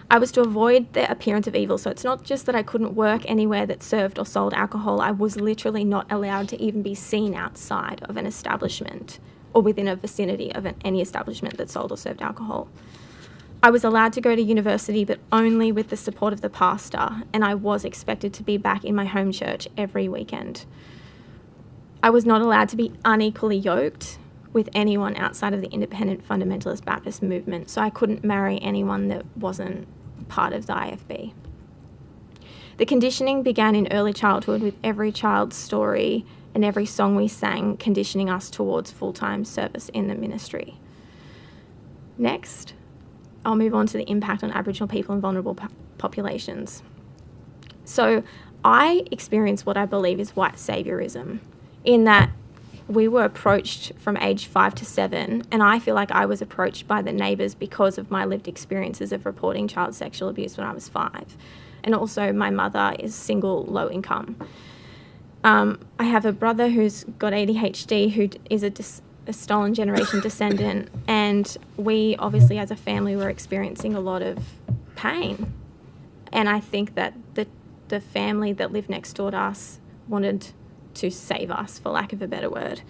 I was to avoid the appearance of evil, so it's not just that I couldn't work anywhere that served or sold alcohol. I was literally not allowed to even be seen outside of an establishment or within a vicinity of any establishment that sold or served alcohol. I was allowed to go to university, but only with the support of the pastor, and I was expected to be back in my home church every weekend. I was not allowed to be unequally yoked with anyone outside of the independent fundamentalist Baptist movement, so I couldn't marry anyone that wasn't part of the IFB. The conditioning began in early childhood with every child's story and every song we sang conditioning us towards full-time service in the ministry. Next, I'll move on to the impact on Aboriginal people and vulnerable populations. So I experienced what I believe is white saviorism, in that we were approached from age 5 to 7, and I feel like I was approached by the neighbours because of my lived experiences of reporting child sexual abuse when I was 5. And also my mother is single, low income. I have a brother who's got ADHD, who is a stolen generation descendant, and we obviously as a family were experiencing a lot of pain. And I think that the family that lived next door to us wanted to save us, for lack of a better word.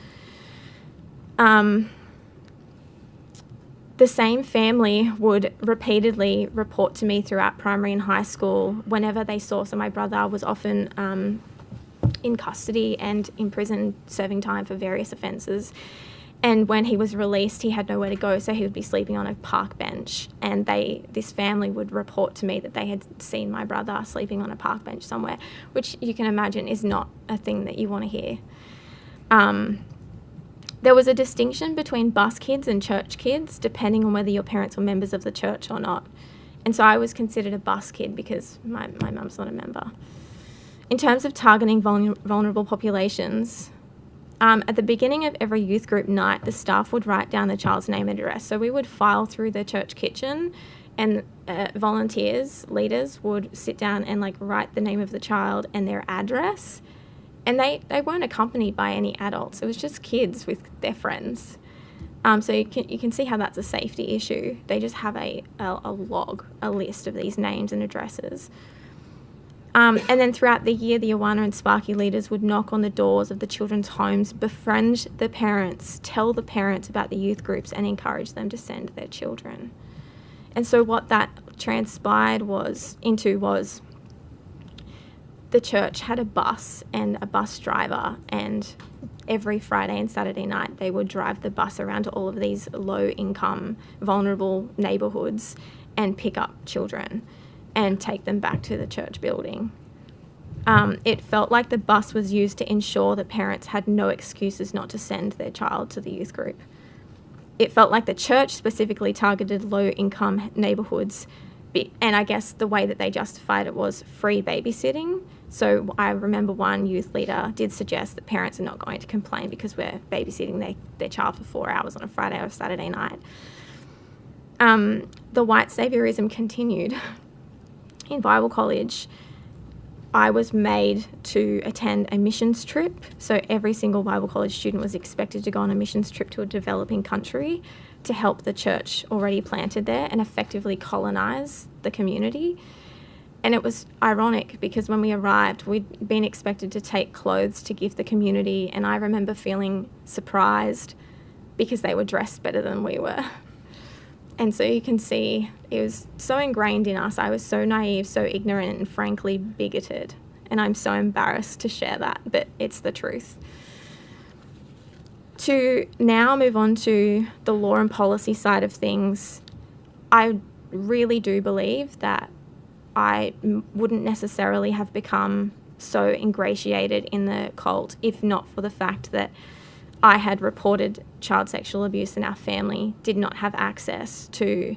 The same family would repeatedly report to me throughout primary and high school whenever they saw. So my brother was often in custody and in prison serving time for various offences. And when he was released, he had nowhere to go, so he would be sleeping on a park bench. And this family would report to me that they had seen my brother sleeping on a park bench somewhere, which you can imagine is not a thing that you want to hear. There was a distinction between bus kids and church kids, depending on whether your parents were members of the church or not. And so I was considered a bus kid because my mum's not a member. In terms of targeting vulnerable populations, at the beginning of every youth group night, the staff would write down the child's name and address. So we would file through the church kitchen, and volunteers, leaders, would sit down and write the name of the child and their address. And they weren't accompanied by any adults. It was just kids with their friends. So you can see how that's a safety issue. They just have a log, a list of these names and addresses. And then throughout the year, the Awana and Sparky leaders would knock on the doors of the children's homes, befriend the parents, tell the parents about the youth groups, and encourage them to send their children. And so what that transpired was the church had a bus and a bus driver, and every Friday and Saturday night they would drive the bus around to all of these low-income, vulnerable neighbourhoods and pick up children and take them back to the church building. It felt like the bus was used to ensure that parents had no excuses not to send their child to the youth group. It felt like the church specifically targeted low-income neighbourhoods, and I guess the way that they justified it was free babysitting. So I remember one youth leader did suggest that parents are not going to complain because we're babysitting their child for 4 hours on a Friday or Saturday night. The white saviorism continued. In Bible college, I was made to attend a missions trip. So every single Bible college student was expected to go on a missions trip to a developing country to help the church already planted there and effectively colonise the community. And it was ironic because when we arrived, we'd been expected to take clothes to give the community, and I remember feeling surprised because they were dressed better than we were. And so you can see it was so ingrained in us. I was so naive, so ignorant, and frankly bigoted. And I'm so embarrassed to share that, but it's the truth. To now move on to the law and policy side of things, I really do believe that I wouldn't necessarily have become so ingratiated in the cult if not for the fact that I had reported child sexual abuse and our family did not have access to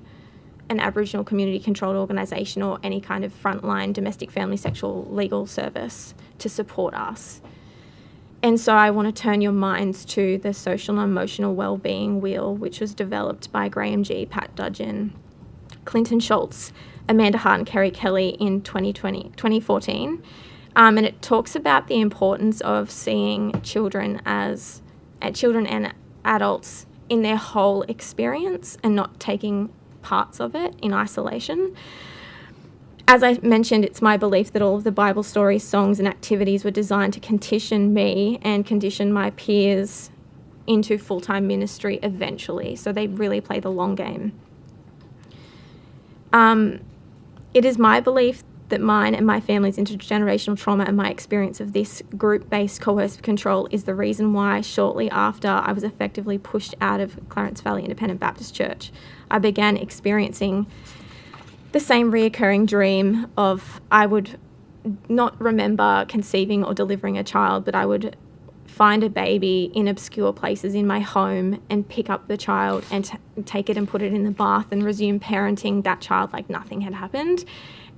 an Aboriginal community controlled organisation or any kind of frontline domestic family sexual legal service to support us. And so I want to turn your minds to the social and emotional wellbeing wheel, which was developed by Graham G, Pat Dudgeon, Clinton Schultz, Amanda Hart and Kerry Kelly in 2014. And it talks about the importance of seeing children and adults in their whole experience and not taking parts of it in isolation. As I mentioned, it's my belief that all of the Bible stories, songs and activities were designed to condition me and condition my peers into full-time ministry eventually. So they really play the long game. It is my belief that mine and my family's intergenerational trauma and my experience of this group-based coercive control is the reason why shortly after I was effectively pushed out of Clarence Valley Independent Baptist Church, I began experiencing the same reoccurring dream of I would not remember conceiving or delivering a child, but I would find a baby in obscure places in my home and pick up the child and take it and put it in the bath and resume parenting that child like nothing had happened.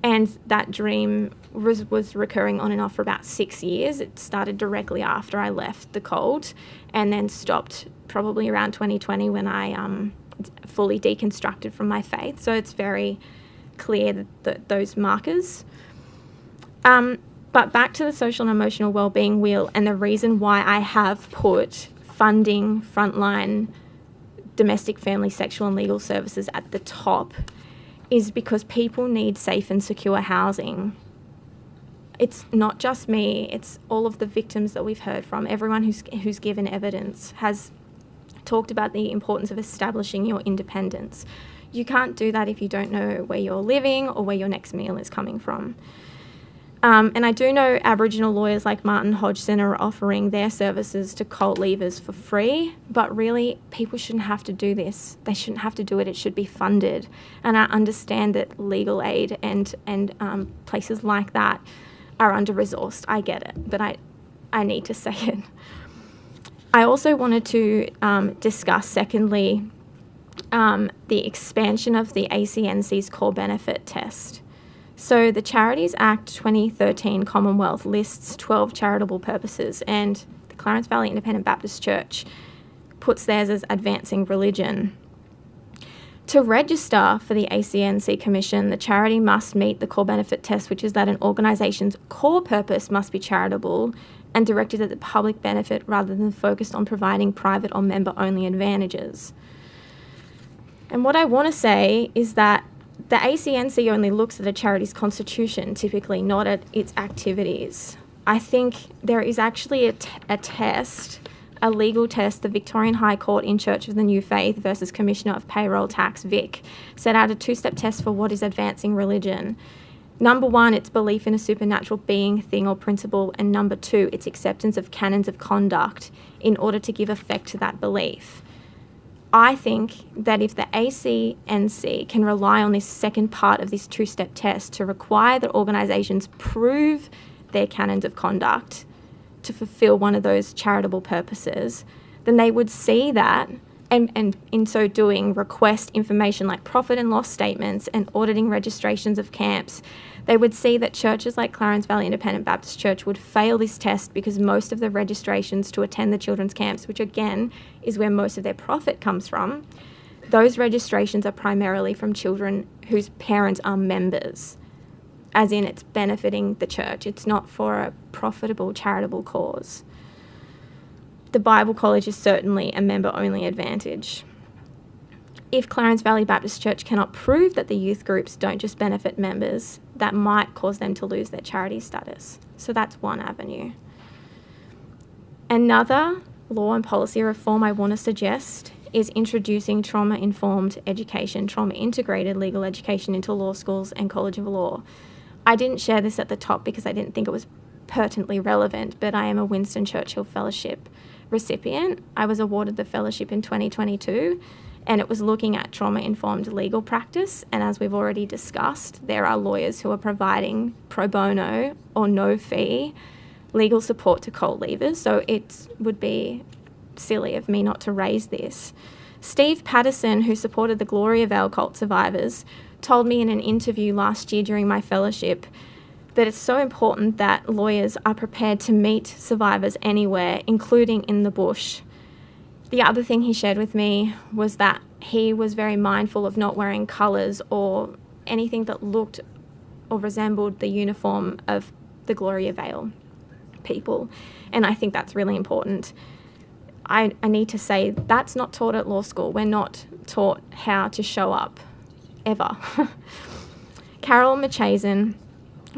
And that dream was recurring on and off for about 6 years. It started directly after I left the cult and then stopped probably around 2020 when I fully deconstructed from my faith. So it's very clear that those markers. But back to the social and emotional wellbeing wheel and the reason why I have put funding frontline domestic family sexual and legal services at the top is because people need safe and secure housing. It's not just me, it's all of the victims that we've heard from. Everyone who's given evidence has talked about the importance of establishing your independence. You can't do that if you don't know where you're living or where your next meal is coming from. And I do know Aboriginal lawyers like Martin Hodgson are offering their services to cult leavers for free, but really people shouldn't have to do this. They shouldn't have to do it. It should be funded. And I understand that legal aid and places like that are under-resourced. I get it, but I need to say it. I also wanted to discuss, secondly, the expansion of the ACNC's core benefit test. So the Charities Act 2013 Commonwealth lists 12 charitable purposes, and the Clarence Valley Independent Baptist Church puts theirs as advancing religion. To register for the ACNC Commission, the charity must meet the core benefit test, which is that an organisation's core purpose must be charitable and directed at the public benefit rather than focused on providing private or member-only advantages. And what I want to say is that the ACNC only looks at a charity's constitution, typically, not at its activities. I think there is actually a test, a legal test. The Victorian High Court in Church of the New Faith versus Commissioner of Payroll Tax, Vic, set out a two-step test for what is advancing religion. Number one, its belief in a supernatural being, thing or principle, and number two, its acceptance of canons of conduct in order to give effect to that belief. I think that if the ACNC can rely on this second part of this two-step test to require that organisations prove their canons of conduct to fulfil one of those charitable purposes, then they would see that and in so doing request information like profit and loss statements and auditing registrations of camps. They would see that churches like Clarence Valley Independent Baptist Church would fail this test because most of the registrations to attend the children's camps, which again is where most of their profit comes from, those registrations are primarily from children whose parents are members, as in it's benefiting the church. It's not for a profitable charitable cause. The Bible College is certainly a member-only advantage. If Clarence Valley Baptist Church cannot prove that the youth groups don't just benefit members, that might cause them to lose their charity status. So that's one avenue. Another law and policy reform I want to suggest is introducing trauma-informed education, trauma-integrated legal education into law schools and College of Law. I didn't share this at the top because I didn't think it was pertinently relevant, but I am a Winston Churchill Fellowship recipient. I was awarded the fellowship in 2022, and it was looking at trauma-informed legal practice. And as we've already discussed, there are lawyers who are providing pro bono or no fee legal support to cult leavers. So it would be silly of me not to raise this. Steve Patterson, who supported the Gloria Vale cult survivors, told me in an interview last year during my fellowship that it's so important that lawyers are prepared to meet survivors anywhere, including in the bush. The other thing he shared with me was that he was very mindful of not wearing colours or anything that looked or resembled the uniform of the Gloria Vale people. And I think that's really important. I need to say that's not taught at law school. We're not taught how to show up, ever. Carol Machazen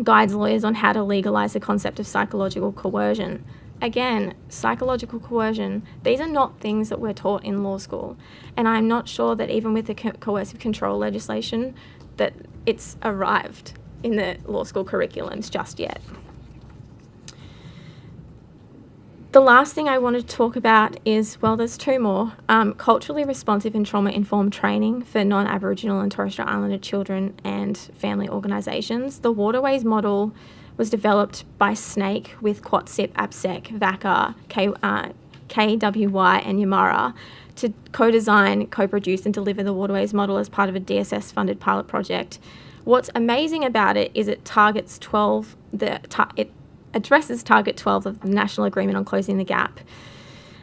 guides lawyers on how to legalise the concept of psychological coercion. Again, psychological coercion, these are not things that we're taught in law school. And I'm not sure that even with the coercive control legislation that it's arrived in the law school curriculums just yet. The last thing I want to talk about is, well, there's two more. Culturally responsive and trauma-informed training for non-Aboriginal and Torres Strait Islander children and family organisations. The Waterways model was developed by SNAKE with QuatSip, APSEC, VACA, KWY and Yamara to co-design, co-produce and deliver the Waterways model as part of a DSS-funded pilot project. What's amazing about it is it targets it addresses Target 12 of the National Agreement on Closing the Gap,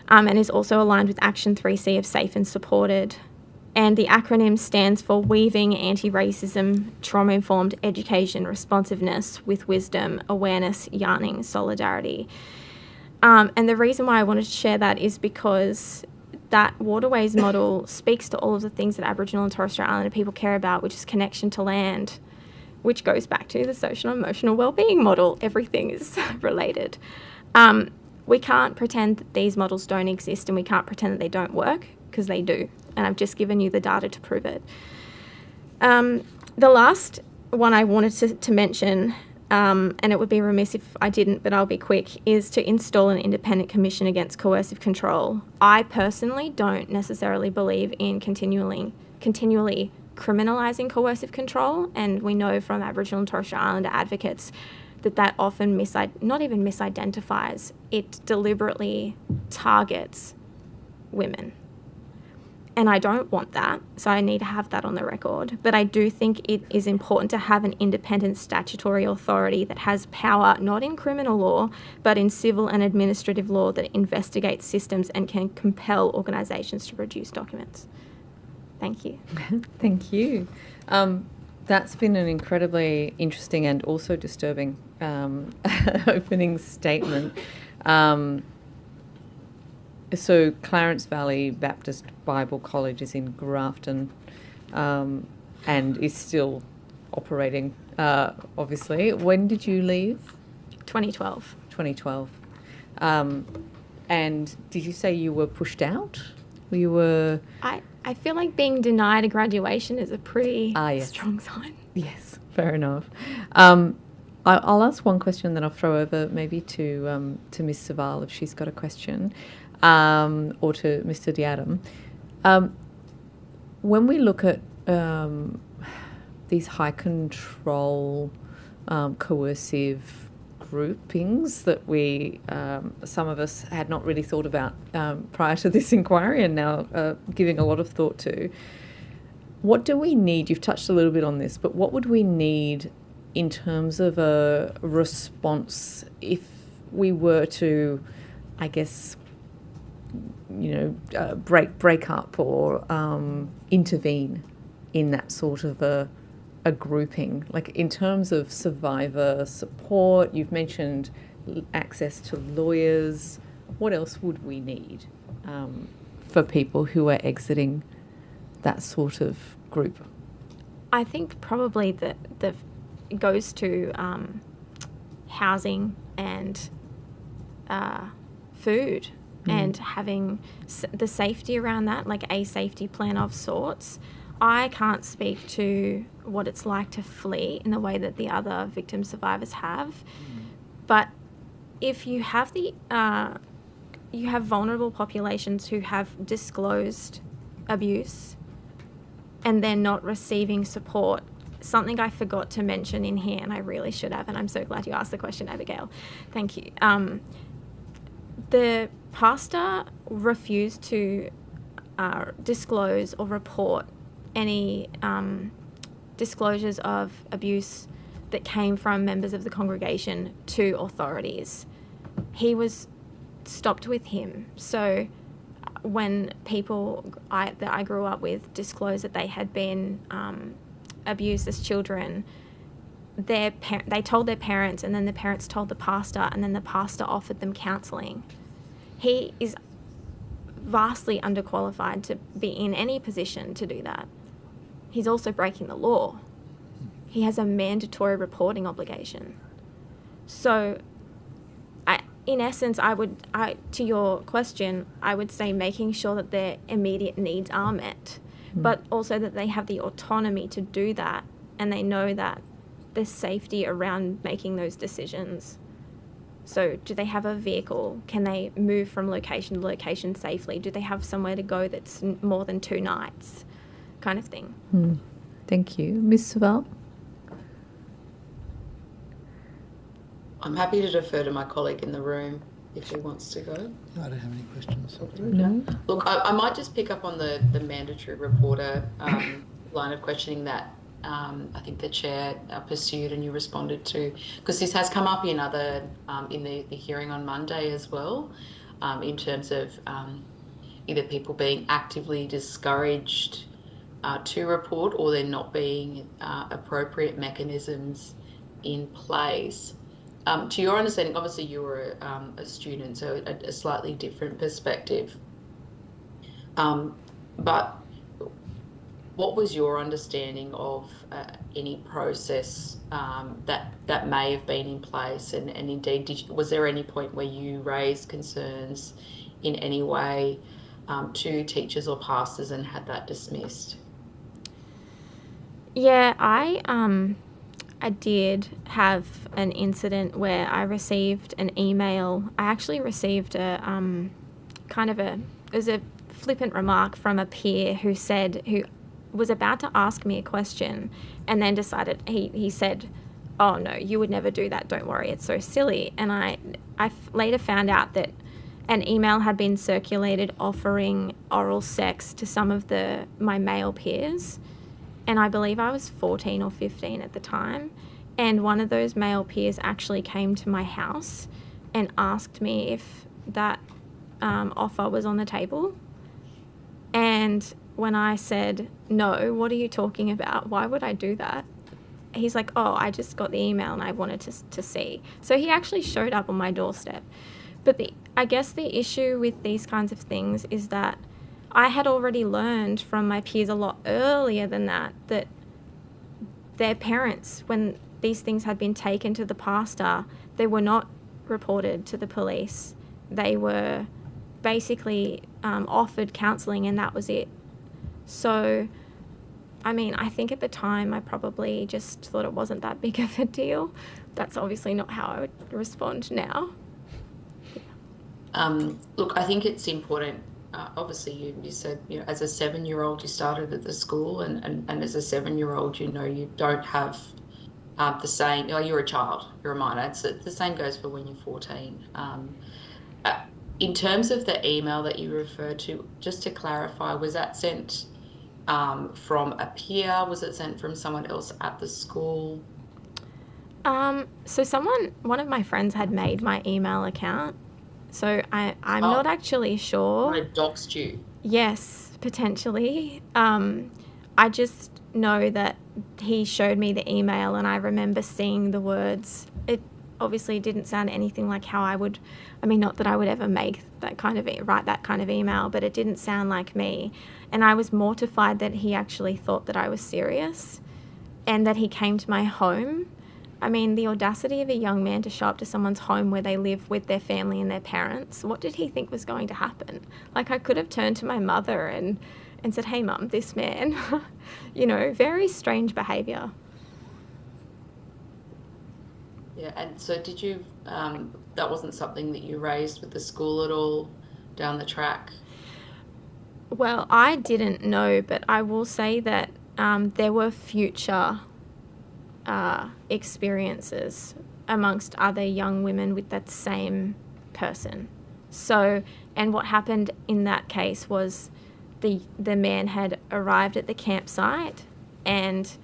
and is also aligned with Action 3C of Safe and Supported. And the acronym stands for Weaving Anti-Racism, Trauma-Informed Education, Responsiveness with Wisdom, Awareness, Yarning, Solidarity. And the reason why I wanted to share that is because that Waterways model speaks to all of the things that Aboriginal and Torres Strait Islander people care about, which is connection to land, which goes back to the social and emotional wellbeing model. Everything is related. We can't pretend that these models don't exist, and we can't pretend that they don't work. because they do. And I've just given you the data to prove it. The last one I wanted to mention, and it would be remiss if I didn't, but I'll be quick, is to install an independent commission against coercive control. I personally don't necessarily believe in continually criminalising coercive control, and we know from Aboriginal and Torres Strait Islander advocates that often not even misidentifies, it deliberately targets women. And I don't want that, so I need to have that on the record. But I do think it is important to have an independent statutory authority that has power, not in criminal law, but in civil and administrative law, that investigates systems and can compel organisations to produce documents. Thank you. Thank you. That's been an incredibly interesting and also disturbing opening statement. So Clarence Valley Baptist Bible College is in Grafton and is still operating, obviously. When did you leave? 2012. 2012. And did you say you were pushed out? You were... I feel like being denied a graduation is a pretty strong sign. Yes, fair enough. I'll ask one question, then I'll throw over maybe to Ms. Saval if she's got a question, or to Mr. Diadam. When we look at these high control, coercive groupings that we, some of us had not really thought about prior to this inquiry and now giving a lot of thought to, what do we need? You've touched a little bit on this, but what would we need in terms of a response if we were to, I guess, break up or intervene in that sort of a grouping? Like in terms of survivor support, you've mentioned access to lawyers. What else would we need for people who are exiting that sort of group? I think probably that it goes to housing and food and having the safety around that, like a safety plan of sorts. I can't speak to what it's like to flee in the way that the other victim survivors have, but if you have you have vulnerable populations who have disclosed abuse and they're not receiving support. Something I forgot to mention in here, and I really should have, and I'm so glad you asked the question, Abigail. Thank you. The pastor refused to disclose or report any disclosures of abuse that came from members of the congregation to authorities. He was stopped with him. So when people that I grew up with disclosed that they had been abused as children, they told their parents, and then the parents told the pastor, and then the pastor offered them counselling. He is vastly underqualified to be in any position to do that. He's also breaking the law. He has a mandatory reporting obligation. So, in essence, to your question, I would say making sure that their immediate needs are met, but also that they have the autonomy to do that, and they know that there's safety around making those decisions. So do they have a vehicle? Can they move from location to location safely? Do they have somewhere to go that's more than 2 nights? Kind of thing. Thank you. Ms. Saval? I'm happy to defer to my colleague in the room if he wants to go. I don't have any questions. No. Look, I might just pick up on the mandatory reporter line of questioning that I think the chair pursued and you responded to, because this has come up in in the hearing on Monday as well, in terms of either people being actively discouraged to report or there not being appropriate mechanisms in place. To your understanding, obviously you were a student, so a slightly different perspective. But what was your understanding of any process that may have been in place, and indeed, was there any point where you raised concerns in any way to teachers or pastors and had that dismissed? Yeah, I did have an incident where I received an email. I actually received it was a flippant remark from a peer who was about to ask me a question and then decided, he said, "Oh no, you would never do that, don't worry, it's so silly." And I later found out that an email had been circulated offering oral sex to some of my male peers. And I believe I was 14 or 15 at the time. And one of those male peers actually came to my house and asked me if that offer was on the table. And when I said, "No, what are you talking about? Why would I do that?" He's like, "Oh, I just got the email and I wanted to see." So he actually showed up on my doorstep. But I guess the issue with these kinds of things is that I had already learned from my peers a lot earlier than that their parents, when these things had been taken to the pastor, they were not reported to the police. They were basically offered counselling and that was it. So, I mean, I think at the time I probably just thought it wasn't that big of a deal. That's obviously not how I would respond now. Look, I think it's important. Obviously, you said, as a 7-year-old, you started at the school, and as a 7-year-old, you don't have the same. You're a child, you're a minor. The same goes for when you're 14. In terms of the email that you referred to, just to clarify, was that sent from a peer? Was it sent from someone else at the school? So one of my friends had made my email account. So I'm not actually sure. Might have doxed you. Yes, potentially. I just know that he showed me the email and I remember seeing the words. It obviously didn't sound anything like how not that I would ever write that kind of email, but it didn't sound like me. And I was mortified that he actually thought that I was serious and that he came to my home. I mean, the audacity of a young man to show up to someone's home where they live with their family and their parents. What did he think was going to happen? Like, I could have turned to my mother and said, "Hey, Mum, this man," very strange behaviour. Yeah, and so did you, that wasn't something that you raised with the school at all down the track? Well, I didn't know, but I will say that there were future experiences amongst other young women with that same person. So, and what happened in that case was the man had arrived at the campsite and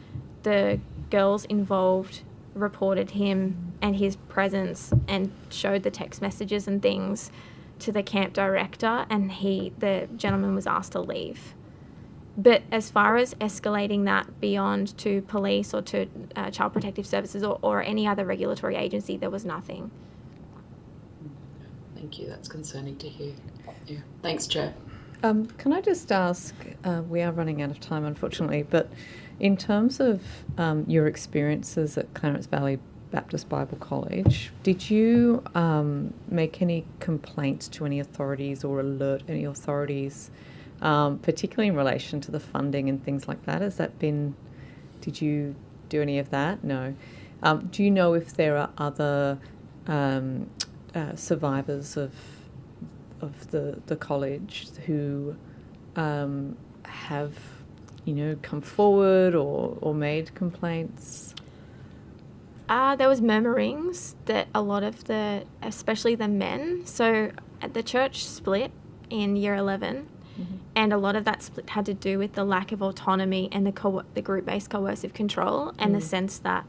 the girls involved reported him and his presence and showed the text messages and things to the camp director, and the gentleman was asked to leave. But as far as escalating that beyond to police or to Child Protective Services or any other regulatory agency, there was nothing. Thank you. That's concerning to hear. Yeah. Thanks, Chair. Can I just ask, we are running out of time, unfortunately, but in terms of your experiences at Clarence Valley Baptist Bible College, did you make any complaints to any authorities or alert any authorities, particularly in relation to the funding and things like that? Did you do any of that? No. Do you know if there are other survivors of the college who have, come forward or made complaints? There was murmurings that a lot of especially the men, so at the church split in year 11, and a lot of that split had to do with the lack of autonomy and the group-based coercive control, and the sense that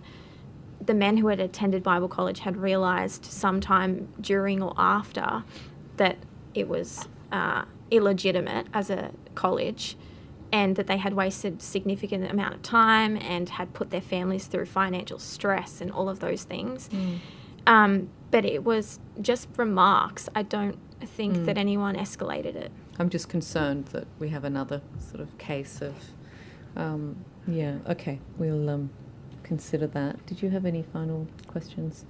the men who had attended Bible college had realised sometime during or after that it was illegitimate as a college, and that they had wasted significant amount of time and had put their families through financial stress and all of those things. But it was just remarks. I don't think that anyone escalated it. I'm just concerned that we have another sort of case of, okay, we'll consider that. Did you have any final questions?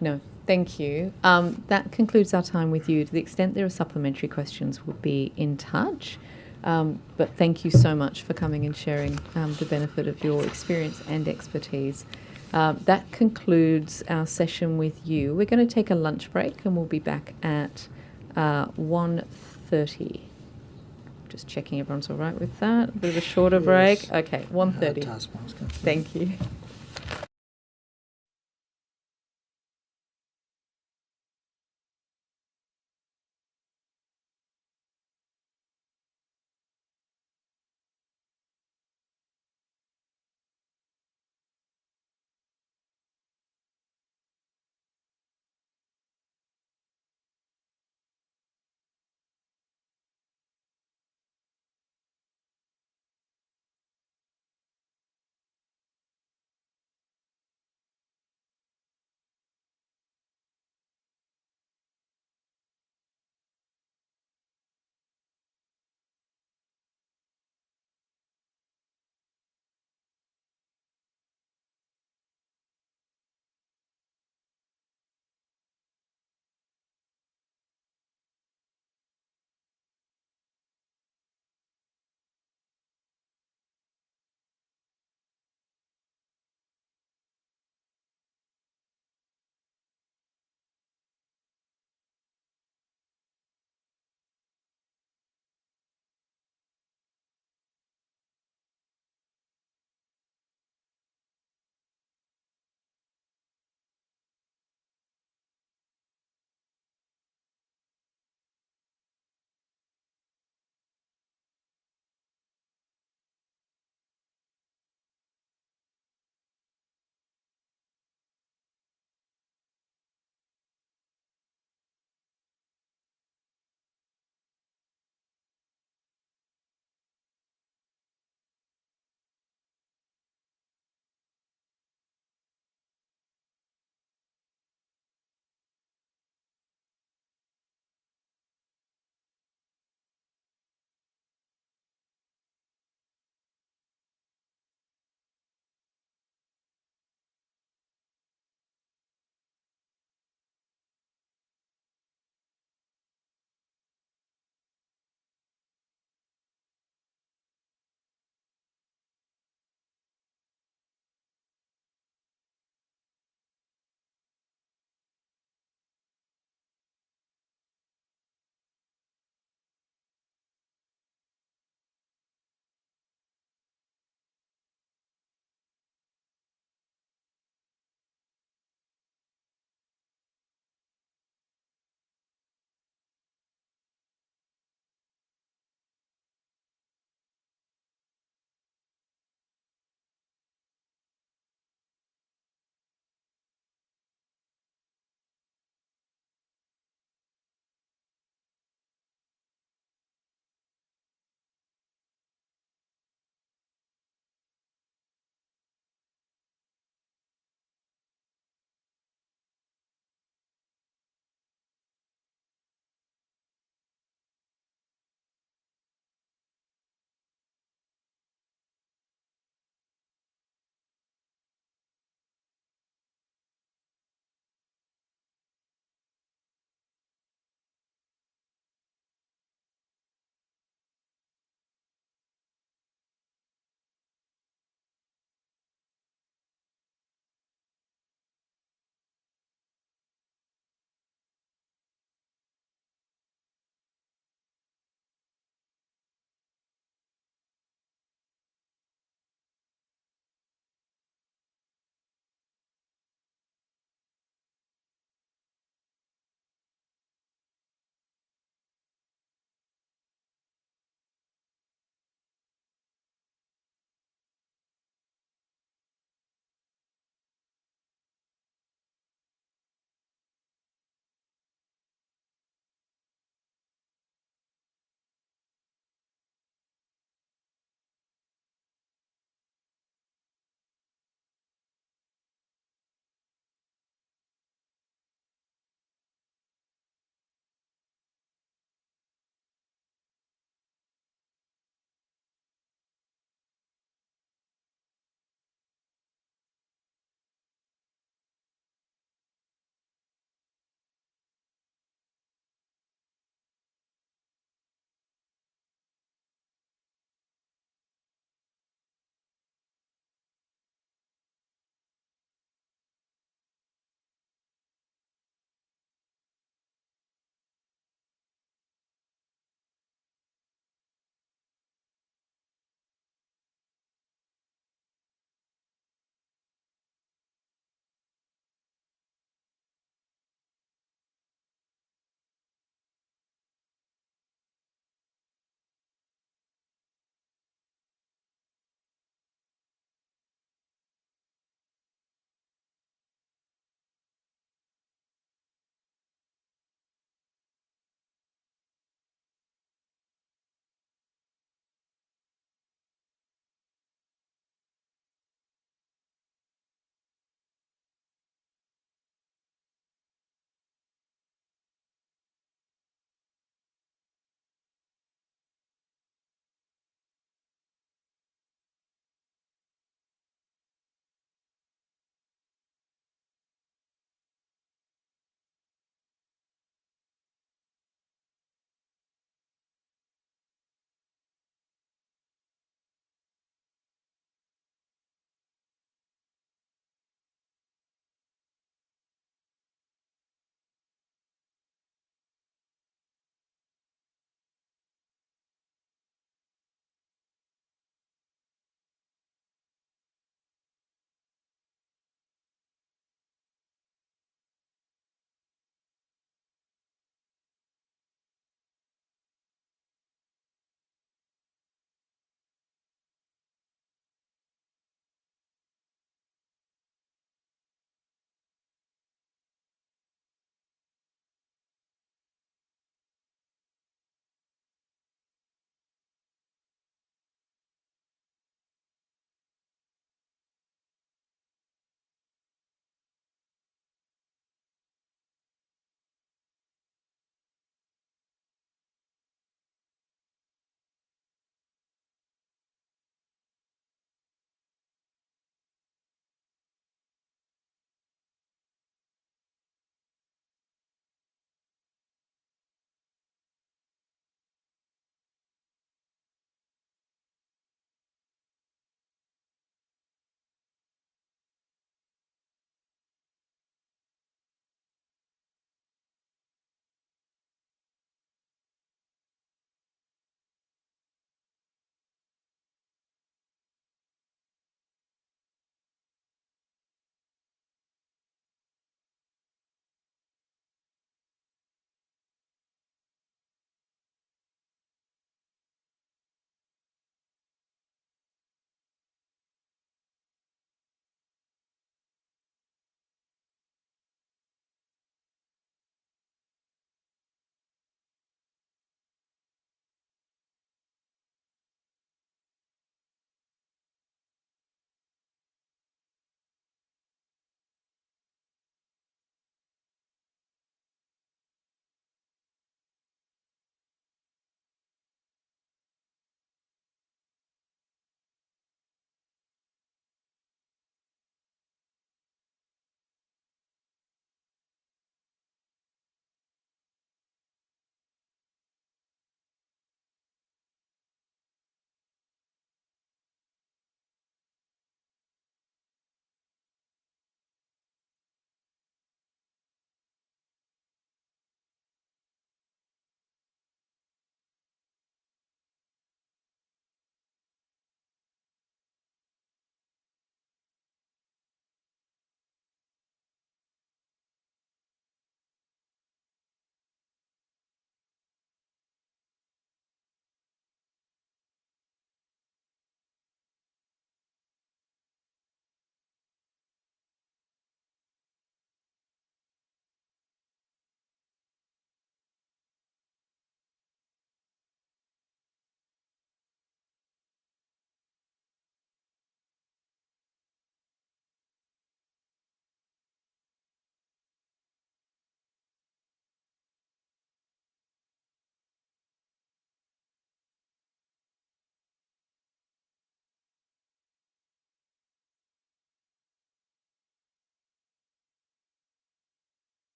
No, thank you. That concludes our time with you. To the extent there are supplementary questions, we'll be in touch. But thank you so much for coming and sharing the benefit of your experience and expertise. That concludes our session with you. We're going to take a lunch break and we'll be back at 1:30. Just checking everyone's all right with that. A bit of a shorter break. Okay, 1:30. Thank you.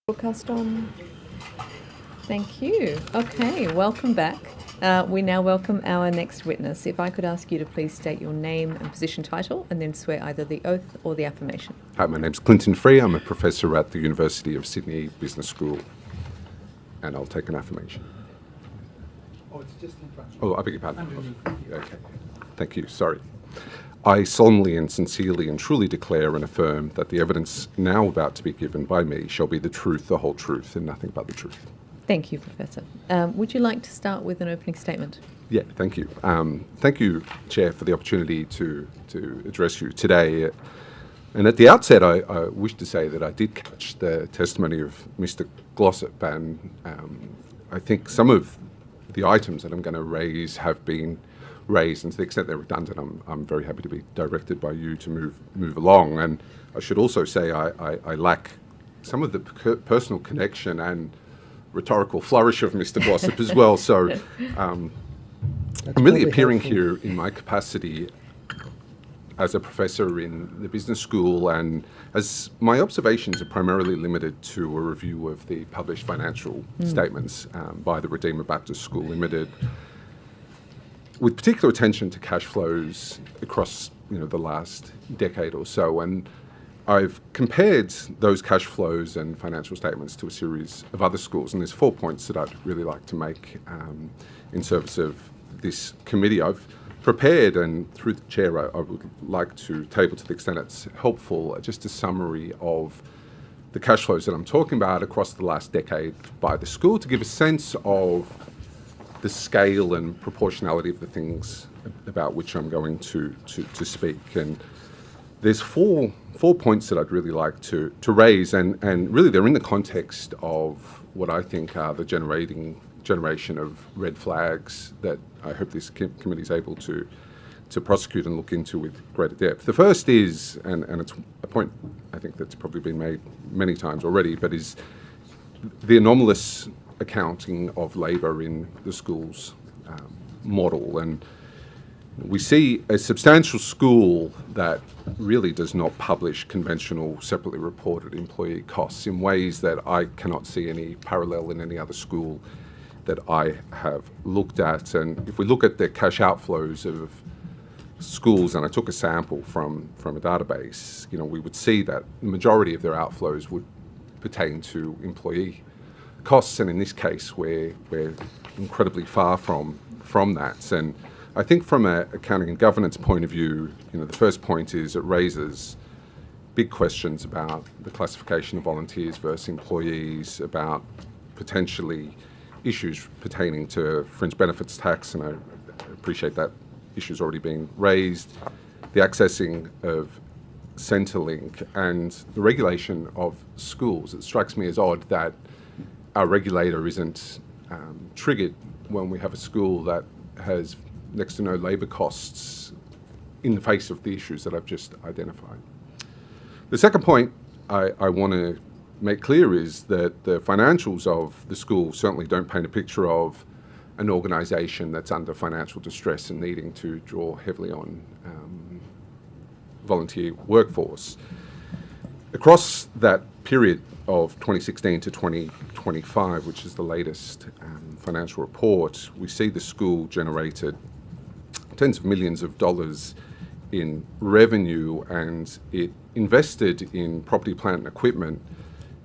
Broadcast on. Thank you. Okay, welcome back. We now welcome our next witness. If I could ask you to please state your name and position title and then swear either the oath or the affirmation. Hi, my name's Clinton Free. I'm a professor at the University of Sydney Business School, and I'll take an affirmation. Oh, it's just in front. Oh, I beg your pardon. Okay. Thank you. Sorry. I solemnly and sincerely and truly declare and affirm that the evidence now about to be given by me shall be the truth, the whole truth, and nothing but the truth. Thank you, Professor. Would you like to start with an opening statement? Yeah, thank you. Thank you, Chair, for the opportunity to address you today. And at the outset, I wish to say that I did catch the testimony of Mr. Glossop, and I think some of the items that I'm going to raise have been raised, and to the extent they're redundant, I'm very happy to be directed by you to move along. And I should also say I lack some of the personal connection and rhetorical flourish of Mr. Glossop as well. So I'm really appearing here in my capacity as a professor in the business school, and as my observations are primarily limited to a review of the published financial statements by the Redeemer Baptist School Limited, with particular attention to cash flows across the last decade or so. And I've compared those cash flows and financial statements to a series of other schools, and there's 4 points that I'd really like to make in service of this committee. I've prepared, and through the chair, I would like to table, to the extent it's helpful, just a summary of the cash flows that I'm talking about across the last decade by the school, to give a sense of the scale and proportionality of the things about which I'm going to speak. And there's four points that I'd really like to raise, and really they're in the context of what I think are the generation of red flags that I hope this committee is able to prosecute and look into with greater depth. The first is, and it's a point I think that's probably been made many times already, but is the anomalous accounting of labour in the school's model. And we see a substantial school that really does not publish conventional separately reported employee costs in ways that I cannot see any parallel in any other school that I have looked at. And if we look at the cash outflows of schools, and I took a sample from a database, we would see that the majority of their outflows would pertain to employee costs, and in this case we're incredibly far from that. And I think from an accounting and governance point of view, the first point is it raises big questions about the classification of volunteers versus employees, about potentially issues pertaining to fringe benefits tax, and I appreciate that issue's already being raised, the accessing of Centrelink, and the regulation of schools. It strikes me as odd that our regulator isn't triggered when we have a school that has next to no labour costs in the face of the issues that I've just identified. The second point I want to make clear is that the financials of the school certainly don't paint a picture of an organisation that's under financial distress and needing to draw heavily on volunteer workforce. Across that period of 2016 to 2025, which is the latest financial report, we see the school generated tens of millions of dollars in revenue, and it invested in property, plant and equipment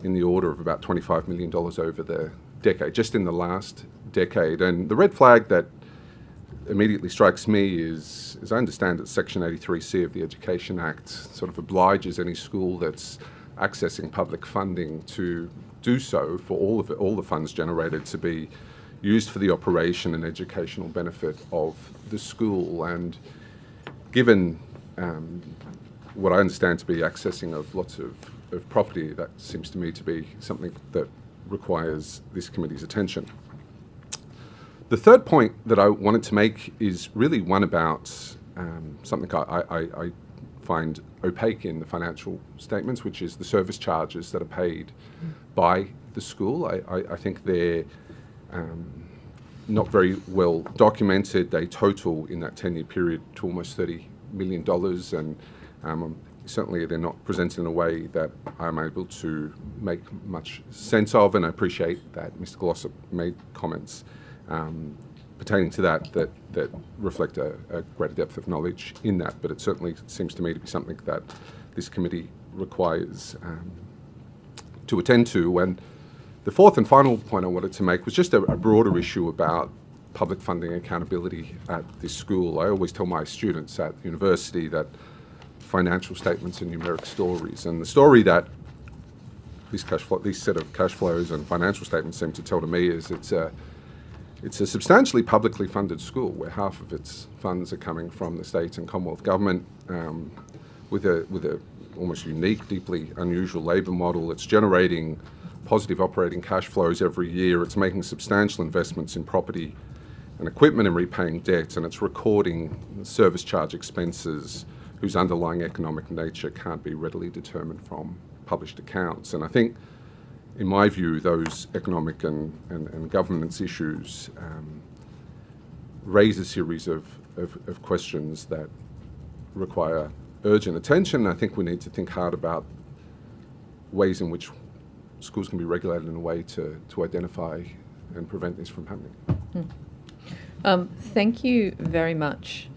in the order of about $25 million over the decade, just in the last decade. And the red flag that immediately strikes me is, as I understand it, Section 83C of the Education Act sort of obliges any school that's accessing public funding to do so for all the funds generated to be used for the operation and educational benefit of the school. And given what I understand to be accessing of lots of property, that seems to me to be something that requires this committee's attention. The third point that I wanted to make is really one about something I find opaque in the financial statements, which is the service charges that are paid by the school. I think they're not very well documented. They total in that 10-year period to almost $30 million, and I'm certainly they're not presented in a way that I'm able to make much sense of, and I appreciate that Mr. Glossop made comments pertaining to that reflect a greater depth of knowledge in that, but it certainly seems to me to be something that this committee requires to attend to. And the fourth and final point I wanted to make was just a broader issue about public funding accountability at this school. I always tell my students at university that financial statements are numeric stories, and the story that this set of cash flows and financial statements seem to tell to me is it's a substantially publicly funded school where half of its funds are coming from the state and Commonwealth government, with a almost unique, deeply unusual labour model. It's generating positive operating cash flows every year. It's making substantial investments in property and equipment and repaying debt, and it's recording service charge expenses whose underlying economic nature can't be readily determined from published accounts. And I think, in my view, those economic and governance issues raise a series of questions that require urgent attention. I think we need to think hard about ways in which schools can be regulated in a way to identify and prevent this from happening. Thank you very much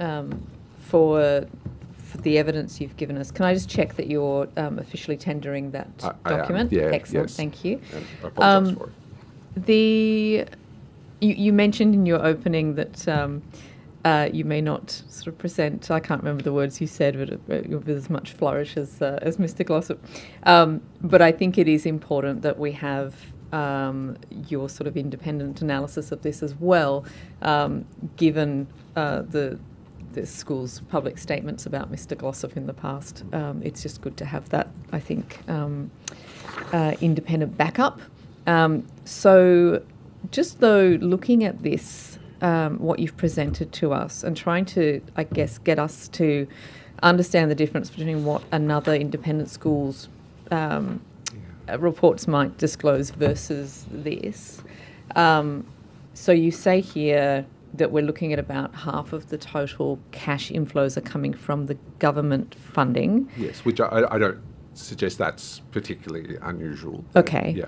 for the evidence you've given us. Can I just check that you're officially tendering that document? Yeah, excellent. yes. Thank you. And I apologise for it. You mentioned in your opening that you may not sort of present, I can't remember the words you said, but with as much flourish as Mr. Glossop. But I think it is important that we have your sort of independent analysis of this as well, given the school's public statements about Mr. Glossop in the past. It's just good to have that, I think, independent backup. So just though, looking at this, what you've presented to us and trying to, I guess, get us to understand the difference between what another independent school's reports might disclose versus this. So you say here that we're looking at about half of the total cash inflows are coming from the government funding. Yes, which I don't suggest that's particularly unusual. Okay. Yeah.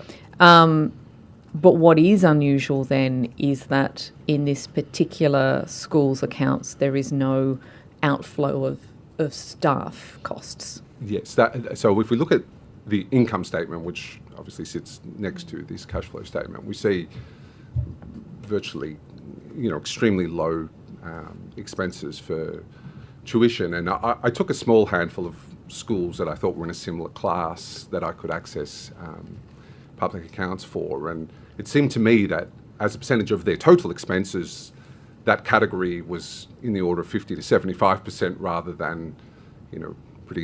But what is unusual then is that in this particular school's accounts there is no outflow of staff costs. Yes. So if we look at the income statement, which obviously sits next to this cash flow statement, we see virtually extremely low expenses for tuition. And I took a small handful of schools that I thought were in a similar class that I could access public accounts for. And it seemed to me that as a percentage of their total expenses, that category was in the order of 50 to 75% rather than,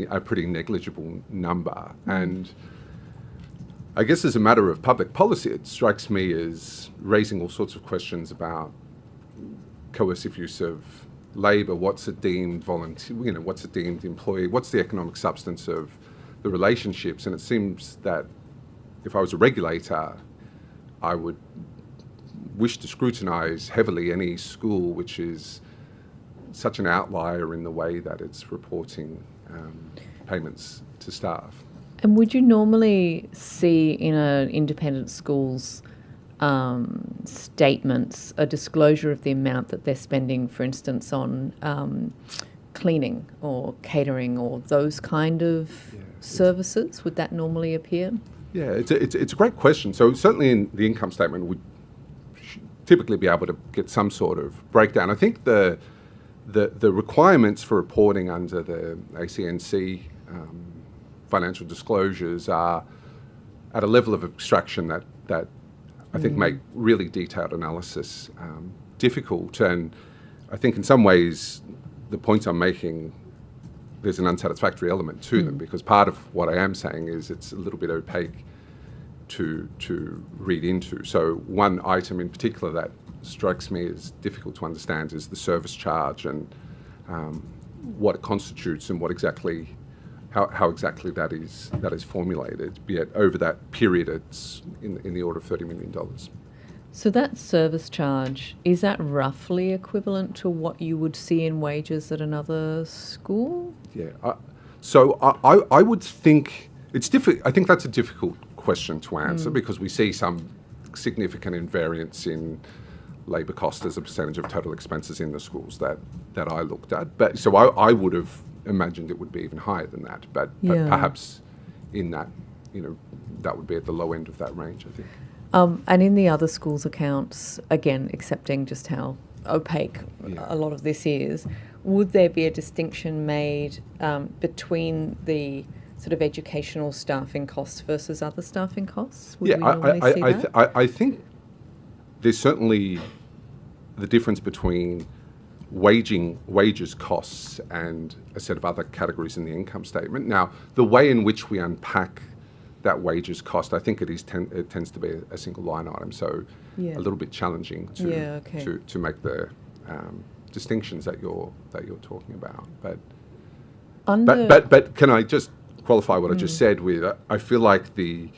a pretty negligible number. And I guess as a matter of public policy, it strikes me as raising all sorts of questions about coercive use of labour. What's a deemed volunteer? What's a deemed employee? What's the economic substance of the relationships? And it seems that if I was a regulator, I would wish to scrutinise heavily any school which is such an outlier in the way that it's reporting payments to staff. And would you normally see in an independent school's statements a disclosure of the amount that they're spending, for instance, on cleaning or catering or those kind of services? Would that normally appear? Yeah, it's a great question. So certainly in the income statement, we'd typically be able to get some sort of breakdown. I think the requirements for reporting under the ACNC financial disclosures are at a level of abstraction that I think make really detailed analysis difficult. And I think in some ways the point I'm making, there's an unsatisfactory element to them, because part of what I am saying is it's a little bit opaque to read into. So one item in particular that strikes me as difficult to understand is the service charge and what it constitutes and how exactly that is formulated. Yet over that period, it's in the order of $30 million. So that service charge, is that roughly equivalent to what you would see in wages at another school? Yeah. So I would think it's difficult. I think that's a difficult question to answer because we see some significant invariance in labour cost as a percentage of total expenses in the schools that I looked at. But so I would have imagined it would be even higher than that. But perhaps in that, that would be at the low end of that range, I think. And in the other schools' accounts, again, accepting just how opaque a lot of this is, would there be a distinction made between the sort of educational staffing costs versus other staffing costs? Would we normally see that? I think there's certainly the difference between wages costs and a set of other categories in the income statement. Now, the way in which we unpack that wages cost, I think it tends to be a single line item, so a little bit challenging to make the distinctions that you're talking about. But can I just qualify what I just said with? I feel like the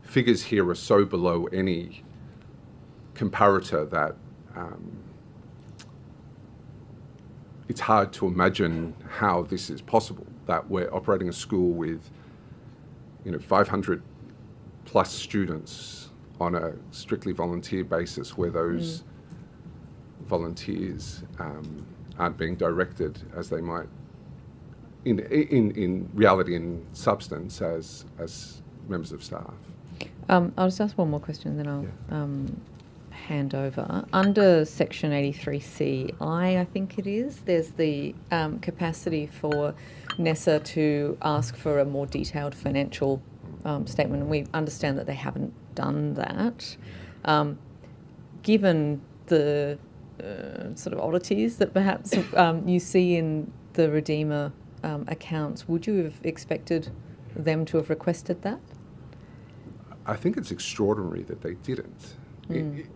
figures here are so below any comparator that it's hard to imagine how this is possible. That we're operating a school with 500 plus students on a strictly volunteer basis, where those volunteers aren't being directed as they might in reality, in substance, as members of staff. I'll just ask one more question, then I'll hand over. Under Section 83C, I think it is, there's the capacity for NESA to ask for a more detailed financial statement, and we understand that they haven't done that. Given the sort of oddities that perhaps you see in the Redeemer accounts, would you have expected them to have requested that? I think it's extraordinary that they didn't. And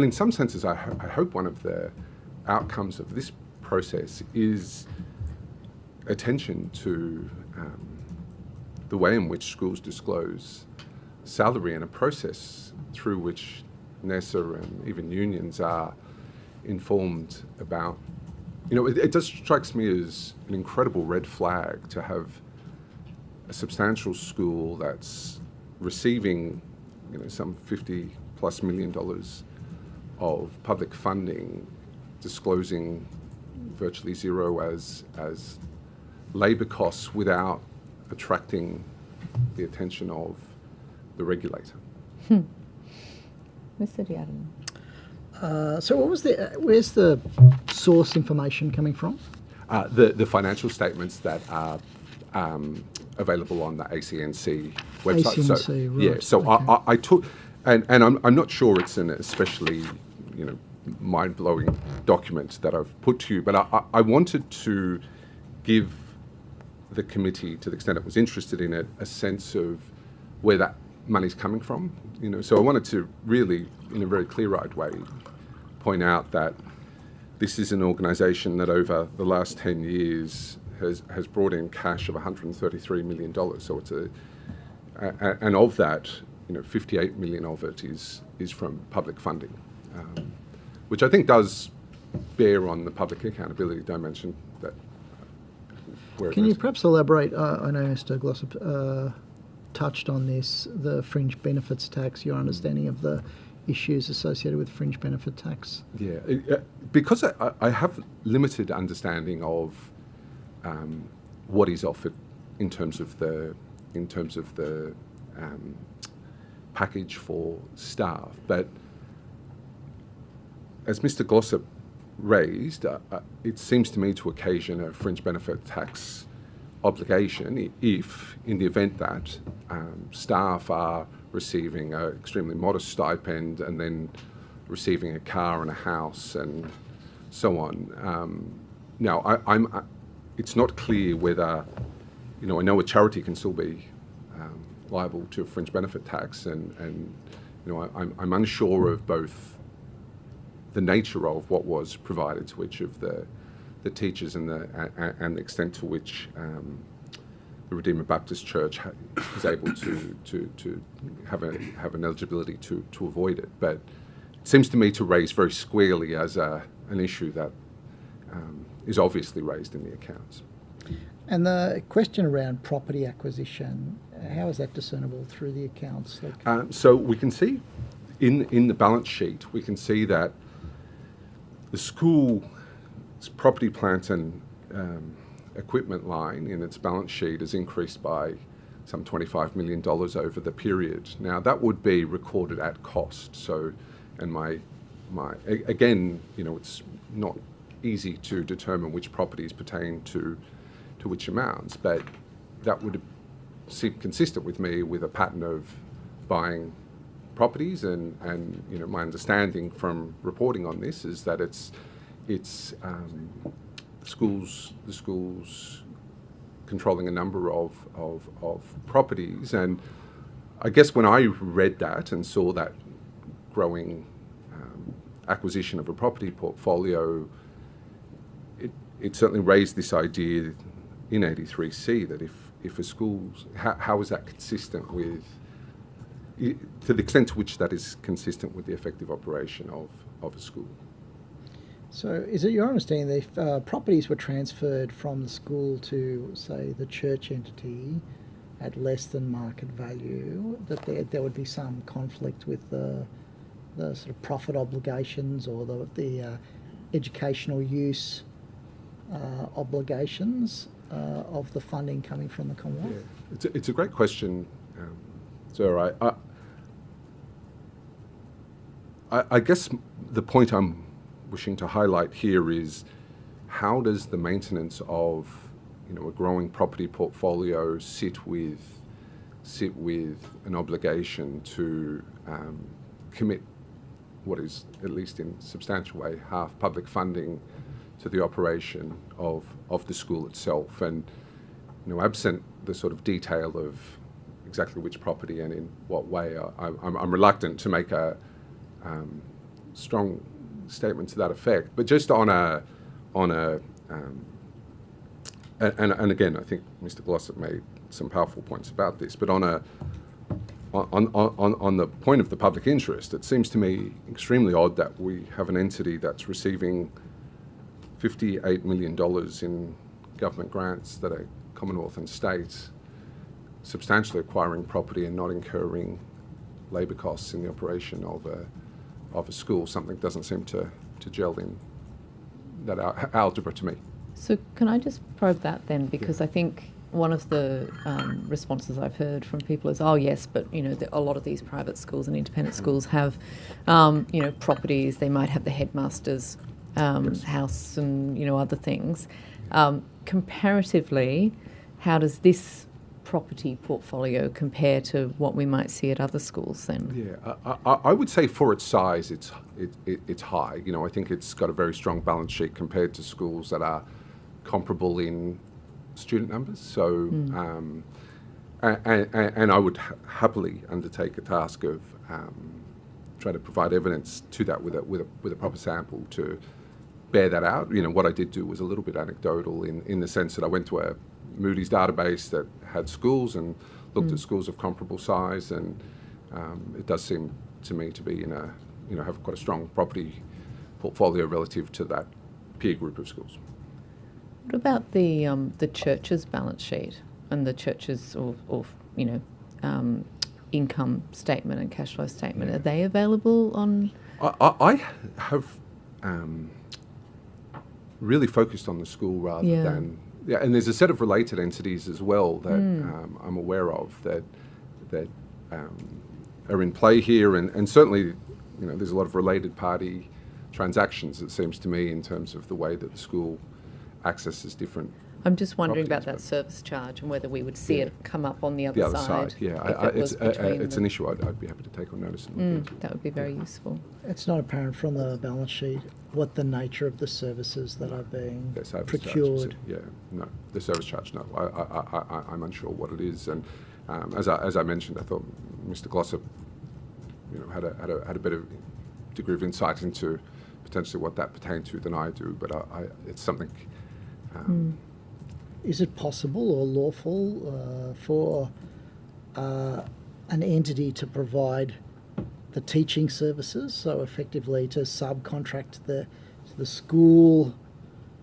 in some senses, I hope one of the outcomes of this process is attention to the way in which schools disclose salary, and a process through which NESA and even unions are informed about. It just strikes me as an incredible red flag to have a substantial school that's receiving, some $50+ million of public funding, disclosing virtually zero as labour costs without attracting the attention of the regulator. Mr. Diadam. So what was where's the source information coming from? The financial statements that are available on the ACNC website. ACNC, right. Yeah, so okay. I took, and I'm not sure it's an especially, mind-blowing document that I've put to you, but I wanted to give the committee, to the extent it was interested in it, a sense of where that money's coming from. So I wanted to really, in a very clear-eyed way, point out that this is an organisation that over the last 10 years has brought in cash of $133 million. So it's and of that, 58 million of it is from public funding, which I think does bear on the public accountability dimension. Can you perhaps elaborate? I know Mr. Glossop touched on this, the fringe benefits tax, your understanding of the issues associated with fringe benefit tax. Yeah, because I have limited understanding of what is offered in terms of the package for staff, but as Mr. Glossop raised, it seems to me to occasion a fringe benefit tax obligation if, in the event that staff are receiving an extremely modest stipend and then receiving a car and a house and so on. Now, it's not clear whether, I know a charity can still be liable to a fringe benefit tax, and I'm unsure of both the nature of what was provided to each of the teachers and the extent to which the Redeemer Baptist Church is able to have an eligibility to avoid it. But it seems to me to raise very squarely as an issue that is obviously raised in the accounts. And the question around property acquisition, how is that discernible through the accounts? So we can see in the balance sheet, we can see that the school's property, plant and equipment line in its balance sheet has increased by some $25 million over the period. Now that would be recorded at cost. So, and again, it's not easy to determine which properties pertain to which amounts, but that would seem consistent with me with a pattern of buying properties, and my understanding from reporting on this is that it's the schools controlling a number of properties. And I guess when I read that and saw that growing acquisition of a property portfolio, it certainly raised this idea in 83C that if a school's, how is that consistent with, to the extent to which that is consistent with the effective operation of a school. So is it your understanding that if properties were transferred from the school to, say, the church entity at less than market value, that there would be some conflict with the sort of profit obligations or the educational use obligations of the funding coming from the Commonwealth? Yeah. It's a great question, sir. I guess the point I'm wishing to highlight here is how does the maintenance of a growing property portfolio sit with an obligation to commit what is, at least in substantial way, half public funding to the operation of the school itself. And absent the sort of detail of exactly which property and in what way, I'm reluctant to make a strong statement to that effect. But just on a and again, I think Mr. Glossop made some powerful points about this. But on the point of the public interest, it seems to me extremely odd that we have an entity that's receiving $58 million in government grants that are Commonwealth and states, substantially acquiring property and not incurring labour costs in the operation of a school. Something doesn't seem to gel in that algebra to me. So can I just probe that then? Because I think one of the responses I've heard from people is, oh yes, but a lot of these private schools and independent schools have properties. They might have the headmaster's house and other things. Comparatively, how does this property portfolio compare to what we might see at other schools then? Yeah, I would say for its size, it's high. I think it's got a very strong balance sheet compared to schools that are comparable in student numbers. So, and I would happily undertake a task of trying to provide evidence to that with a proper sample to bear that out. What I did do was a little bit anecdotal in the sense that I went to a Moody's database that had schools and looked at schools of comparable size, and it does seem to me to be have quite a strong property portfolio relative to that peer group of schools. What about the church's balance sheet and the church's income statement and cash flow statement? Yeah. Are they available on? I have really focused on the school rather than. Yeah, and there's a set of related entities as well that I'm aware of that are in play here, and certainly, there's a lot of related party transactions, it seems to me, in terms of the way that the school accesses different. I'm just wondering about that service charge and whether we would see it come up on the other side. Yeah, it's an issue I'd be happy to take on notice and look into. That would be very useful. It's not apparent from the balance sheet what the nature of the services that are being procured. No, the service charge, no. I'm unsure what it is, and as I mentioned, I thought Mr. Glossop, had a better degree of insight into potentially what that pertained to than I do, but it's something. Is it possible or lawful for an entity to provide the teaching services, so effectively to subcontract the school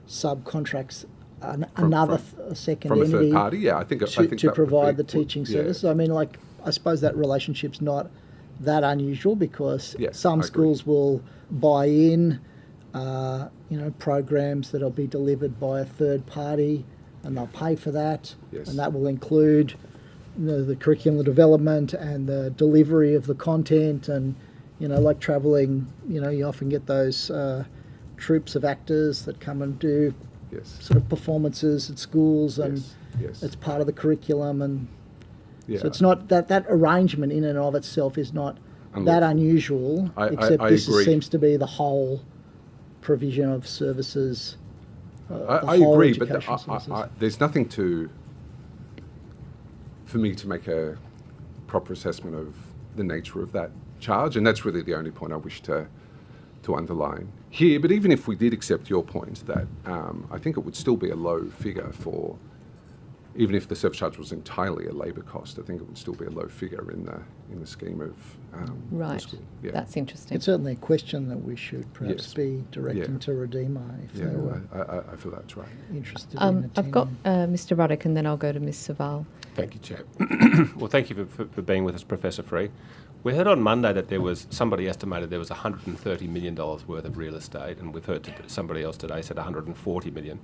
subcontracts another second from a entity third party. Yeah, I think to that would provide be- the teaching yeah. service. I mean, like, I suppose that relationship's not that unusual because Yes, some I agree. schools will buy in, programs that'll be delivered by a third party, and they'll pay for that, Yes. and that will include the curriculum development and the delivery of the content, and like travelling. You often get those troops of actors that come and do Yes. sort of performances at schools, and Yes. it's part of the curriculum, and Yeah. so it's not that arrangement in and of itself is not that Unlawful. unusual, I except this agree. seems to be the whole provision of services. I the whole agree, but education services. there's nothing for me to make a proper assessment of the nature of that charge, and that's really the only point I wish to underline here. But even if we did accept your point that I think it would still be a low figure for, even if the service charge was entirely a labour cost, I think it would still be a low figure in the scheme of the Right. school. Yeah. That's interesting. It's certainly a question that we should perhaps Yes. be directing Yeah. to Redeemer if they were I feel that's right. interested in attending. I've got Mr. Ruddock, and then I'll go to Ms. Saval. Thank you, Chair. Well, thank you for being with us, Professor Free. We heard on Monday that somebody estimated there was $130 million worth of real estate, and we've heard somebody else today said $140 million.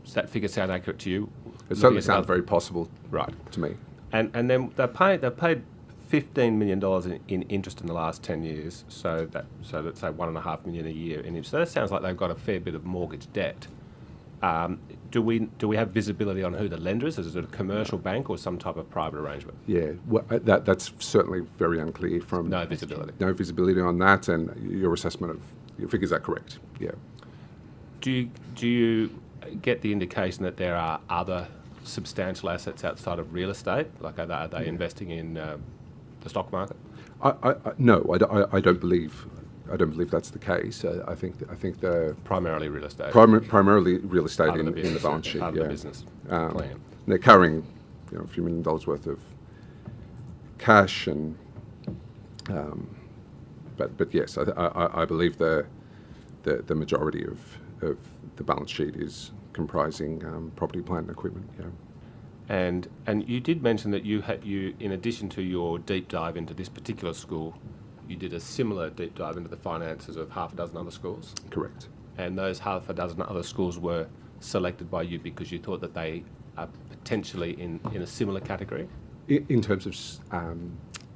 Does that figure sound accurate to you? It certainly sounds very possible, right, to me. And then they've paid $15 million in interest in the last 10 years, so let's say $1.5 million a year in interest. So that sounds like they've got a fair bit of mortgage debt. Do we have visibility on who the lender is? Is it a commercial bank or some type of private arrangement? Yeah, well, that's certainly very unclear from... No visibility. No visibility on that, and your assessment of your figures are correct, yeah. Do you get the indication that there are other substantial assets outside of real estate? Like, are they investing in the stock market? No, I don't believe that's the case. I think the primarily real estate. Primarily real estate in the business, balance sheet. part of the business plan. They're carrying a few $1 million worth of cash, and but yes, I believe the majority of the balance sheet is comprising property, plant, and equipment. Yeah. And you did mention that you in addition to your deep dive into this particular school, you did a similar deep dive into the finances of half a dozen other schools? Correct. And those half a dozen other schools were selected by you because you thought that they are potentially in a similar category? In terms of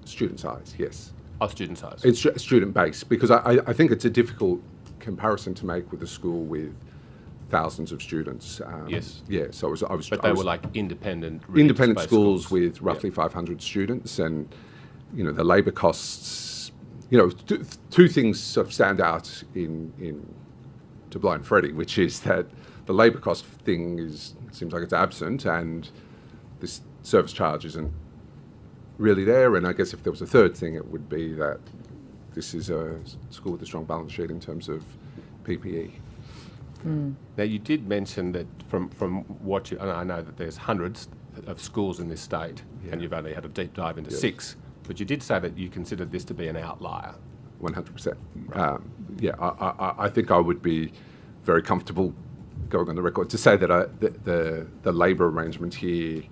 student size, yes. Oh, student size. It's student base, because I think it's a difficult comparison to make with a school with thousands of students. Yes. Yeah, so I was... But they were like independent schools with roughly 500 students, and, the labour costs... two things sort of stand out to Blind Freddy, which is that the labour cost thing seems like it's absent, and this service charge isn't really there. And I guess if there was a third thing, it would be that this is a school with a strong balance sheet in terms of PPE. Now, you did mention that from what and I know that there's hundreds of schools in this state, and you've only had a deep dive into 6, but you did say that you considered this to be an outlier. 100%. Right. I think I would be very comfortable going on the record to say that the labour arrangement here,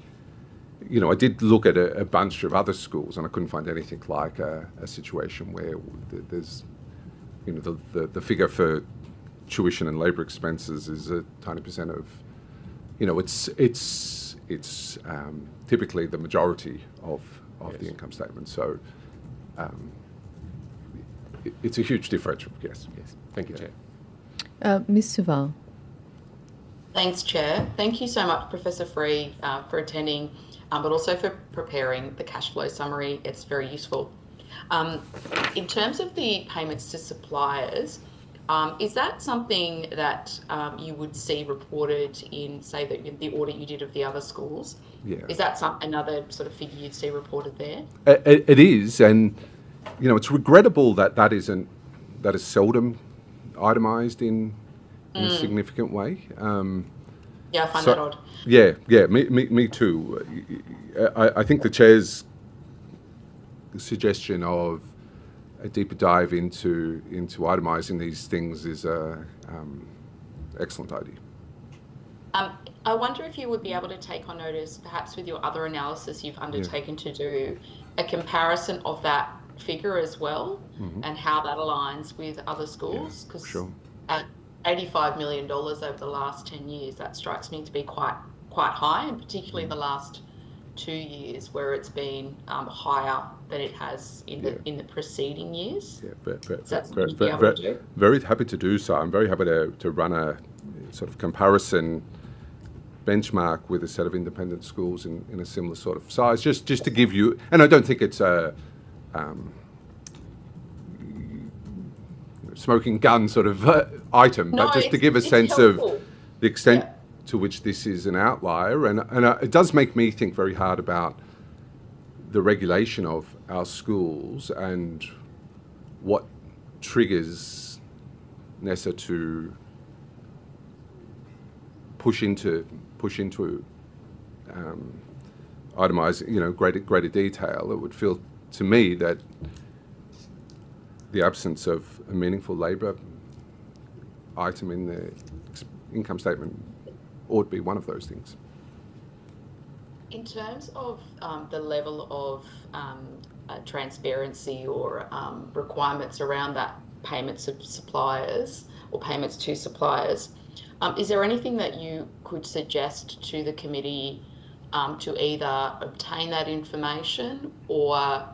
I did look at a bunch of other schools, and I couldn't find anything like a situation where there's, the figure for tuition and labour expenses is a tiny percent of, it's typically the majority of the income statement. So it's a huge differential. Yes. Thank you, Chair. Ms. Saval. Thanks, Chair. Thank you so much, Professor Free, for attending, but also for preparing the cash flow summary. It's very useful. In terms of the payments to suppliers, is that something that you would see reported in, say, the audit you did of the other schools? Yeah. Is that another sort of figure you'd see reported there? It is, and it's regrettable that is seldom itemised in a significant way. Yeah, I find that odd. Yeah, me too. I think the Chair's suggestion of a deeper dive into itemising these things is an excellent idea. I wonder if you would be able to take on notice, perhaps with your other analysis you've undertaken, to do a comparison of that figure as well, and how that aligns with other schools, because sure. at $85 million over the last 10 years, that strikes me to be quite high, and particularly the last 2 years where it's been higher than it has in the preceding years. Yeah, So that's something you'd be able to do. very happy to do so. I'm very happy to run a sort of comparison benchmark with a set of independent schools in a similar sort of size, just to give you, and I don't think it's a smoking gun sort of item, No, but just to give a it's sense helpful. of the extent to which this is an outlier, and it does make me think very hard about the regulation of our schools and what triggers NESA to push into itemize, greater detail. It would feel to me that the absence of a meaningful labour item in the income statement ought to be one of those things. In terms of the level of transparency or requirements around that payments of suppliers or payments to suppliers, is there anything that you could suggest to the committee to either obtain that information or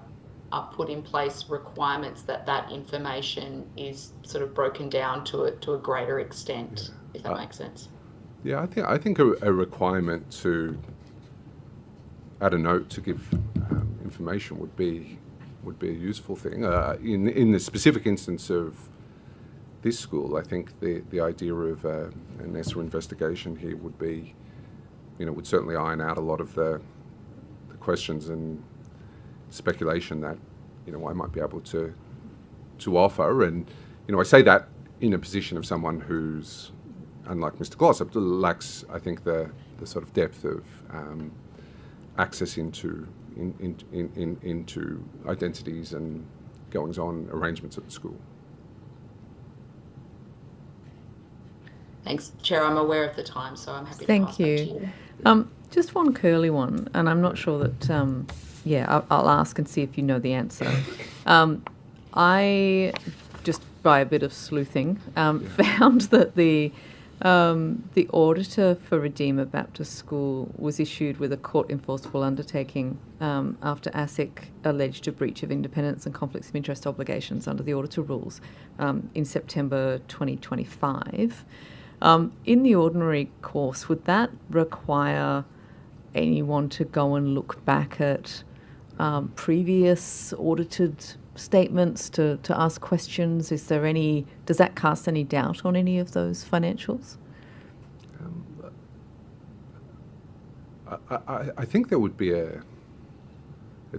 put in place requirements that information is sort of broken down to a greater extent, if that makes sense? Yeah, I think a requirement to add a note to give information would be a useful thing. In the specific instance of this school, I think the idea of an NESA investigation here would be, would certainly iron out a lot of the questions and speculation that I might be able to offer. And I say that in a position of someone who's, unlike Mr. Glossop, lacks, I think, the sort of depth of access into identities and goings-on arrangements at the school. Thanks, Chair. I'm aware of the time, so I'm happy to Thank pass back to you. you. Just one curly one, and I'm not sure that, I'll ask and see if you know the answer. I, just by a bit of sleuthing, found that the auditor for Redeemer Baptist School was issued with a court enforceable undertaking after ASIC alleged a breach of independence and conflicts of interest obligations under the auditor rules in September 2025. In the ordinary course, would that require anyone to go and look back at previous audited statements to ask questions? Does that cast any doubt on any of those financials? I think there would be a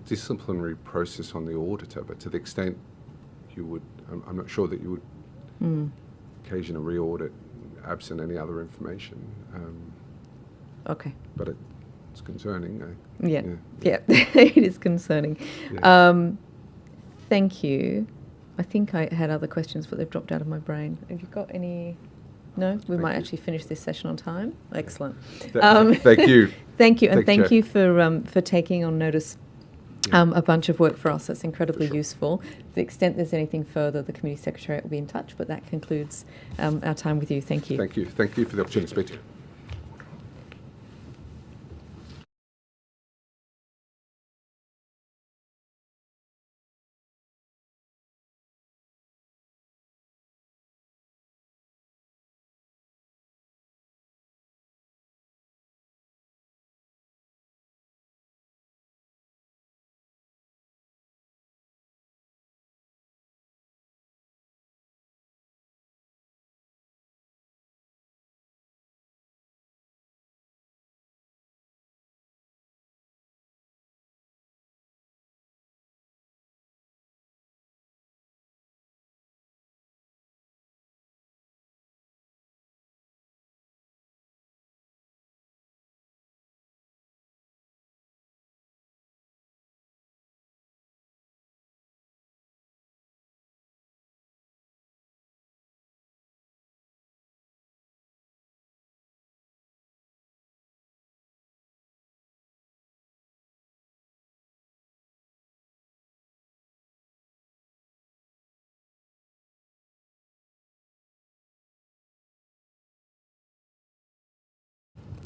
disciplinary process on the auditor, but to the extent you would, I'm not sure that you would occasion a re-audit absent any other information. Okay. But it's concerning. Yeah, it is concerning. Yeah. Thank you. I think I had other questions, but they've dropped out of my brain. Have you got any? No? We might actually finish this session on time. Excellent. Thank you. Thank you, and thank you, you for taking on notice a bunch of work for us. That's incredibly useful. To the extent there's anything further, the Committee Secretariat will be in touch, but that concludes our time with you. Thank you. Thank you. Thank you for the opportunity to speak to you.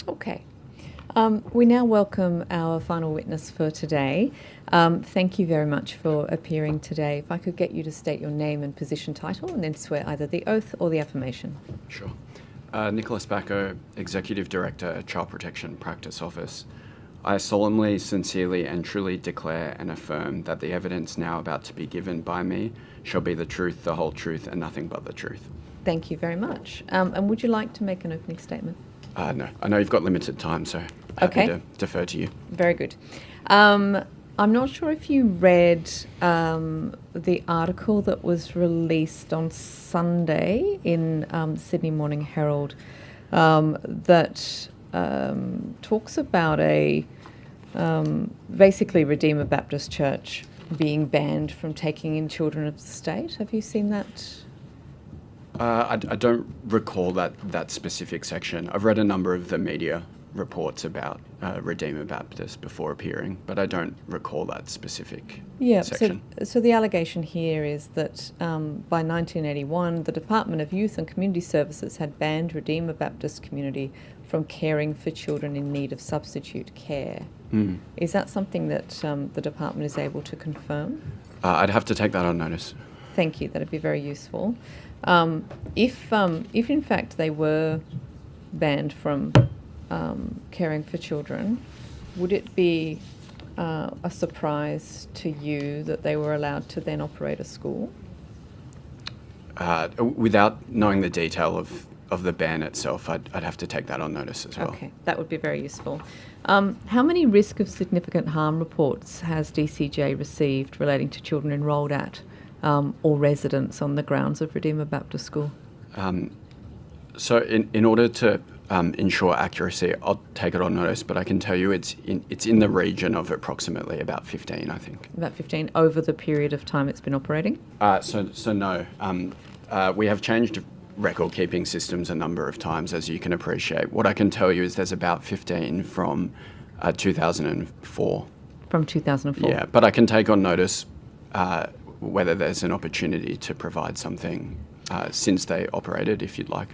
Okay. We now welcome our final witness for today. Thank you very much for appearing today. If I could get you to state your name and position title and then swear either the oath or the affirmation. Sure. Nicholas Bacco, Executive Director, Child Protection Practice Office. I solemnly, sincerely and truly declare and affirm that the evidence now about to be given by me shall be the truth, the whole truth and nothing but the truth. Thank you very much. And would you like to make an opening statement? No, I know you've got limited time, so happy to defer to you. Very good. I'm not sure if you read the article that was released on Sunday in Sydney Morning Herald that talks about basically Redeemer Baptist Church being banned from taking in children of the state. Have you seen that? I don't recall that specific section. I've read a number of the media reports about Redeemer Baptist before appearing, but I don't recall that specific section. So the allegation here is that by 1981, the Department of Youth and Community Services had banned Redeemer Baptist community from caring for children in need of substitute care. Is that something that the department is able to confirm? I'd have to take that on notice. Thank you. That'd be very useful. If in fact they were banned from caring for children, would it be a surprise to you that they were allowed to then operate a school? Without knowing the detail of the ban itself, I'd have to take that on notice as well. Okay, that would be very useful. How many risk of significant harm reports has DCJ received relating to children enrolled at or residents on the grounds of Redeemer Baptist School? So in order to ensure accuracy, I'll take it on notice, but I can tell you it's in the region of approximately about 15, I think. About 15 over the period of time it's been operating? So no. We have changed record-keeping systems a number of times, as you can appreciate. What I can tell you is there's about 15 from 2004. From 2004? Yeah, but I can take on notice whether there's an opportunity to provide something since they operated, if you'd like.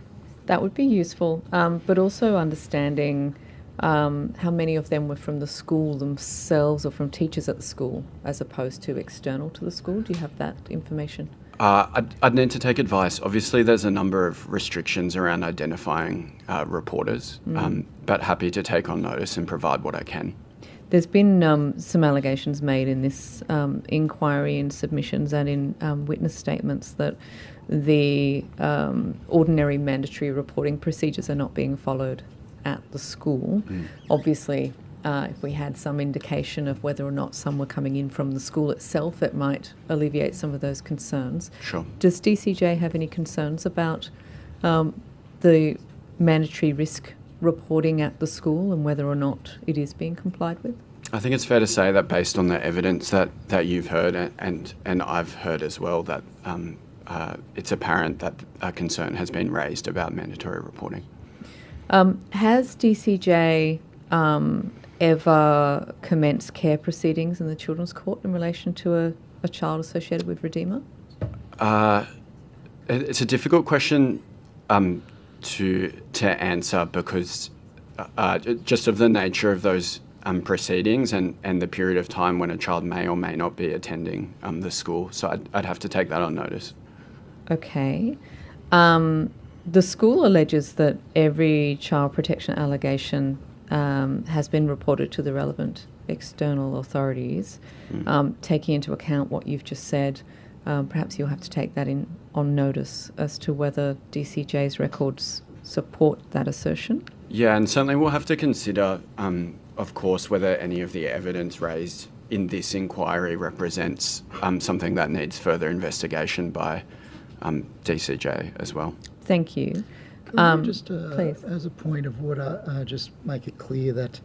That would be useful, but also understanding how many of them were from the school themselves or from teachers at the school as opposed to external to the school. Do you have that information? I'd need to take advice. Obviously, there's a number of restrictions around identifying reporters, but happy to take on notice and provide what I can. There's been some allegations made in this inquiry, in submissions and in witness statements that the ordinary mandatory reporting procedures are not being followed at the school. Obviously, if we had some indication of whether or not some were coming in from the school itself, it might alleviate some of those concerns. Sure. Does DCJ have any concerns about the mandatory risk reporting at the school and whether or not it is being complied with? I think it's fair to say that based on the evidence that you've heard and I've heard as well, that it's apparent that a concern has been raised about mandatory reporting. Has DCJ ever commenced care proceedings in the Children's Court in relation to a child associated with Redeemer? It's a difficult question to answer because just of the nature of those proceedings and the period of time when a child may or may not be attending the school. So I'd have to take that on notice. Okay. The school alleges that every child protection allegation has been reported to the relevant external authorities. Taking into account what you've just said, perhaps you'll have to take that on notice as to whether DCJ's records support that assertion. Yeah, and certainly we'll have to consider, of course, whether any of the evidence raised in this inquiry represents something that needs further investigation by DCJ as well. Thank you. Could I just, please. as a point of order, just make it clear that,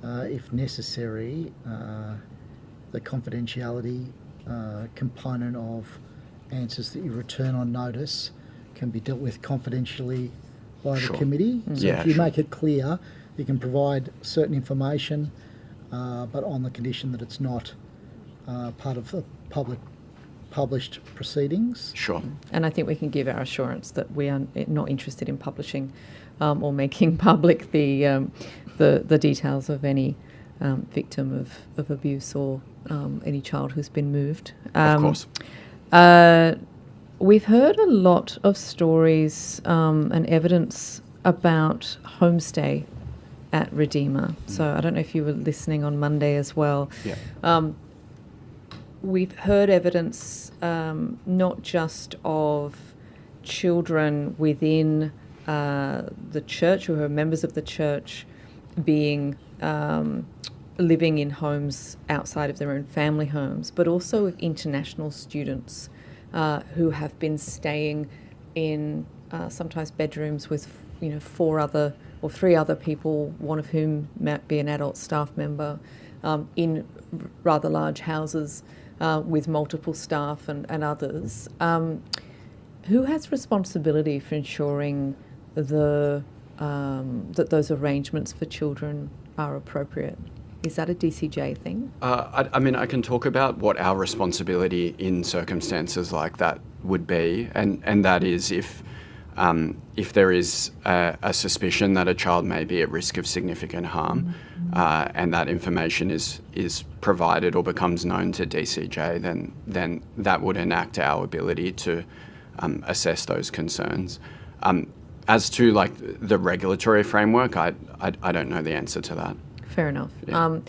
if necessary, the confidentiality component of answers that you return on notice can be dealt with confidentially by the committee. So if you make it clear, you can provide certain information, but on the condition that it's not part of the public published proceedings. Sure. And I think we can give our assurance that we are not interested in publishing or making public the details of any victim of abuse or any child who's been moved. Of course. We've heard a lot of stories and evidence about homestay at Redeemer. So I don't know if you were listening on Monday as well. Yeah. We've heard evidence not just of children within the church who are members of the church being living in homes outside of their own family homes, but also of international students who have been staying in sometimes bedrooms with 4 other or 3 other people, one of whom might be an adult staff member, in rather large houses with multiple staff and others. Who has responsibility for ensuring that those arrangements for children are appropriate? Is that a DCJ thing? I mean, I can talk about what our responsibility in circumstances like that would be, and that is if there is a suspicion that a child may be at risk of significant harm, and that information is provided or becomes known to DCJ, then that would enact our ability to assess those concerns. As to like the regulatory framework, I don't know the answer to that. Fair enough. Yeah.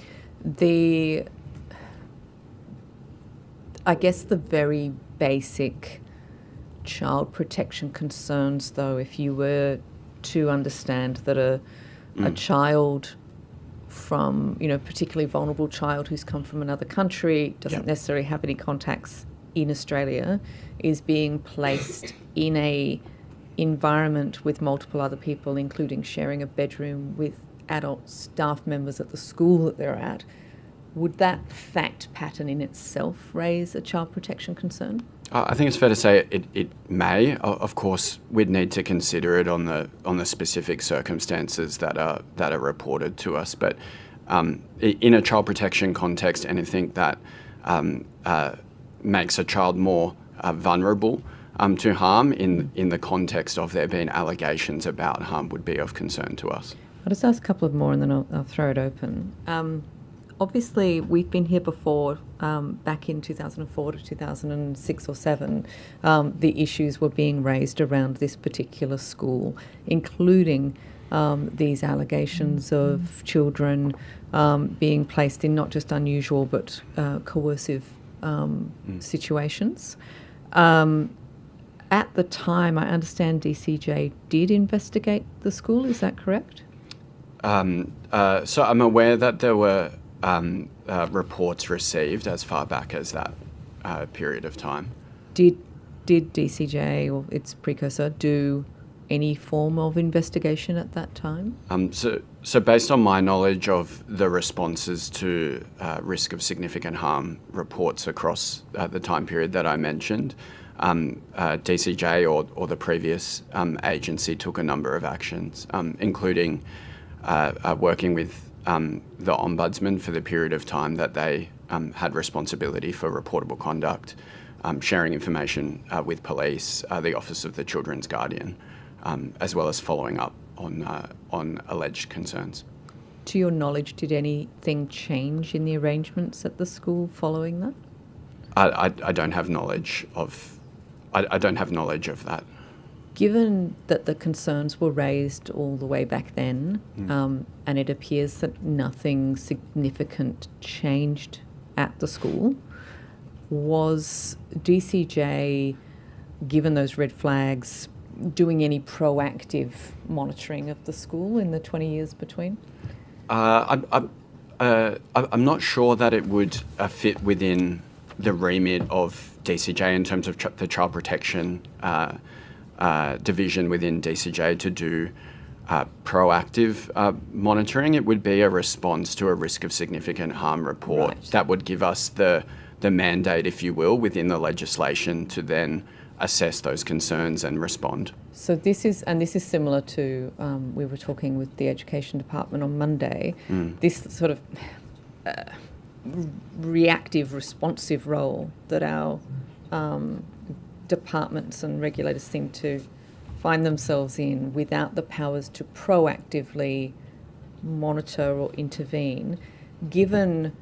I guess the very basic child protection concerns, though, if you were to understand that a child from, particularly vulnerable child who's come from another country, doesn't necessarily have any contacts in Australia, is being placed in a environment with multiple other people, including sharing a bedroom with adult staff members at the school that they're at, would that fact pattern in itself raise a child protection concern? I think it's fair to say it may. Of course, we'd need to consider it on the specific circumstances that are reported to us. But in a child protection context, anything that makes a child more vulnerable to harm in the context of there being allegations about harm would be of concern to us. I'll just ask a couple of more and then I'll throw it open. Obviously, we've been here before, back in 2004 to 2006 or 7, the issues were being raised around this particular school, including these allegations of children being placed in not just unusual but coercive situations. At the time, I understand DCJ did investigate the school, is that correct? So I'm aware that there were reports received as far back as that period of time. Did DCJ or its precursor do any form of investigation at that time? So based on my knowledge of the responses to risk of significant harm reports across the time period that I mentioned, DCJ or the previous agency took a number of actions, including working with the Ombudsman for the period of time that they had responsibility for reportable conduct, sharing information with police, the Office of the Children's Guardian, as well as following up on alleged concerns. To your knowledge, did anything change in the arrangements at the school following that? I don't have knowledge of. I don't have knowledge of that. Given that the concerns were raised all the way back then, and it appears that nothing significant changed at the school, was DCJ, given those red flags, doing any proactive monitoring of the school in the 20 years between? I'm not sure that it would fit within the remit of DCJ in terms of the child protection division within DCJ to do proactive monitoring. It would be a response to a risk of significant harm report that would give us the mandate, if you will, within the legislation to then assess those concerns and respond. So this is similar to, we were talking with the Education Department on Monday, this sort of reactive, responsive role that our departments and regulators seem to find themselves in without the powers to proactively monitor or intervene, given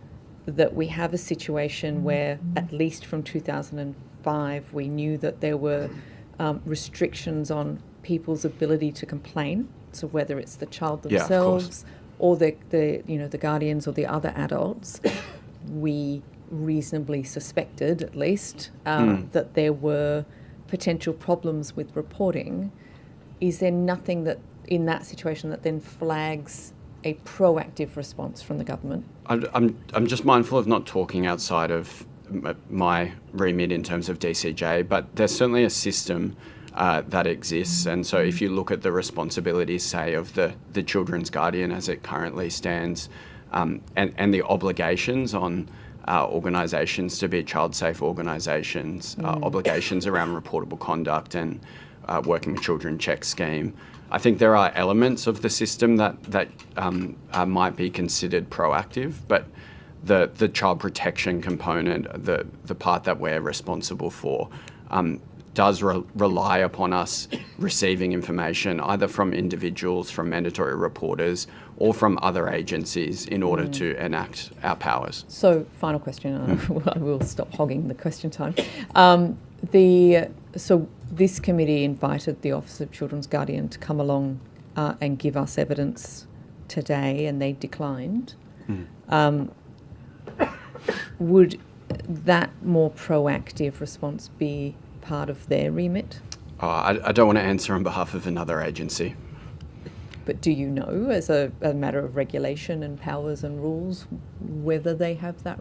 that we have a situation where, at least from 2005, we knew that there were restrictions on people's ability to complain. So whether it's the child themselves or the guardians or the other adults, we reasonably suspected, at least, that there were potential problems with reporting. Is there nothing that in that situation that then flags a proactive response from the government? I'm just mindful of not talking outside of my remit in terms of DCJ, but there's certainly a system that exists. And so if you look at the responsibilities, say, of the children's guardian as it currently stands, and the obligations on organisations to be child-safe organisations, obligations around reportable conduct and working with children check scheme, I think there are elements of the system that might be considered proactive, but the child protection component, the part that we're responsible for, does rely upon us receiving information either from individuals, from mandatory reporters, or from other agencies in order to enact our powers. So, final question, and I will stop hogging the question time. So this committee invited the Office of Children's Guardian to come along and give us evidence today, and they declined. Would that more proactive response be part of their remit? I don't want to answer on behalf of another agency. But do you know, as a matter of regulation and powers and rules, whether they have that?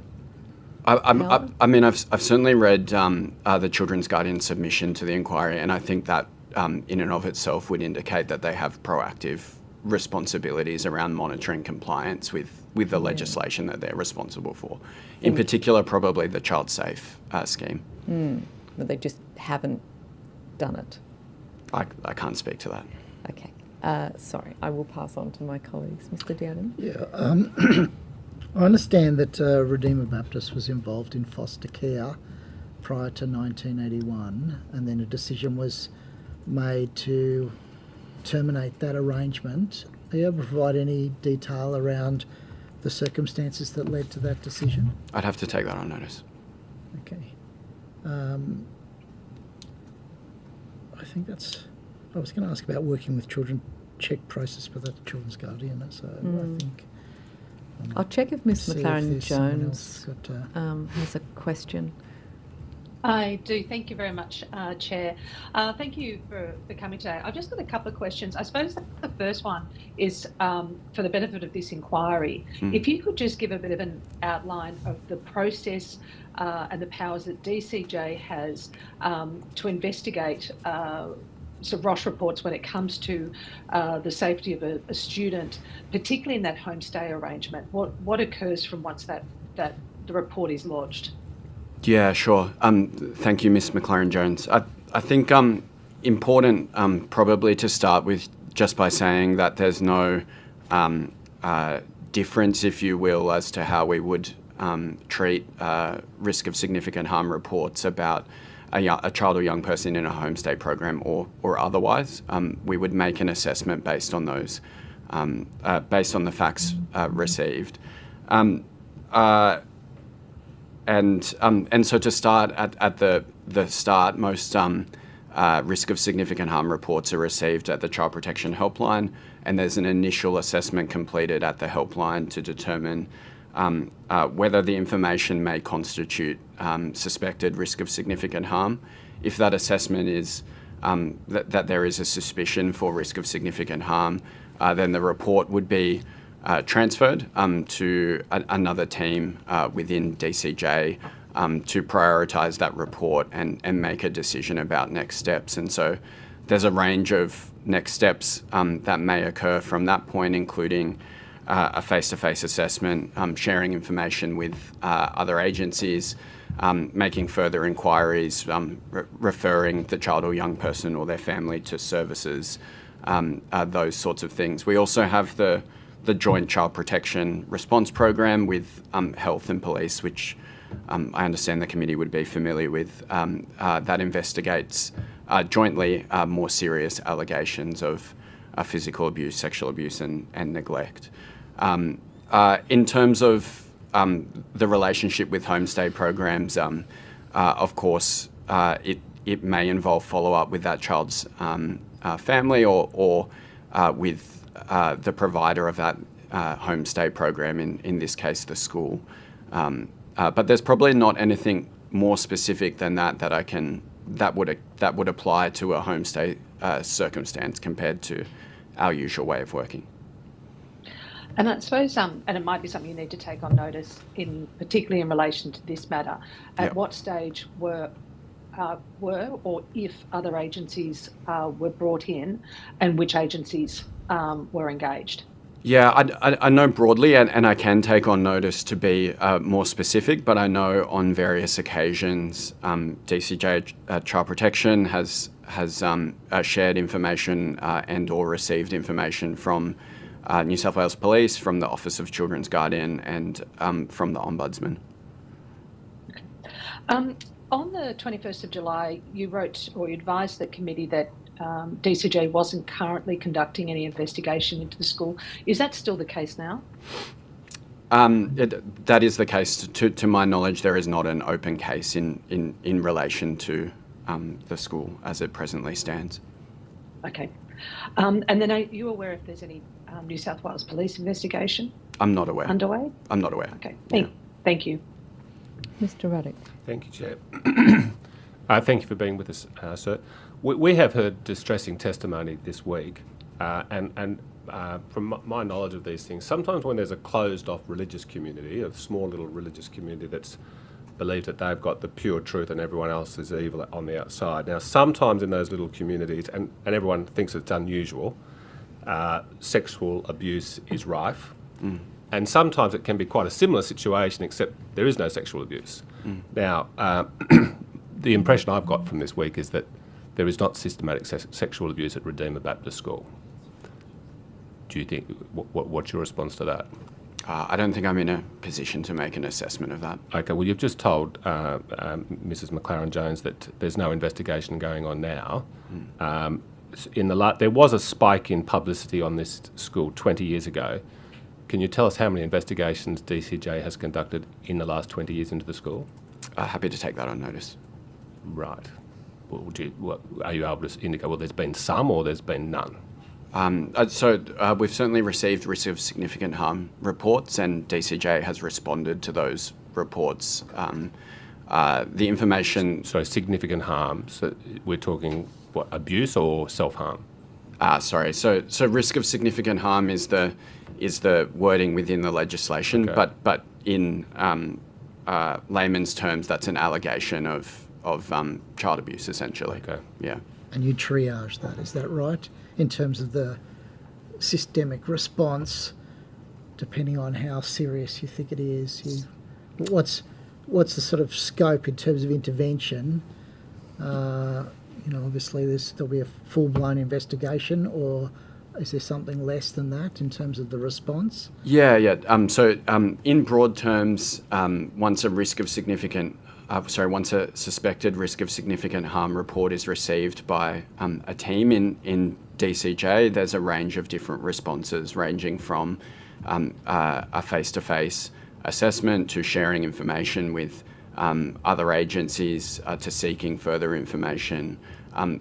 I mean, I've certainly read the Children's Guardian submission to the inquiry, and I think that in and of itself would indicate that they have proactive responsibilities around monitoring compliance with the legislation that they're responsible for. In particular, probably the Child Safe scheme. But they just haven't done it. I can't speak to that. Okay. Sorry, I will pass on to my colleagues. Mr. Dowden? Yeah. I understand that Redeemer Baptist was involved in foster care prior to 1981, and then a decision was made to terminate that arrangement. Are you able to provide any detail around the circumstances that led to that decision? I'd have to take that on notice. Okay. I think that's... I was going to ask about working with children check process, but that's Children's Guardian, so I think... I'll check if Ms. see if McLaren there's someone Jones else got, has a question. I do. Thank you very much, Chair. Thank you for coming today. I've just got a couple of questions. I suppose the first one is for the benefit of this inquiry. If you could just give a bit of an outline of the process and the powers that DCJ has to investigate sort of ROSH reports when it comes to the safety of a student, particularly in that homestay arrangement. What occurs from once that the report is lodged? Yeah, sure. Thank you, Ms. McLaren Jones. I think important probably to start with just by saying that there's no difference, if you will, as to how we would treat risk of significant harm reports about a child or young person in a homestay program or otherwise. We would make an assessment based on those, based on the facts received. And so to start at the start, most risk of significant harm reports are received at the Child Protection Helpline, and there's an initial assessment completed at the helpline to determine whether the information may constitute suspected risk of significant harm. If that assessment is that there is a suspicion for risk of significant harm, then the report would be transferred to another team within DCJ to prioritise that report and make a decision about next steps. And so there's a range of next steps that may occur from that point, including a face-to-face assessment, sharing information with other agencies, making further inquiries, referring the child or young person or their family to services, those sorts of things. We also have the Joint Child Protection Response Program with health and police, which I understand the committee would be familiar with, that investigates jointly more serious allegations of physical abuse, sexual abuse and neglect. In terms of the relationship with homestay programs, of course, it may involve follow-up with that child's family or with the provider of that homestay program, in this case the school. But there's probably not anything more specific than that would apply to a homestay circumstance compared to our usual way of working. And I suppose, and it might be something you need to take on notice, particularly in relation to this matter, at what stage were or if other agencies were brought in, and which agencies were engaged? Yeah, I know broadly, and I can take on notice to be more specific, but I know on various occasions DCJ Child Protection has shared information and or received information from New South Wales Police, from the Office of Children's Guardian, and from the Ombudsman. Okay. On the 21st of July, you wrote or you advised the committee that DCJ wasn't currently conducting any investigation into the school. Is that still the case now? That is the case. To my knowledge, there is not an open case in relation to the school as it presently stands. Okay. And then are you aware if there's any New South Wales Police investigation? I'm not aware. Underway? I'm not aware. Okay. Thank you. Mr. Ruddock. Thank you, Chair. Thank you for being with us, sir. We have heard distressing testimony this week, and from my knowledge of these things, sometimes when there's a closed-off religious community, a small little religious community that's believed that they've got the pure truth and everyone else is evil on the outside. Now, sometimes in those little communities, and everyone thinks it's unusual, sexual abuse is rife. Mm. And sometimes it can be quite a similar situation, except there is no sexual abuse. Mm. Now, the impression I've got from this week is that there is not systematic sexual abuse at Redeemer Baptist School. Do you think, what's your response to that? I don't think I'm in a position to make an assessment of that. Okay, well, you've just told Mrs. McLaren-Jones that there's no investigation going on now. Mm. There was a spike in publicity on this school 20 years ago. Can you tell us how many investigations DCJ has conducted in the last 20 years into the school? Happy to take that on notice. Right. Well, are you able to indicate, well, there's been some or there's been none? We've certainly received risk of significant harm reports, and DCJ has responded to those reports. The information... So significant harm, so we're talking, what, abuse or self-harm? Sorry, so risk of significant harm is the wording within the legislation, okay. but in layman's terms, that's an allegation of child abuse, essentially. Okay. Yeah. And you triage that, is that right? In terms of the systemic response, depending on how serious you think it is, what's the sort of scope in terms of intervention? Obviously there'll be a full-blown investigation, or is there something less than that in terms of the response? Yeah. In broad terms, once a suspected risk of significant harm report is received by a team in DCJ, there's a range of different responses, ranging from a face-to-face assessment to sharing information with other agencies to seeking further information,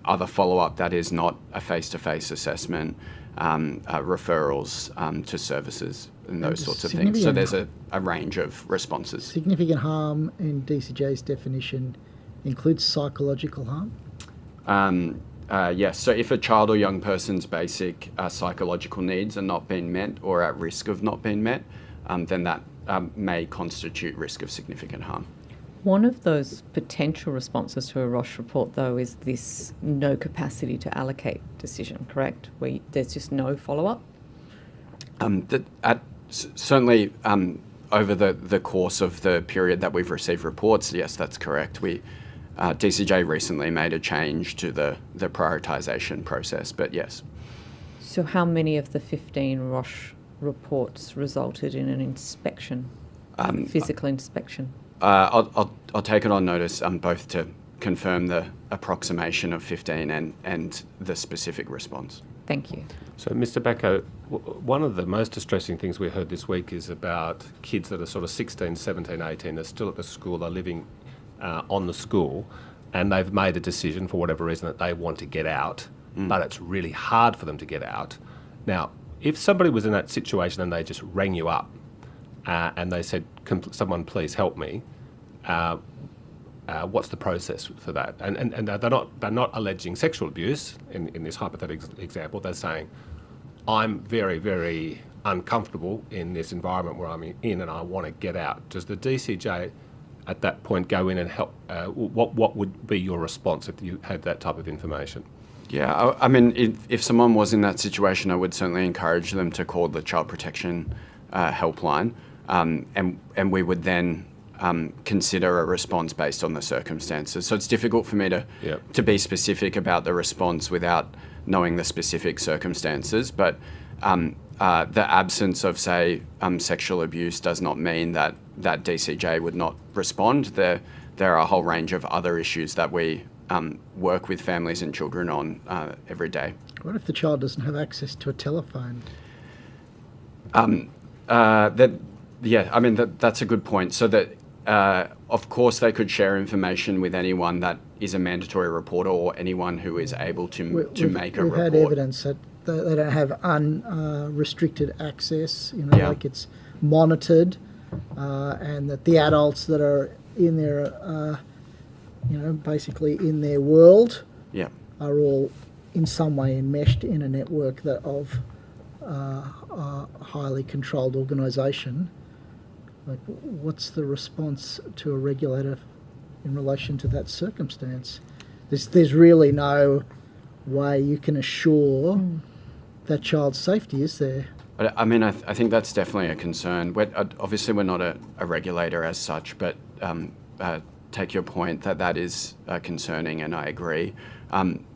other follow-up that is not a face-to-face assessment, referrals to services and those sorts of things. So there's a range of responses. Significant harm in DCJ's definition includes psychological harm? Yes, so if a child or young person's basic psychological needs are not being met or at risk of not being met, then that may constitute risk of significant harm. One of those potential responses to a Roche report, though, is this no capacity to allocate decision, correct? Where there's just no follow-up? Certainly, over the course of the period that we've received reports, yes, that's correct. DCJ recently made a change to the prioritisation process, but yes. So how many of the 15 Roche reports resulted in an inspection, physical inspection? I'll take it on notice, both to confirm the approximation of 15 and the specific response. Thank you. So, Mr. Bacco, one of the most distressing things we heard this week is about kids that are sort of 16, 17, 18, they're still at the school, they're living on the school, and they've made a decision for whatever reason that they want to get out, but it's really hard for them to get out. Now, if somebody was in that situation and they just rang you up and they said, "Someone please help me," what's the process for that? And they're not alleging sexual abuse in this hypothetical example. They're saying, "I'm very, very uncomfortable in this environment where I'm in and I want to get out." Does the DCJ at that point go in and help? What would be your response if you had that type of information? Yeah, I mean, if someone was in that situation, I would certainly encourage them to call the Child Protection helpline, and we would then consider a response based on the circumstances. So it's difficult for me to be specific about the response without knowing the specific circumstances, but the absence of, say, sexual abuse does not mean that DCJ would not respond. There are a whole range of other issues that we work with families and children on every day. What if the child doesn't have access to a telephone? That's a good point. So that, of course, they could share information with anyone that is a mandatory reporter or anyone who is able to make a report. We've had evidence that they don't have unrestricted access, like it's monitored, and that the adults that are in there, basically in their world, are all in some way enmeshed in a network of a highly controlled organisation. Like, what's the response to a regulator in relation to that circumstance? There's really no way you can assure that child's safety, is there? I mean, I think that's definitely a concern. Obviously, we're not a regulator as such, but take your point that is concerning, and I agree.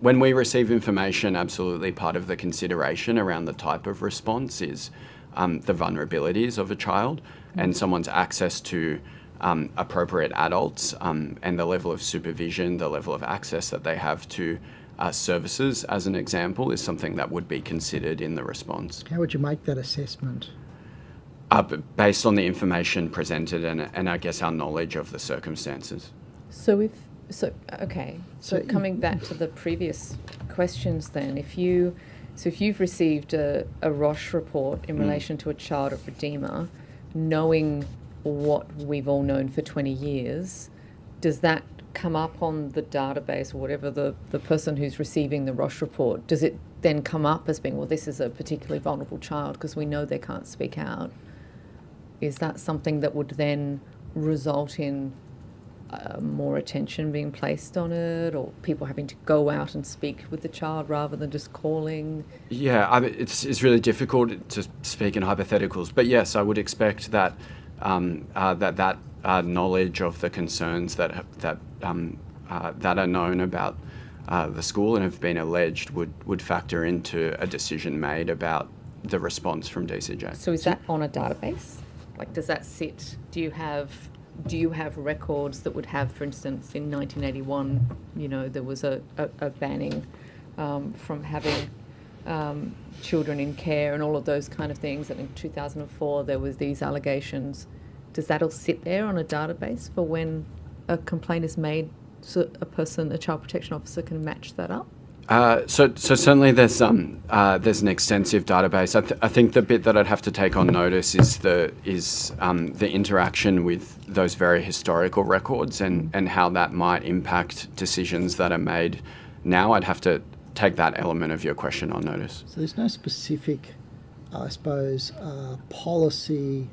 When we receive information, absolutely part of the consideration around the type of response is the vulnerabilities of a child and someone's access to appropriate adults, and the level of supervision, the level of access that they have to services, as an example, is something that would be considered in the response. How would you make that assessment? Based on the information presented and I guess our knowledge of the circumstances. So coming back to the previous questions then, if you've received a Roche report in relation to a child at Redeemer, knowing what we've all known for 20 years, does that come up on the database or whatever, the person who's receiving the Roche report? Does it then come up as being, well, this is a particularly vulnerable child because we know they can't speak out? Is that something that would then result in more attention being placed on it, or people having to go out and speak with the child rather than just calling? Yeah, I mean, it's really difficult to speak in hypotheticals, but yes, I would expect that that knowledge of the concerns that are known about the school and have been alleged would factor into a decision made about the response from DCJ. So is that on a database? Like, does that sit? Do you have records that would have, for instance, in 1981, there was a banning from having children in care and all of those kind of things, and in 2004 there was these allegations. Does that all sit there on a database for when a complaint is made, so a child protection officer can match that up? So certainly there's an extensive database. I think the bit that I'd have to take on notice is the interaction with those very historical records and how that might impact decisions that are made now. I'd have to take that element of your question on notice. So there's no specific, I suppose, policy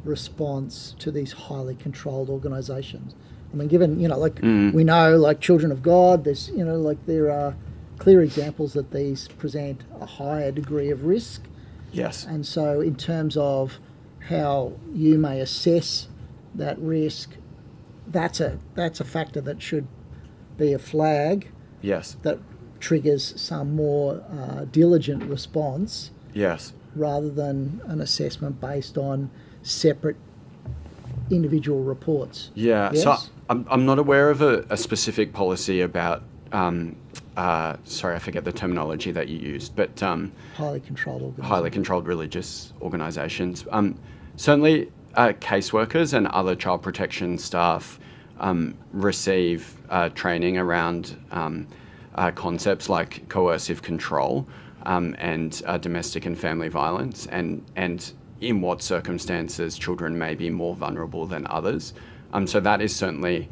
response to these highly controlled organisations. I mean, given, we know, like Children of God, there's, there are clear examples that these present a higher degree of risk. Yes. And so in terms of how you may assess that risk, that's a factor that should be a flag. Yes. That triggers some more diligent response. Yes. Rather than an assessment based on separate individual reports. Yeah, Yes? so I'm not aware of a specific policy about, sorry, I forget the terminology that you used, but Highly controlled organisations. highly controlled religious organisations. Certainly, caseworkers and other child protection staff receive training around concepts like coercive control and domestic and family violence, and in what circumstances children may be more vulnerable than others. So that is certainly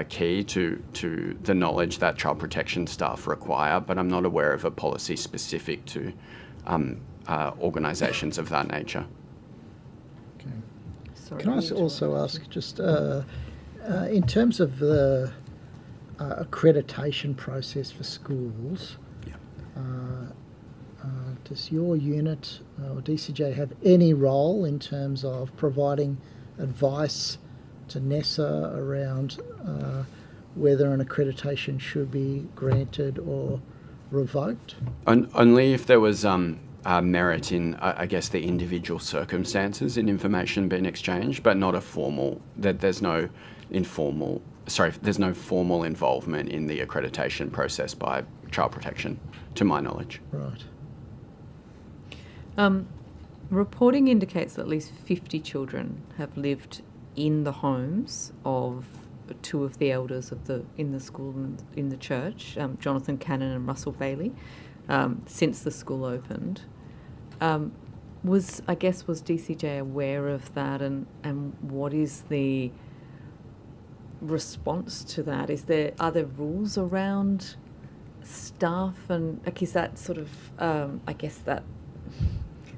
key to the knowledge that child protection staff require, but I'm not aware of a policy specific to organisations of that nature. Okay. Sorry, Can I also ask, just in terms of the accreditation process for schools, does your unit or DCJ have any role in terms of providing advice to NESA around whether an accreditation should be granted or revoked? Only if there was merit in, I guess, the individual circumstances in information being exchanged, but not a formal, that there's no informal, sorry, there's no formal involvement in the accreditation process by child protection, to my knowledge. Right. Reporting indicates that at least 50 children have lived in the homes of two of the elders in the school and in the church, Jonathan Cannon and Russell Bailey, since the school opened. Was DCJ aware of that, and what is the response to that? Are there rules around staff, and is that sort of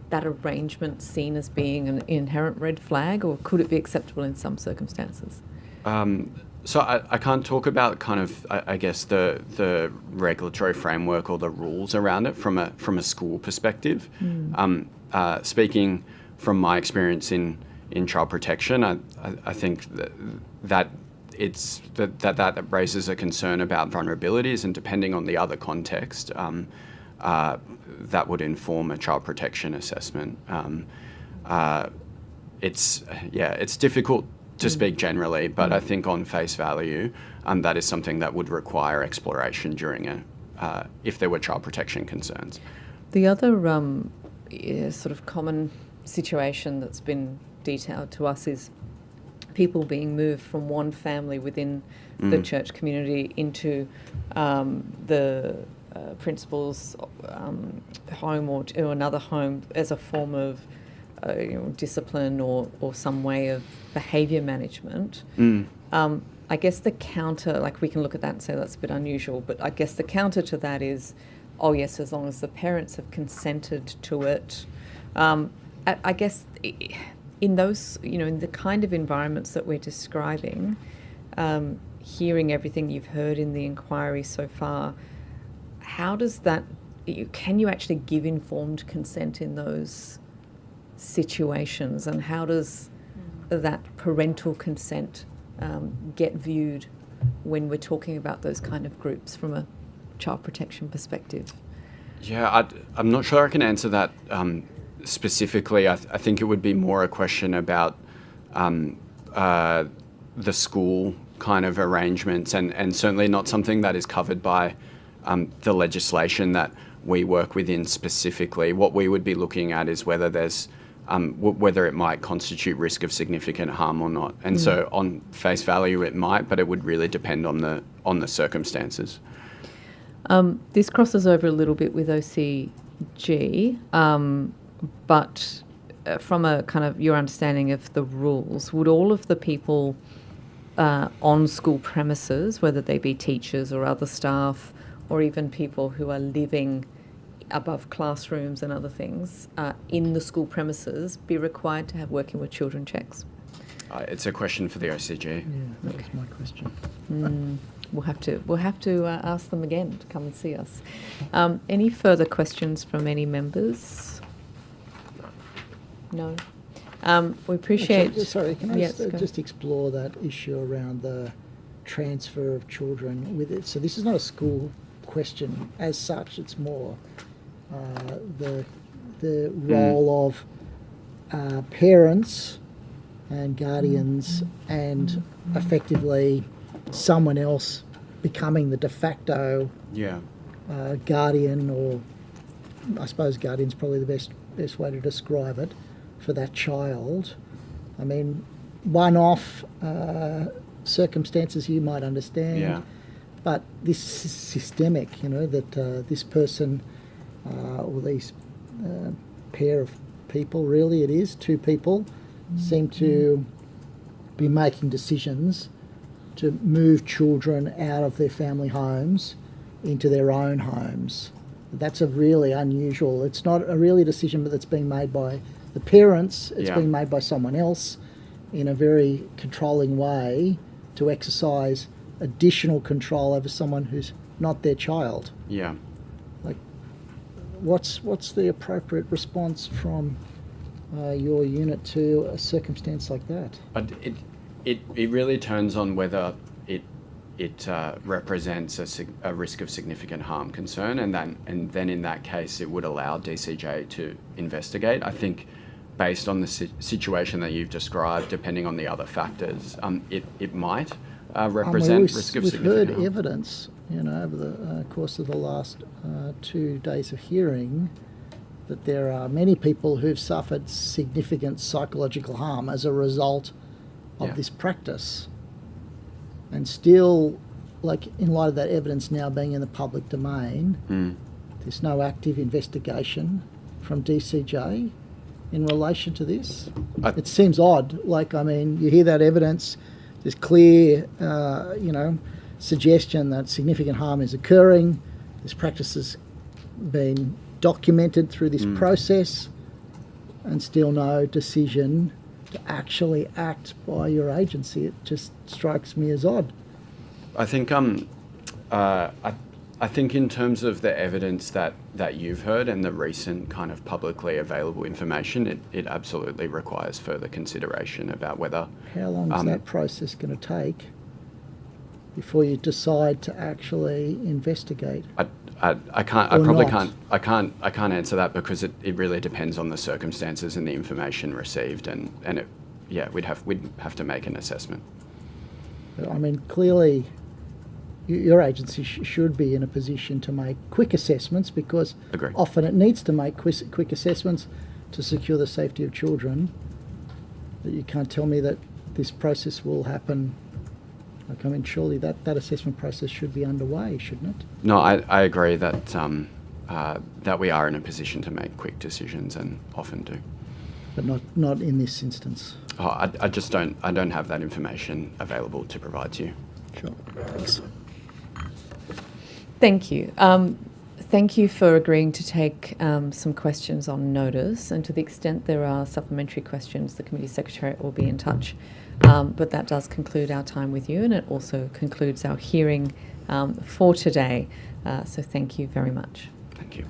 that arrangement seen as being an inherent red flag, or could it be acceptable in some circumstances? So I can't talk about kind of, I guess, the regulatory framework or the rules around it from a school perspective. Speaking from my experience in child protection, I think that raises a concern about vulnerabilities, and depending on the other context, that would inform a child protection assessment. It's difficult to speak generally, but I think on face value, that is something that would require exploration during if there were child protection concerns. The other sort of common situation that's been detailed to us is people being moved from one family within the church community into the principal's home or another home as a form of discipline or some way of behaviour management. I guess the counter, we can look at that and say that's a bit unusual, but I guess the counter to that is, oh yes, as long as the parents have consented to it. I guess in those, in the kind of environments that we're describing, hearing everything you've heard in the inquiry so far, how does that, can you actually give informed consent in those situations, and how does that parental consent get viewed when we're talking about those kind of groups from a child protection perspective? Yeah, I'm not sure I can answer that specifically. I think it would be more a question about the school kind of arrangements, and certainly not something that is covered by the legislation that we work within specifically. What we would be looking at is whether there's whether it might constitute risk of significant harm or not. And so on face value it might, but it would really depend on the circumstances. This crosses over a little bit with OCG, but from a kind of your understanding of the rules, would all of the people on school premises, whether they be teachers or other staff, or even people who are living above classrooms and other things in the school premises, be required to have working with children checks? It's a question for the OCG. Yeah, that was my question. We'll have to ask them again to come and see us. Any further questions from any members? No. We appreciate. Actually, sorry, can I just explore that issue around the transfer of children with it? So this is not a school question as such. It's more the role of parents and guardians, and effectively someone else becoming the de facto guardian, or I suppose guardian's probably the best way to describe it, for that child. I mean, one-off circumstances you might understand, but this is systemic, that this person or these pair of people, really it is, two people, seem to be making decisions to move children out of their family homes into their own homes. That's a really unusual, it's not a really decision that's being made by the parents, it's being made by someone else in a very controlling way to exercise additional control over someone who's not their child. Yeah. Like, what's the appropriate response from your unit to a circumstance like that? It really turns on whether it represents a risk of significant harm concern, and then in that case it would allow DCJ to investigate. I think based on the situation that you've described, depending on the other factors, it might represent risk of significant harm. We've heard evidence, over the course of the last 2 days of hearing, that there are many people who've suffered significant psychological harm as a result of this practice. And still, in light of that evidence now being in the public domain, there's no active investigation from DCJ in relation to this. It seems odd. You hear that evidence, there's clear, suggestion that significant harm is occurring. This practice has been documented through this process, and still no decision to actually act by your agency. It just strikes me as odd. I think I think in terms of the evidence that you've heard and the recent kind of publicly available information, it absolutely requires further consideration about whether. How long is that process going to take before you decide to actually investigate? I can't answer that, because it really depends on the circumstances and the information received, and we'd have to make an assessment. I mean, clearly your agency should be in a position to make quick assessments, because often it needs to make quick assessments to secure the safety of children. But you can't tell me that this process will happen. Surely that assessment process should be underway, shouldn't it? No, I agree that that we are in a position to make quick decisions, and often do. But not in this instance. Oh, I just don't have that information available to provide to you. Sure. Thanks. Thank you. Thank you for agreeing to take some questions on notice, and to the extent there are supplementary questions, the Committee Secretariat will be in touch. But that does conclude our time with you, and it also concludes our hearing for today. So thank you very much. Thank you.